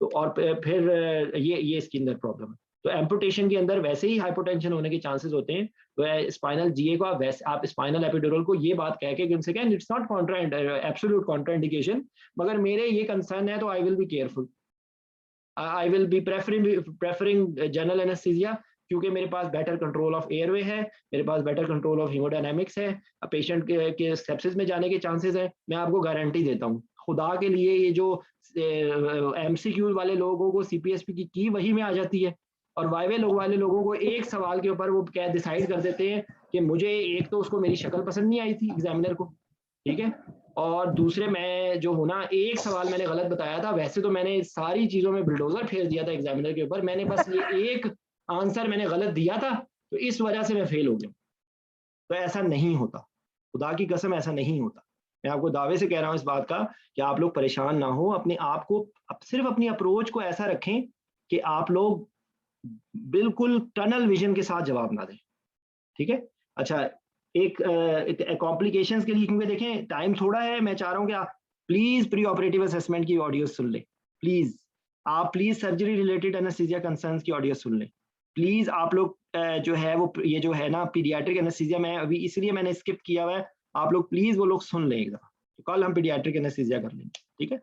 तो और फिर ये इसके अंदर प्रॉब्लम है। तो एम्पुटेशन के अंदर वैसे ही हाइपोटेंशन होने के चांसेस होते हैं, तो स्पाइनल जीए को आप स्पाइनल एपिड्यूरल को ये बात कह के उनसे कहें इट्स नॉट एब्सोल्यूट कॉन्ट्राइंडिकेशन, मगर मेरे ये कंसर्न है तो I will be careful, I will be preferring general anaesthesia, क्योंकि मेरे पास बेटर कंट्रोल ऑफ एयरवे है, मेरे पास बेटर कंट्रोल ऑफ हीमोडायनामिक्स है, पेशेंट के सेप्सिस में जाने के चांसेस है, मैं आपको गारंटी देता हूँ खुदा के लिए। ये जो एमसीक्यू वाले लोगों को सीपीएसपी की वही में आ जाती है, और वाईवे वाले लोगों को एक सवाल के ऊपर वो क्या डिसाइड कर देते हैं कि मुझे एक तो उसको मेरी शक्ल पसंद नहीं आई थी एग्जामिनर को, ठीक है, और दूसरे मैं जो हूँ ना, एक सवाल मैंने गलत बताया था, वैसे तो मैंने सारी चीजों में बुलडोजर फेर दिया था एग्जामिनर के ऊपर, मैंने बस ये एक आंसर मैंने गलत दिया था तो इस वजह से मैं फेल हो गया। तो ऐसा नहीं होता, खुदा की कसम ऐसा नहीं होता। मैं आपको दावे से कह रहा हूँ इस बात का कि आप लोग परेशान ना हो, अपने आप को सिर्फ अपनी अप्रोच को ऐसा रखें कि आप लोग बिल्कुल टनल विजन के साथ जवाब ना दें, ठीक है। अच्छा, एक कॉम्प्लिकेशंस के लिए, क्योंकि देखें टाइम थोड़ा है, मैं चाह रहा हूँ कि आप प्लीज प्री ऑपरेटिव असेसमेंट की ऑडियो सुन लें, प्लीज आप please surgery related anaesthesia concerns की ऑडियो सुन लें, प्लीज आप लोग जो है वो ये जो है ना पीडियाट्रिक एनेस्थीसिया, मैं अभी इसलिए मैंने स्किप किया हुआ है, आप लोग प्लीज वो लोग सुन लें एक दफा, तो कल हम पीडियाट्रिक एनेस्थीसिया कर लेंगे, ठीक है।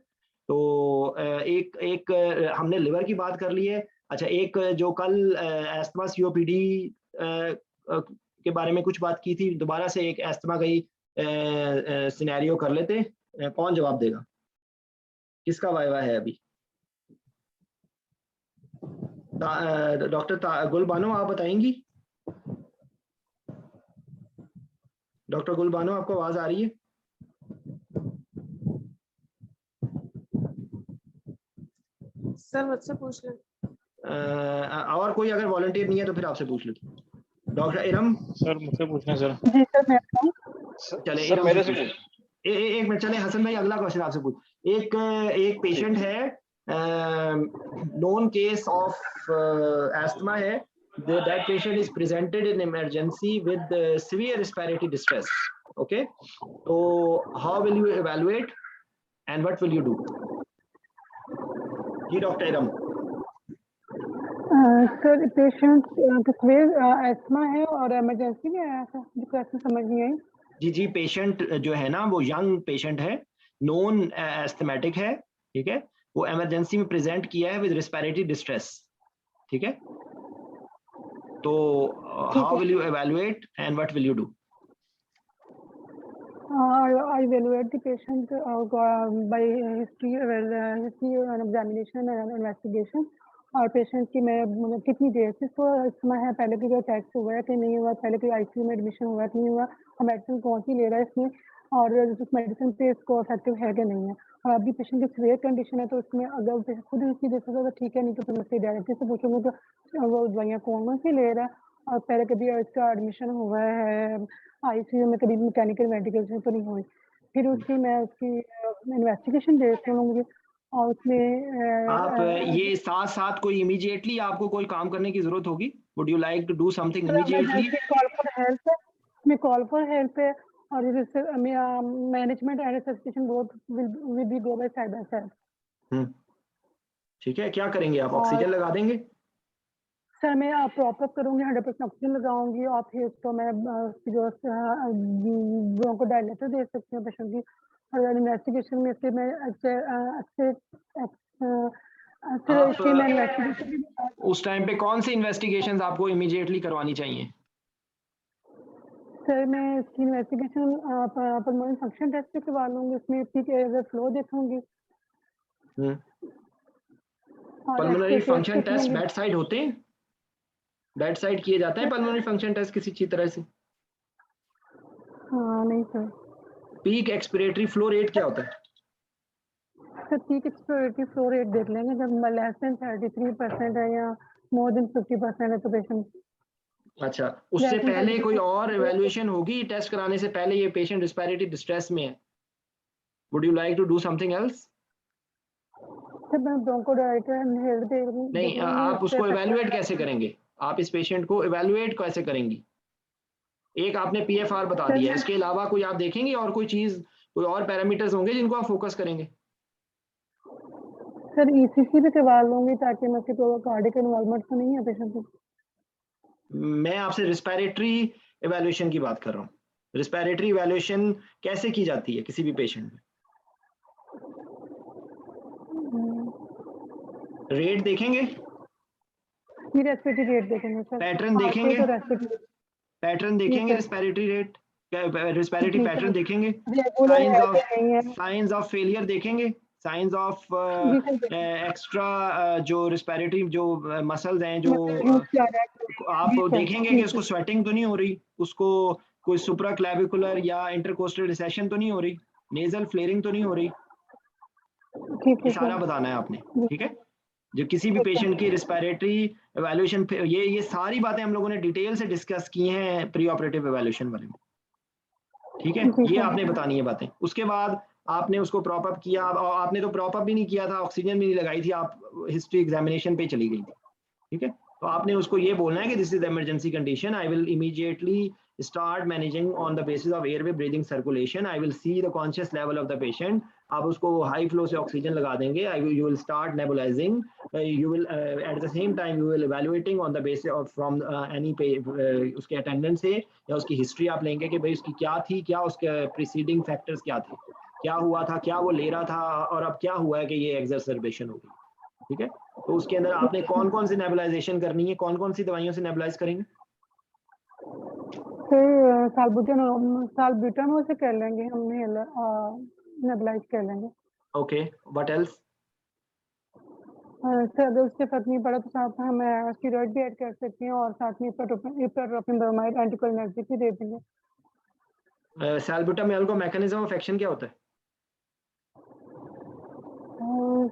तो एक हमने लिवर की बात कर ली है। अच्छा, एक जो कल एस्थमा सीओपीडी के बारे में कुछ बात की थी, दोबारा से एक एस्थमा गई सिनेरियो कर लेते, कौन जवाब देगा, किसका वाइवा है अभी? डॉक्टर गुलबानो आप बताएंगी? डॉक्टर गुलबानो आपको आवाज आ रही है? सर मुझसे पूछ लें। और कोई अगर वॉलंटियर नहीं है तो फिर आपसे पूछ लेते हैं। डॉक्टर इरम सर मुझसे पूछना सर। जी सर मैं चले सर मेरे से पूछ। एक मिनट, चले हसन भाई अगला क्वेश्चन आपसे पूछ। एक पेशेंट है, known case of asthma है, that patient is presented in emergency with severe respiratory distress, okay, so how will you evaluate and what will you do? जी डॉक्टर इरम। सर पेशेंट तस्वीर एस्थमा है और emergency में आया था, जो क्वेश्चन समझ नहीं आई। जी पेशेंट जो है ना वो यंग पेशेंट है, नॉन एस्थमेटिक है, ठीक है, वो इमरजेंसी में प्रेजेंट किया है विद रेस्पिरेटरी डिस्ट्रेस, ठीक है, तो how will you evaluate and what will you do? I evaluate the patient by history and examination and investigation. और पेशेंट की मैं मतलब कितनी देर से इसको इस्तेमाल है, पहले भी कोई टेस्ट हुआ है कि नहीं हुआ, पहले कोई आईसीयू में एडमिशन हुआ कि नहीं हुआ, और मेडिसिन कौन सी ले रहा है इसमें, और उस मेडिसिन पे इसको इफेक्टिव है कि नहीं है। और अभी पेशेंट की सीवियर कंडीशन है तो उसमें अगर पेशेंट खुद उसकी देख सकता तो ठीक है, नहीं तो फिर उससे डायरेक्टली से पूछूंगी तो वो दवाइयाँ कौन सी ले रहा है, और पहले कभी इसका एडमिशन हुआ है आईसीयू में, कभी मैकेनिकल मेडिकल तो नहीं हुई। फिर उसकी मैं उसकी इन्वेस्टिगेशन देख लूँगी और उसमें आप ये साथ साथ कोई इमीडिएटली आपको कोई काम करने की जरूरत होगी? Would you like to do something immediately? Call for help है, मैं कॉल फॉर हेल्प है, और management and resuscitation both will be go by side by side. ठीक है, क्या करेंगे आप? और ऑक्सीजन लगा देंगे? सर मैं प्रॉपर करूंगी, 100% ऑक्सीजन लगाऊंगी, और फिर उसको मैं जो ब्रोंकोडायलेटर दे सकती हूँ पेशेंट की, और इन्वेस्टिगेशन में से मैं उस टाइम पे कौन सी इन्वेस्टिगेशंस आपको इमीडिएटली करवानी चाहिए? सर मैं इसकी इन्वेस्टिगेशन पल्मोनरी फंक्शन टेस्ट पे करवा लूंगी, उसमें पीक एयर फ्लो देखूंगी। Pulmonary function test bed side होते हैं? बेड साइड किए जाते हैं पल्मोनरी फंक्शन टेस्ट किसी अच्छी तरह से? हाँ नहीं sir. Peak expiratory flow rate क्या होता है? Sir peak expiratory flow rate देख लेंगे, जब लेस देन 33% है या मोर देन 50% है तो पेशेंट। अच्छा, उससे पहले कोई और इवैल्यूएशन होगी टेस्ट कराने से पहले? ये पेशेंट रिस्पिरेटरी डिस्ट्रेस में है, would you like to do something else? नहीं, आप उसको इवैल्यूएट कैसे करेंगे? आप इस पेशेंट को इवैल्यूएट कैसे करेंगी? एक आपने पीएफआर बता दिया, इसके अलावा कोई आप देखेंगे और कोई चीज, कोई और पैरामीटर्स होंगे जिनको आप फोकस करेंगे? सर ईसीसी भी करवा लूंगी ताकि मैं उसके कार्डियक इन्वॉल्वमेंट तो नहीं है पेशेंट को। मैं आपसे रिस्पिरेटरी इवैल्यूएशन की बात कर रहा हूँ। रिस्पिरेटरी इवैल्यूएशन कैसे की जाती है किसी भी पेशेंट में? रेट देखेंगे? रेस्पिरेटरी रेट देखेंगे सर। पैटर्न देखेंगे? तो पैटर्न देखेंगे रिस्पिरेटरी रेट, रिस्पिरेटरी पैटर्न देखेंगे? साइंस ऑफ फेलियर देखेंगे? साइंस ऑफ एक्स्ट्रा जो रिस्पिरेटरी जो मसल्स हैं जो आप देखेंगे कि उसको स्वेटिंग तो नहीं हो रही, उसको कोई सुप्राक्लैविकुलर या इंटरकोस्टल रिसेशन तो नहीं हो रही, नेजल फ्लेयरिंग तो नहीं हो रही, ये सारा बताना है आपने। ठीक है, जो किसी भी पेशेंट की रिस्पिरेटरी एवैल्यूएशन, ये सारी बातें हम लोगों ने डिटेल से डिस्कस की हैं प्री ऑपरेटिव एवैल्यूएशन वाले में। ठीक है, ये आपने बतानी है बातें। उसके बाद आपने उसको प्रॉप अप किया, और आपने तो प्रॉप अप भी नहीं किया था, ऑक्सीजन भी नहीं लगाई थी, आप हिस्ट्री एग्जामिनेशन पे चली गई थी। ठीक है, तो आपने उसको ये बोलना है कि this is emergency condition, I will immediately start managing on the basis of airway breathing circulation, I will see the conscious level of the patient। आप उसको हाई फ्लो से ऑक्सीजन लगा देंगे, you will start nebulizing, you will at the same time you will evaluating on the basis of from any उसके attendance से या उसकी history आप लेंगे कि भाई उसकी क्या थी, क्या उसके प्रीसीडिंग फैक्टर्स क्या थे, क्या हुआ था, क्या वो ले रहा था, और अब क्या हुआ है कि ये एक्सरसर्बेशन हो गई। ठीक है, तो उसके अंदर आपने कौन कौन सी नेबुलाइजेशन करनी है, कौन कौन सी दवाइयों से नेबुलाइज करेंगे? साल्ब्यूटामोल से कर लेंगे, हम नेबुलाइज कर लेंगे। Okay, what else? सर अगर उससे फर्क नहीं पड़ा तो साथ में हम स्टेरॉइड भी ऐड कर सकते हैं, और साथ में इप्राट्रोपिन ब्रोमाइड एंटीकोलिनर्जिक भी दे देंगे। साल्ब्यूटामोल का मैकेनिज्म ऑफ एक्शन क्या होता है?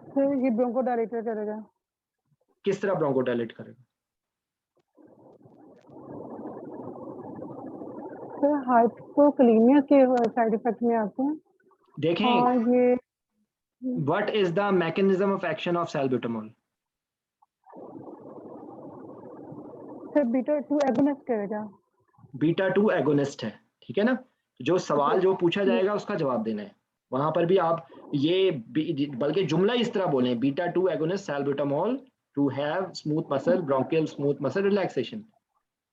सर ये ब्रोंकोडायलेटर करेगा। किस तरह ब्रोंकोडायलेट करेगा? सर हाइपोकलीमिया के साइड इफेक्ट में आते हैं। देखें, और ये what is the mechanism of action of salbutamol? Sir beta 2 agonist करेगा। बीटा 2 एगोनिस्ट है, ठीक है ना? जो सवाल जो पूछा जाएगा उसका जवाब देना है। वहां पर भी आप ये बल्कि जुमला इस तरह बोलें, beta 2 agonist salbutamol to have smooth muscle, bronchial smooth muscle relaxation.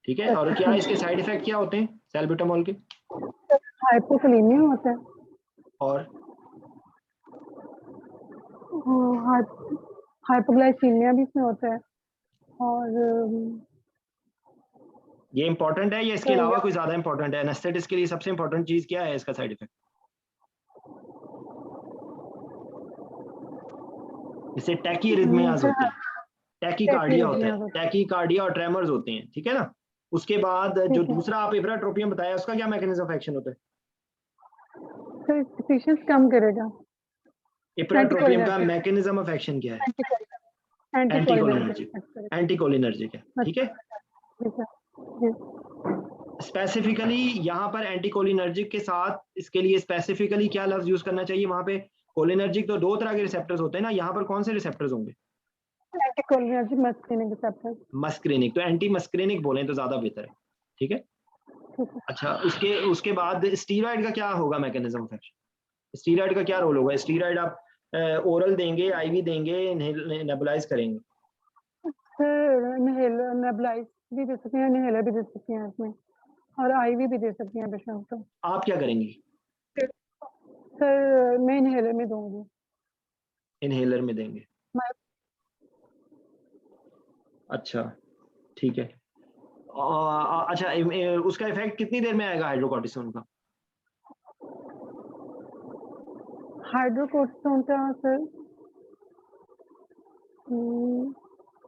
ठीक है, और क्या इसके साइड इफेक्ट क्या होते हैं साल्ब्यूटामोल के? हाइपोकलीमिया होता है, और हाइपोग्लाइसीमिया भी इसमें होता है, और ये इंपॉर्टेंट है या इसके अलावा कोई ज्यादा इंपॉर्टेंट है? एनेस्थेटिस के लिए सबसे इंपॉर्टेंट चीज क्या है इसका साइड इफेक्ट? इससे टैकीरिथमियाज होती है, टैकीकार्डिया होता है, टैकीकार्डिया और ट्रेमर्स होते हैं, ठीक है ना। उसके बाद जो दूसरा आप इब्राट्रोपियम बताया, उसका क्या मैकेनिज्म ऑफ एक्शन होता है? पेशेंस कम करेगा। इब्राट्रोपियम का मैकेनिज्म ऑफ एक्शन क्या है? एंटीकोलिनर्जिक, एंटीकोलिनर्जिक है, ठीक है। स्पेसिफिकली यहाँ पर एंटीकोलिनर्जिक के साथ इसके लिए स्पेसिफिकली क्या लफ्ज यूज करना चाहिए? वहां पे कोलिनर्जिक तो दो तरह के रिसेप्टर्स होते हैं ना, यहाँ पर कौन से रिसेप्टर्स होंगे? Anticholinergic muscarinic receptor. मस्क्रीनिक, तो एंटी मस्क्रीनिक बोलें तो ज्यादा बेहतर है, ठीक है। अच्छा, उसके बाद स्टीरॉयड का क्या होगा मैकेनिज्म ऑफ एक्शन? स्टीरॉयड का क्या रोल होगा? स्टीरॉयड आप ओरल देंगे, आईवी देंगे, नेबुलाइज करेंगे? नेबुलाइज भी दे सकते हैं, इनहेलर भी दे सकते हैं इसमें, और आईवी भी दे सकते हैं पेशेंट को। आप क्या करेंगी? सर मैं इनहेलर में दूंगी। इनहेलर में देंगे, अच्छा ठीक है। अच्छा, उसका इफेक्ट कितनी देर में आएगा हाइड्रोकोर्टिसोन का? हाइड्रोकोर्टिसोन का सर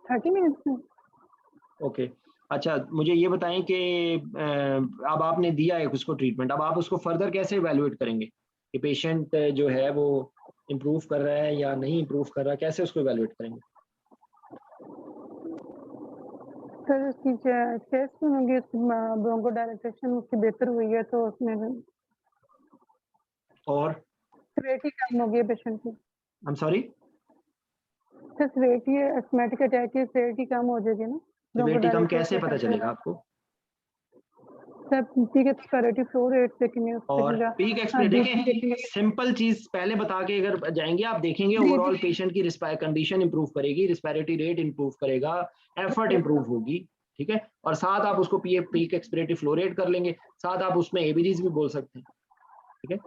30 मिनट्स में। ओके, अच्छा मुझे ये बताएं कि अब आपने दिया है उसको ट्रीटमेंट, अब आप उसको फर्दर कैसे इवैल्यूएट करेंगे कि पेशेंट जो है वो इम्प्रूव कर रहा है या नहीं इम्प्रूव कर रहा है, कैसे उसको इवैल्यूएट करेंगे? सर उसकी चेस्ट में होगी, ब्रोंकोडायलेटेशन उसकी बेहतर हुई है, तो उसमें और सीवियरिटी कम हो गई पेशेंट की। I am sorry sir severity asthmatic attack की सीवियरिटी कम हो जाएगी ना। सीवियरिटी कम कैसे पता चलेगा आपको? Sir peak expiratory flow rate देखेंगे, और पीक एक्सपिरेटरी सिंपल चीज पहले बता के अगर जाएंगे आप देखेंगे ओवरऑल पेशेंट की कंडीशन इंप्रूव करेगी, रिस्पिरेटरी रेट इंप्रूव करेगा, एफर्ट इंप्रूव होगी, ठीक है। और साथ आप उसको पीक एक्सपिरेटरी फ्लो रेट कर लेंगे, साथ आप उसमें एबीजीज भी बोल सकते हैं, ठीक है।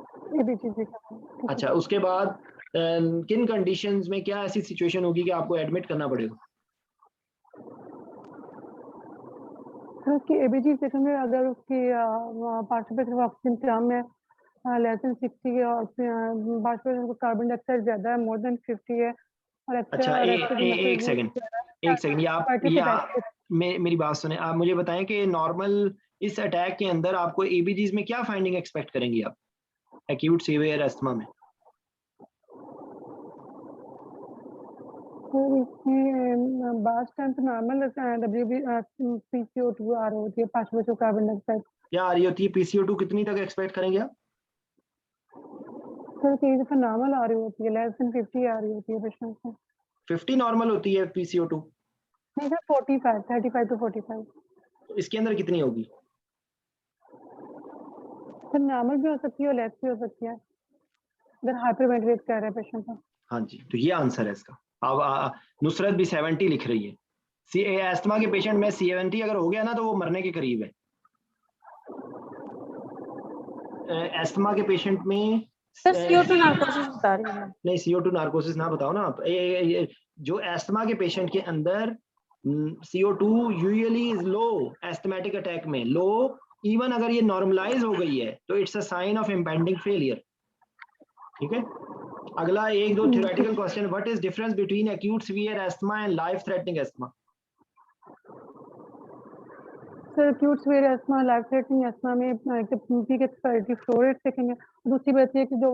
अच्छा, उसके बाद किन कंडीशंस में क्या ऐसी सिचुएशन होगी कि आपको एडमिट करना पड़ेगा? उसकी एबीजी देखेंगे, अगर उसकी पार्टिसिपेशन ऑक्सीजन कम है, लेस देन 60 है, और पार्टिसिपेशन कार्बन डाइऑक्साइड ज्यादा है, मोर देन 50 है, और अच्छा एक सेकंड ये आप मेरी बात सुने, आप मुझे बताएं कि नॉर्मल इस अटैक के अंदर आपको एबीजीज में क्या फाइंडिंग एक्सपेक्ट करेंगी आप एक्यूट सीवियर अस्थमा में? बास टाइम तो नॉर्मल PCO2 आ रही होती है, 5% कार्बन डाइऑक्साइड। क्या आ रही होती है? PCO2 कितनी तक एक्सपेक्ट करेंगे आप? सर कई दफा नॉर्मल आ रही होती है, लेस देन 50 आ रही होती है पेशेंट को। 50 नॉर्मल होती है PCO2? नहीं सर 45, 35 to 45। तो इसके अंदर कितनी होगी? सर नॉर्मल भी हो सकती है और लेस भी हो सकती है, अगर हाइपरवेंटिलेट कर रहा है पेशेंट को। हाँ जी, तो ये आंसर है इसका। अब नुसरत भी 70 लिख रही है। एस्थमा के पेशेंट में 70 अगर हो गया ना तो वो मरने के करीब है। एस्थमा के पेशेंट में CO2 नार्कोसिस बता रही हूं। नहीं, CO2 नार्कोसिस ना बताओ ना आप। जो एस्थमा के पेशेंट के अंदर CO2 usually is low, asthmatic attack में लो, इवन अगर ये नॉर्मलाइज हो गई है तो it's a sign of impending failure, ठीक है। अगला एक दो theoretical question, what is difference between acute severe asthma and life threatening asthma? Sir acute severe asthma, life threatening asthma में पीक एक्सपिरेटरी फ्लो रेट देखेंगे। दूसरी बात ये कि जो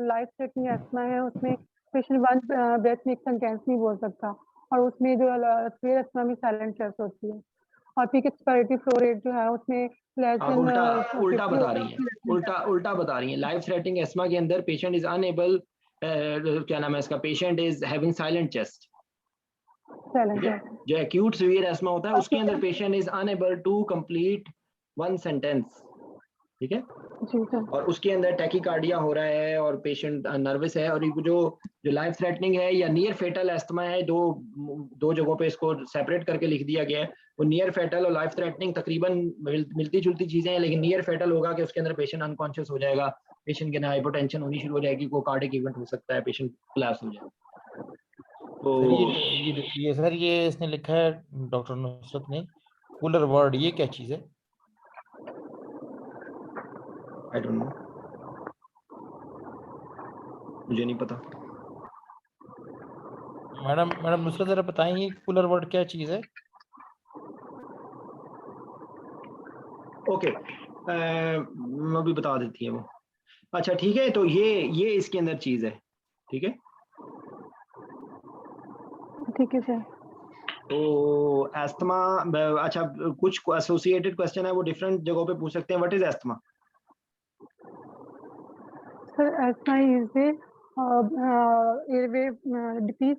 लाइफ थ्रेटनिंग अस्थमा है उसमें पेशेंट वन ब्रेथ में सेंटेंस नहीं बोल सकता, और उसमें जो सीवियर अस्थमा में साइलेंट चेस्ट होती है, और पीक एक्सपिरेटरी फ्लो रेट जो है उसमें लेस देन उल्टा बता रही है, उल्टा बता रही है। लाइफ थ्रेटनिंग अस्थमा के अंदर पेशेंट इज अनएबल, क्या नाम है इसका, patient is having silent chest. जो एक्यूट सीवियर अस्थमा होता है उसके अंदर patient is unable to complete one sentence, ठीक है। और उसके अंदर टैकीकार्डिया हो रहा है और पेशेंट नर्वस है। और जो लाइफ थ्रेटनिंग है या नियर फेटल अस्थमा है, दो जगहों पे इसको सेपरेट करके लिख दिया गया है। वो नियर फेटल और लाइफ थ्रेटनिंग तकरीबन मिलती जुलती चीजें हैं, लेकिन नियर फेटल होगा कि उसके अंदर पेशेंट अनकॉन्शियस हो जाएगा, पेशेंट के अंदर हाइपोटेंशन होनी शुरू हो जाएगी, को कार्डियक इवेंट हो सकता है, पेशेंट कोलैप्स हो जाएगा। तो ये सर ये इसने लिखा है डॉक्टर नुसरत ने पुलर वर्ड, ये क्या चीज है? आई डोंट नो, मुझे नहीं पता। मैडम नुसरत जरा बताएंगे पुलर वर्ड क्या चीज है? ओके, मैं भी बता देती है वो। अच्छा ठीक है, तो ये इसके अंदर चीज है, ठीक है। ठीक है सर। तो एस्थमा, अच्छा कुछ एसोसिएटेड क्वेश्चन है वो डिफरेंट जगहों पे पूछ सकते हैं। What is asthma? Sir asthma is a airway disease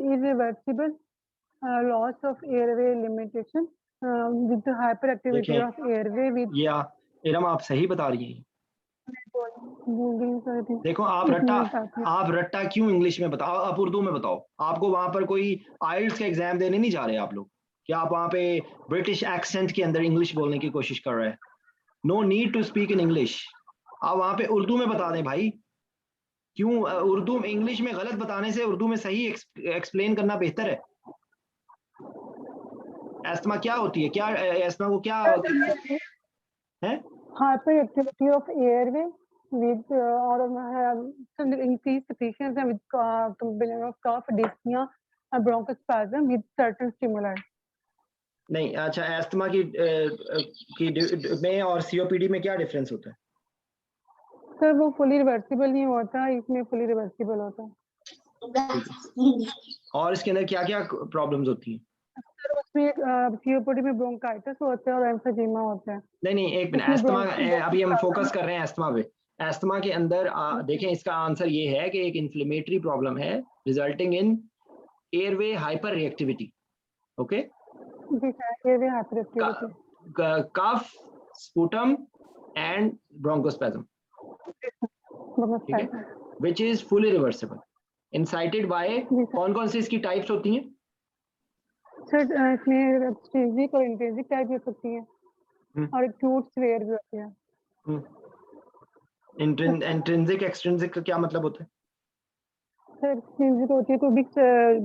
irreversible loss of airway limitation with the hyperactivity देखें, of airway with या इरम आप सही बता रही हैं। देखो आप रट्टा क्यों इंग्लिश में बताओ, आप उर्दू में बताओ। आपको वहां पर कोई आइल्स का एग्जाम देने नहीं जा रहे आप लोग, क्या आप वहां पे ब्रिटिश एक्सेंट के अंदर इंग्लिश बोलने की कोशिश कर रहे हैं? No need to speak in English, आप वहां पे उर्दू में बता दें भाई। क्यों उर्दू में, इंग्लिश में गलत बताने से उर्दू में सही एक्सप्लेन करना बेहतर है। एस्थमा क्या होती है, क्या एस्थमा को क्या है? hyperactivity of airway with or increased secretions and with combination of cough, dyspnea and bronchospasm with certain stimuli. नहीं, अच्छा एस्थमा की में और सीओपीडी में क्या डिफरेंस होता है? सर वो फुली रिवर्सिबल नहीं होता, इसमें फुली रिवर्सिबल होता है। और इसके अंदर क्या क्या प्रॉब्लम्स होती हैं? सर उसमें सीओपीडी में ब्रोंकाइटिस होता है और एम्फीजीमा होता है। नहीं एक मिनट, एस्थमा अभी हम फोकस कर रहे हैं एस्थमा पे। एस्थमा के अंदर देखें, इसका आंसर ये है कि एक इन्फ्लेमेटरी प्रॉब्लम है resulting in airway hyperreactivity. Okay, जी sir, airway hyperreactivity, cough, sputum and bronchospasm, ठीक है, which is fully reversible, incited by कौन सी इसकी टाइप्स होती हैं? सर इसमें एक्सट्रिंसिक और इंट्रिंसिक टाइप हो सकती है और एक्यूट सीवियर भी होती है। इंट्रिंसिक एक्सट्रिंसिक का क्या मतलब होता है? सर एक्सट्रिंसिक होती है तो बिग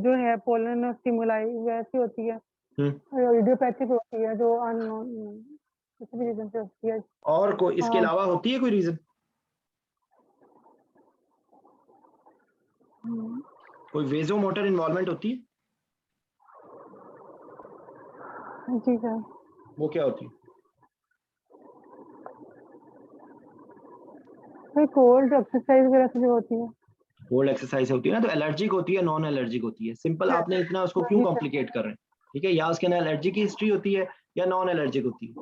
जो है पोलन और स्टिमुलाई वैसी होती है, और इडियोपैथिक होती है जो अननोन किसी भी रीजन से होती है। और कोई इसके अलावा होती है कोई रीजन? कोई वेजोमोटर इन्वॉल्वमेंट होती है? जी सर। वो क्या होती है? सर कोल्ड एक्सरसाइज वगैरह से जो होती है। कोल्ड एक्सरसाइज होती है ना, तो एलर्जिक होती है, नॉन एलर्जिक होती है। सिंपल, आपने इतना उसको क्यों कॉम्प्लिकेट कर रहे हैं? ठीक है, या उसके अंदर एलर्जी की हिस्ट्री होती है या नॉन एलर्जिक होती है।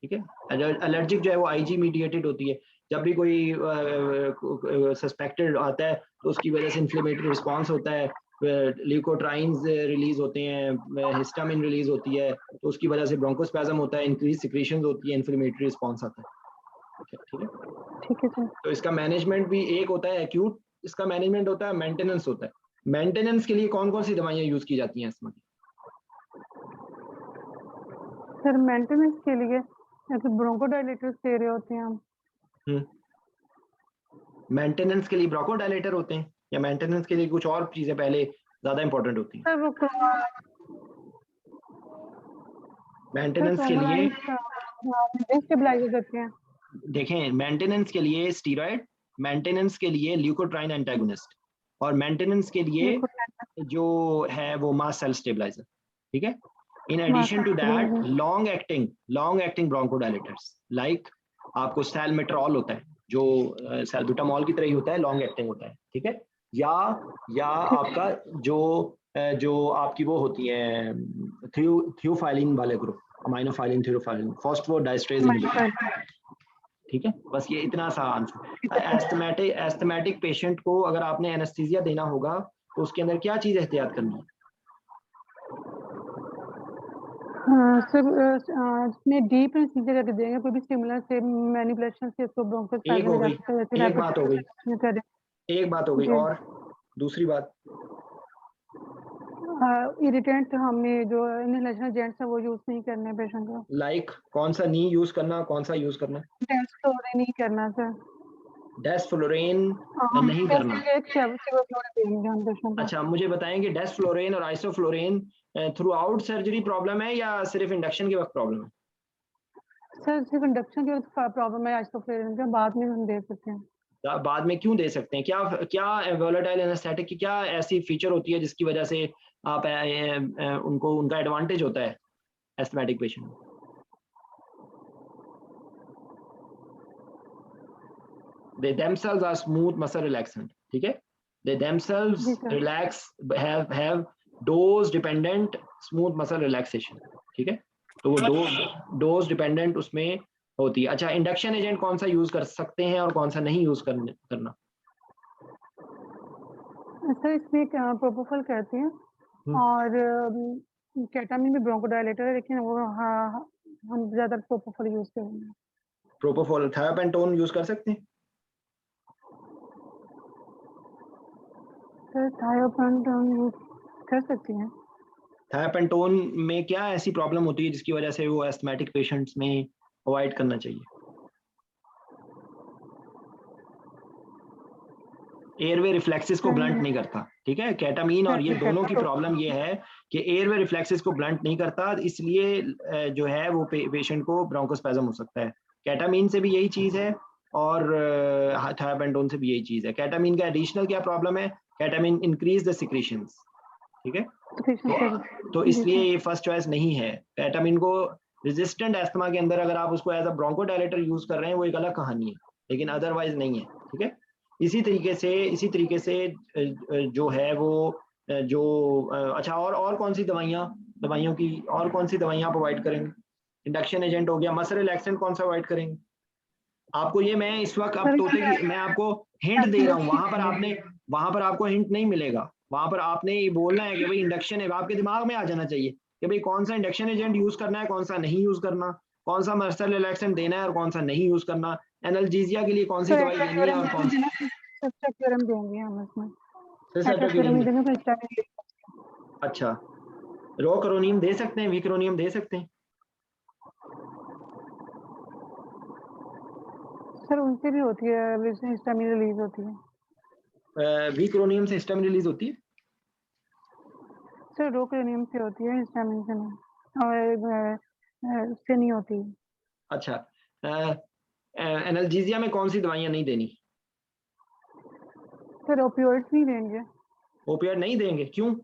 ठीक है, एलर्जिक जो है वो आईजी मीडिएटेड होती है। जब भी कोई सस्पेक्टेड आता है तो उसकी वजह से इन्फ्लेमेटरी रिस्पॉन्स होता है, ल्यूकोट्राइन्स रिलीज होते हैं, हिस्टामिन रिलीज होती है, तो उसकी वजह से ब्रोंकोस्पैज्म होता है, इंक्रीज सिक्रीशंस होती है, इन्फ्लेमेटरी रिस्पॉन्स आता है। ठीक है सर। तो इसका मैनेजमेंट भी एक होता है एक्यूट, इसका मैनेजमेंट होता है मेंटेनेंस होता है। मेंटेनेंस के लिए कौन कौन सी दवाइयां यूज की जाती हैं एस्थमा की? सर मेंटेनेंस के लिए ऐसे ब्रोंकोडायलेटर्स दे रहे होते हैं हम। मेंटेनेंस के लिए ब्रोंकोडायलेटर होते हैं या मेंटेनेंस के लिए कुछ और चीजें पहले ज्यादा इंपॉर्टेंट होती हैं? सर वो मेंटेनेंस के लिए स्टेबलाइजर देते हैं। देखें, मेंटेनेंस के लिए स्टीरॉयड, मेंटेनेंस के लिए ल्यूकोट्राइन एंटागोनिस्ट, और मेंटेनेंस के लिए जो है वो मास्ट सेल स्टेबलाइजर। ठीक है, in addition to that long acting bronchodilators like आपको सैलमेट्रॉल होता है जो सैल्ब्यूटामॉल की तरह ही होता है, लॉन्ग एक्टिंग होता है। ठीक है, या आपका जो आपकी वो होती है थियोफाइलिन वाले group, aminophylline, theophylline, phosphodiesterase inhibitor. ठीक है, बस ये इतना सा आंसर। एस्थमेटिक पेशेंट को अगर आपने एनेस्थीसिया देना होगा तो उसके अंदर क्या चीज एहतियात करनी है? सर इसमें डीप एनेस्थीसिया करके देंगे, कोई भी स्टिमुलेंट से मैनिपुलेशन से इसको ब्रोंकोस्पैज्म एक बात हो गई और दूसरी बात इरिटेंट हमने जो इनहेलेशन एजेंट्स है वो यूज नहीं करने पेशेंट को। लाइक कौन सा नहीं यूज करना, कौन सा यूज करना? डेस्फ्लोरेन नहीं करना सर। डेस्फ्लोरेन नहीं करना। अच्छा मुझे बताएंगे डेस्फ्लोरेन और isoflurane through out surgery problem है या सिर्फ इंडक्शन के वक्त प्रॉब्लम है? सर सिर्फ इंडक्शन के वक्त प्रॉब्लम है आज, तो फिर इनका बाद में हम दे सकते हैं। बाद में क्यों दे सकते हैं? क्या क्या वोलेटाइल एनेस्थेटिक की क्या ऐसी फीचर होती है जिसकी वजह से आप उनको उनका एडवांटेज होता है एस्थमेटिक पेशेंट में? They themselves are smooth muscle relaxant, ठीक है? They themselves relax, have dose dependent smooth muscle relaxation, ठीक है? तो वो dose dependent उसमें होती है। अच्छा, इंडक्शन एजेंट कौन सा यूज कर सकते हैं और कौन सा नहीं यूज करना? सर इसमें प्रोपोफॉल कहते हैं और केटामिन भी ब्रोंकोडायलेटर है, लेकिन वो हम ज्यादा प्रोपोफॉल यूज करेंगे। प्रोपोफॉल, थायोपेंटोन यूज कर सकते हैं? सर थायोपेंटोन यूज कर सकती हैं। थायोपेंटोन में क्या ऐसी प्रॉब्लम होती है जिसकी वजह से वो एस्थमेटिक पेशेंट्स में अवॉइड करना चाहिए? एयरवे रिफ्लेक्सेस को ब्लंट नहीं करता, ठीक है? केटामीन और ये दोनों की प्रॉब्लम ये है कि एयरवे रिफ्लेक्सेस को ब्लंट नहीं करता, इसलिए जो है वो पेशेंट को ब्रोंकोस्पैज्म हो सकता है। केटामीन से भी यही चीज है और थायोपेंटोन से भी यही चीज है। केटामीन का एडिशनल क्या प्रॉब्लम है? केटामीन इंक्रीज द सिक्रीशंस, ठीक है? तो इसलिए ये फर्स्ट चॉइस नहीं है। केटामीन को रेजिस्टेंट एस्थमा के अंदर अगर आप उसको एज अ ब्रोंकोडायलेटर यूज कर रहे हैं वो एक अलग कहानी है, लेकिन अदरवाइज नहीं है, ठीक है? इसी तरीके से जो है वो जो अच्छा, और कौन सी दवाइयों की और कौन सी दवाइयाँ आप अवॉइड करेंगे? इंडक्शन एजेंट हो गया, मसल रिलैक्सेंट कौन सा अवॉइड करेंगे? आपको ये मैं इस वक्त अब तोते की मैं आपको हिंट दे रहा हूँ, वहां पर आपको हिंट नहीं मिलेगा। वहां पर आपने ये बोलना है कि भाई इंडक्शन है, आपके दिमाग में आ जाना चाहिए कि भाई कौन सा इंडक्शन एजेंट यूज करना है, कौन सा नहीं यूज करना, कौन सा मसल रिलैक्सेंट देना है और कौन सा नहीं यूज करना, एनाल्जेसिया के लिए कौन सी दवाई देनी है और कौन सी देंगे हम इसमें। अच्छा, रोकरोनियम दे सकते हैं, विक्रोनियम दे सकते हैं? सर उनसे भी होती है, हिस्टामिन रिलीज होती है। विक्रोनियम से हिस्टामिन रिलीज होती है? सर रोकरोनियम से होती है, हिस्टामिन से नहीं, और उससे नहीं होती। अच्छा, एनाल्जेसिया में कौन सी दवाइयाँ नहीं देनी? सर ओपियोइड्स नहीं देंगे। ओपियोइड नहीं देंगे, क्यों?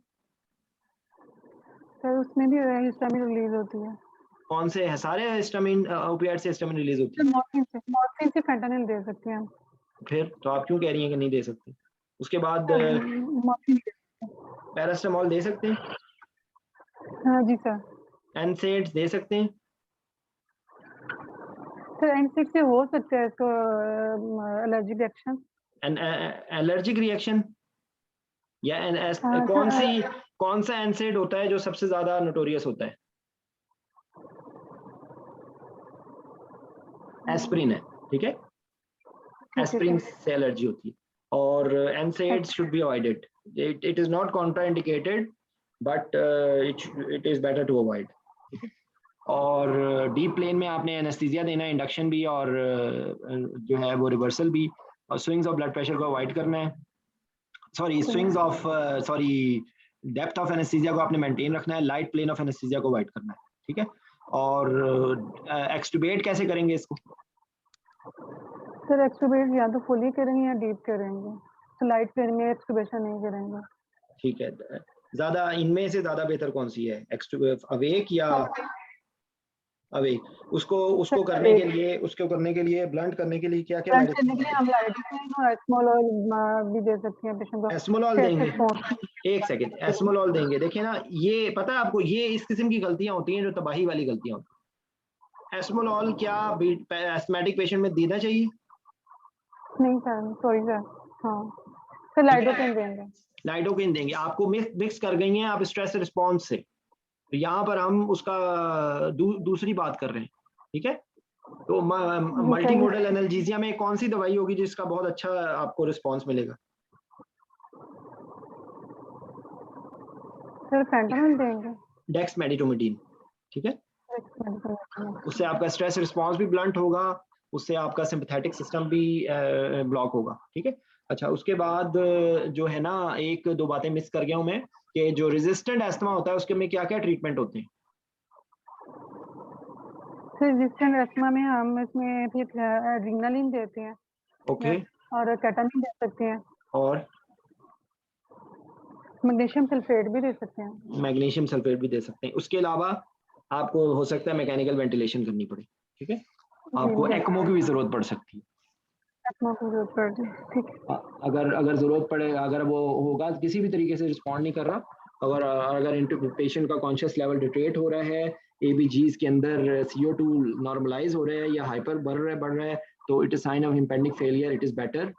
सर उसमें भी हिस्टामिन रिलीज होती है। कौन से है? सारे हिस्टामिन ओपियोइड से हिस्टामिन रिलीज होती है? मॉर्फिन से फेंटानिल दे सकते हैं। फिर तो आप क्यों कह रही हैं कि नहीं दे सकते? उसके बाद पैरास्टामोल दे सकते हैं? हाँ जी सर। एनसेड्स दे सकते हैं? सर एनसेड से हो सकता है इसको एलर्जिक रिएक्शन। एलर्जिक रिएक्शन या कौन सा एनसेड होता है जो सबसे ज्यादा नोटोरियस होता है? एस्प्रिन है, ठीक है? एस्प्रिन से एलर्जी होती है और NSAIDs should be avoided. It is not contraindicated but it is better to avoid. और डीप प्लेन में आपने एनेस्थीसिया देना है, इंडक्शन भी और जो है वो रिवर्सल भी, और स्विंग्स ऑफ ब्लड प्रेशर को अवॉइड करना है। डेप्थ ऑफ एनेस्थीसिया को आपने मेंटेन रखना है, लाइट प्लेन ऑफ एनेस्थीसिया को अवॉइड करना है, ठीक है? और एक्सटुबेट कैसे करेंगे इसको? सर एक्सटुबेट या तो फुली करेंगे या डीप करेंगे, तो लाइट प्लेन में एक्सटुबेशन नहीं करेंगे। ठीक है, ज्यादा इनमें से ज्यादा बेहतर कौन सी है, अवेक या अवेक? उसको करने के लिए ब्लंट करने के लिए क्या क्या हम लाइडोकैइन और एस्मोलॉल भी दे सकते हैं पेशेंट को। एस्मोलॉल देंगे, एक सेकंड, एस्मोलॉल देंगे। देखिए ना, ये पता है आपको, ये इस किस्म की गलतियां होती हैं जो तबाही वाली गलतियां होती हैं। एस्मोलॉल क्या एस्थमेटिक पेशेंट में देना चाहिए? नहीं सर, सॉरी सर। हाँ सर, लाइडोकैइन देंगे। लाइडोकैइन देंगे, आपको मिक्स कर गई हैं आप स्ट्रेस रिस्पॉन्स से, तो यहाँ पर हम उसका दूसरी बात कर रहे हैं, ठीक है? तो मल्टीमोडल एनाल्जेसिया में कौन सी दवाई होगी जिसका बहुत अच्छा आपको रिस्पॉन्स मिलेगा? सर फेंटानिल देंगे, डेक्समेडिटोमेटिन, ठीक है? उससे आपका स्ट्रेस रिस्पॉन्स भी ब्लंट होगा, उससे आपका सिंपैथेटिक सिस्टम भी ब्लॉक होगा, ठीक है? अच्छा, उसके बाद जो है ना, एक दो बातें मिस कर गया हूँ मैं, कि जो रेजिस्टेंट अस्थमा होता है उसके में क्या क्या ट्रीटमेंट होते हैं? रेजिस्टेंट अस्थमा में हम इसमें फिर एड्रेनालिन देते हैं। ओके। और केटामिन दे सकते हैं। और मैग्नीशियम सल्फेट भी दे सकते हैं। मैग्नीशियम सल्फेट भी दे सकते हैं। उसके अलावा आपको हो सकता है मैकेनिकल वेंटिलेशन करनी पड़े, ठीक है? आपको एक्मो की भी जरूरत पड़ सकती है। एक्मो की जरूरत पड़ रही है, ठीक है। अगर जरूरत पड़े, अगर वो होगा किसी भी तरीके से रिस्पॉन्ड नहीं कर रहा, अगर पेशेंट का कॉन्शियस लेवल डिटेट हो रहा है, एबीजीज के अंदर CO2 नॉर्मलाइज हो रहा है या हाइपर बढ़ रहा है, तो it is sign of impending failure, it is better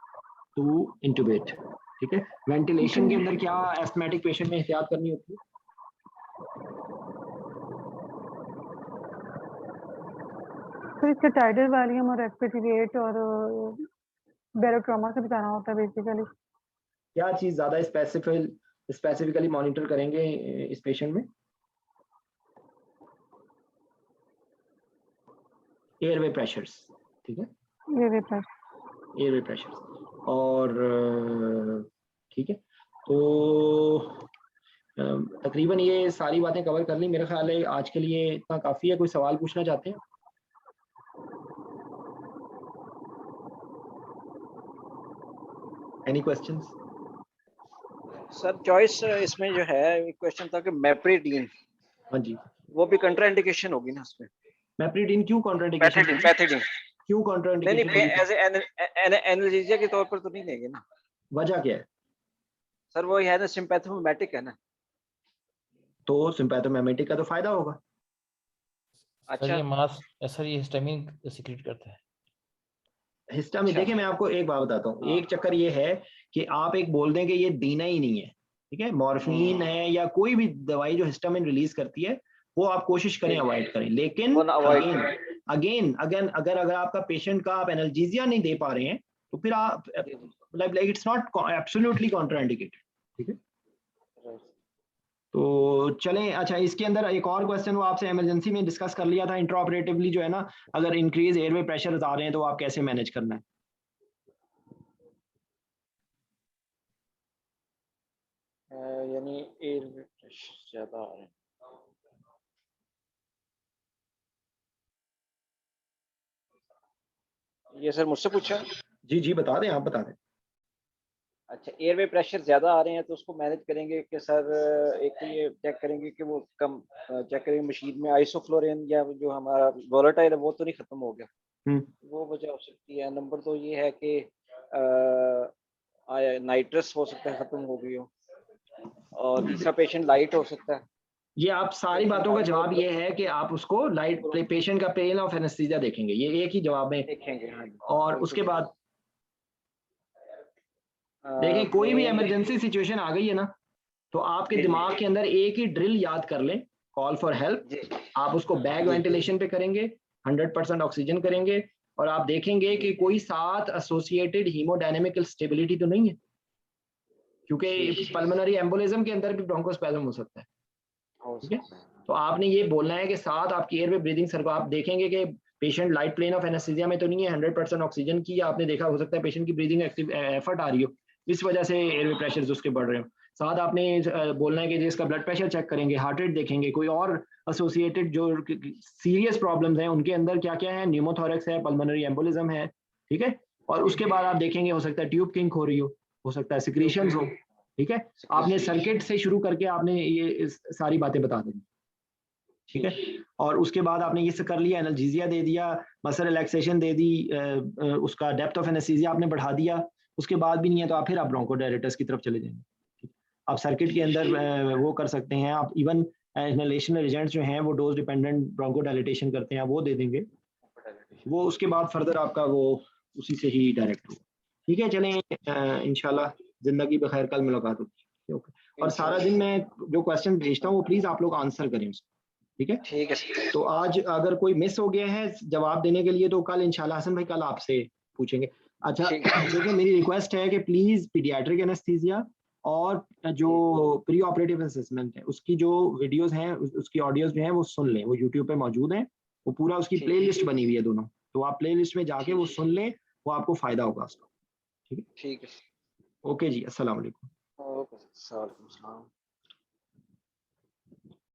to intubate, ठीक है? वेंटिलेशन के अंदर क्या एस्थमेटिक पेशेंट में एहतियात करनी होती है? तो इसका टाइडल वॉल्यूम और रेस्पिरेटरी रेट और बैरोट्रोमा से बताना होता है बेसिकली। क्या चीज ज्यादा स्पेसिफिकली मॉनिटर करेंगे इस पेशेंट में? एयरवे प्रेशर्स, ठीक है? एयरवे प्रेशर्स और ठीक है। तो तकरीबन ये सारी बातें कवर कर ली, मेरा ख्याल है आज के लिए इतना काफी है। कोई सवाल पूछना चाहते हैं? Any questions? सर चॉइस इसमें जो है एक क्वेश्चन था कि मेप्रिडीन, हाँ जी, वो भी कंट्राइंडिकेशन होगी ना उसमें? मेप्रिडीन क्यों कंट्राइंडिकेशन? पैथिडीन क्यों कंट्राइंडिकेशन? नहीं, एज एनाल्जेसिया के तौर पर तो नहीं लेंगे ना? वजह क्या है सर? वो है ना, सिंपैथोमिमेटिक है ना। तो सिंपैथोमिमेटिक का तो फायदा होगा। अच्छा, सर ये मास, सर ये हिस्टामिन सीक्रेट करता है। हिस्टामिन, देखिए मैं आपको एक बात बताता हूँ। एक चक्कर ये है कि आप एक बोल दें कि ये देना ही नहीं है, ठीक है? मॉर्फिन है या कोई भी दवाई जो हिस्टामिन रिलीज करती है, वो आप कोशिश करें अवॉइड करें। लेकिन अगेन अगर आपका पेशेंट का आप एनाल्जेसिया नहीं दे पा रहे हैं, तो फिर आप like it's not absolutely contraindicated, ठीक है? तो चलें। अच्छा, इसके अंदर एक और क्वेश्चन वो आपसे इमरजेंसी में डिस्कस कर लिया था, इंट्राऑपरेटिवली जो है ना, अगर इंक्रीज एयरवे प्रेशर आ रहे हैं तो आप कैसे मैनेज करना है? यानी एयरवे प्रेशर ज्यादा आ रहे हैं। ये सर मुझसे पूछा? जी बता दें, आप बता दें। अच्छा, एयरवे प्रेशर ज्यादा आ रहे हैं तो उसको मैनेज करेंगे कि सर एक तो ये चेक करेंगे कि वो कम चेक करेंगे मशीन में आइसोफ्लोरिन या जो हमारा वोलेटाइल है वो तो नहीं खत्म हो गया, वो वजह हो सकती है। नंबर 2 ये है कि नाइट्रस हो सकता है खत्म हो गई हो, और तीसरा पेशेंट लाइट हो सकता है। ये आप सारी बातों का जवाब ये है कि आप उसको लाइट पेशेंट का पेन ऑफ एनेस्थीसिया देखेंगे, ये एक ही जवाब में देखेंगे। और उसके बाद देखिए कोई भी इमरजेंसी सिचुएशन आ गई है ना, तो आपके दिमाग के अंदर एक ही ड्रिल याद कर लें, कॉल फॉर हेल्प। आप उसको बैग वेंटिलेशन पे करेंगे, 100% ऑक्सीजन करेंगे, और आप देखेंगे कि कोई साथ एसोसिएटेड हीमोडायनेमिकल स्टेबिलिटी तो नहीं है, क्योंकि पल्मोनरी एम्बोलिज्म के अंदर भी ब्रोंकोस्पैज्म हो सकता है, ठीक है? तो आपने ये बोलना है कि साथ आपकी एयरवे ब्रीदिंग सर को आप देखेंगे कि patient light plane of anaesthesia में तो नहीं है, 100% ऑक्सीजन की आपने देखा, हो सकता है पेशेंट की ब्रीदिंग एक्टिव एफर्ट आ रही हो, इस वजह से एयरवे प्रेशर्स उसके बढ़ रहे हो। साथ आपने बोलना है कि जिसका ब्लड प्रेशर चेक करेंगे, हार्ट रेट देखेंगे, कोई और एसोसिएटेड जो सीरियस प्रॉब्लम्स हैं उनके अंदर क्या क्या है, न्यूमोथोरेक्स है, पल्मोनरी एम्बोलिज्म है, ठीक है? और उसके बाद आप देखेंगे हो सकता है ट्यूब किंक हो रही हो सकता है सिक्रीशंस हो, ठीक है? आपने सर्किट से शुरू करके आपने ये सारी बातें बता देंगे, ठीक है? और उसके बाद आपने ये कर लिया, एनाल्जेसिया दे दिया, मसल रिलैक्सेशन दे दी, उसका डेप्थ ऑफ एनेस्थीसिया आपने बढ़ा दिया, उसके बाद भी नहीं है तो आप फिर आप ब्रोंकोडायलेटर्स की तरफ चले जाएंगे। आप सर्किट के अंदर वो कर सकते हैं, आप इवन इनहेलेशनल एजेंट्स जो हैं वो डोज डिपेंडेंट ब्रोंकोडायलेटेशन करते हैं, वो दे देंगे, वो उसके बाद फर्दर आपका वो उसी से ही डायरेक्ट होगा, ठीक है? चलें, इंशाल्लाह जिंदगी बखैर, कल मुलाकात होगी, ओके? और सारा दिन मैं जो क्वेश्चन भेजता हूँ वो प्लीज आप लोग आंसर करें उसको, ठीक है? ठीक है। तो आज अगर कोई मिस हो गया है जवाब देने के लिए तो कल इंशाल्लाह हसन भाई कल आपसे पूछेंगे। अच्छा, देखिए मेरी रिक्वेस्ट है कि प्लीज पीडियाट्रिक एनेस्थीसिया और जो प्री ऑपरेटिव असेसमेंट है उसकी जो वीडियोस हैं, उसकी ऑडियोज जो हैं वो सुन लें, वो यूट्यूब पे मौजूद हैं, वो पूरा उसकी प्लेलिस्ट बनी हुई है दोनों, तो आप प्लेलिस्ट में जाके वो सुन लें, वो आपको फायदा होगा उसका, ठीक है? ठीक है। ओके जी, अस्सलाम वालेकुम। ओके सर, वालेकुम सलाम।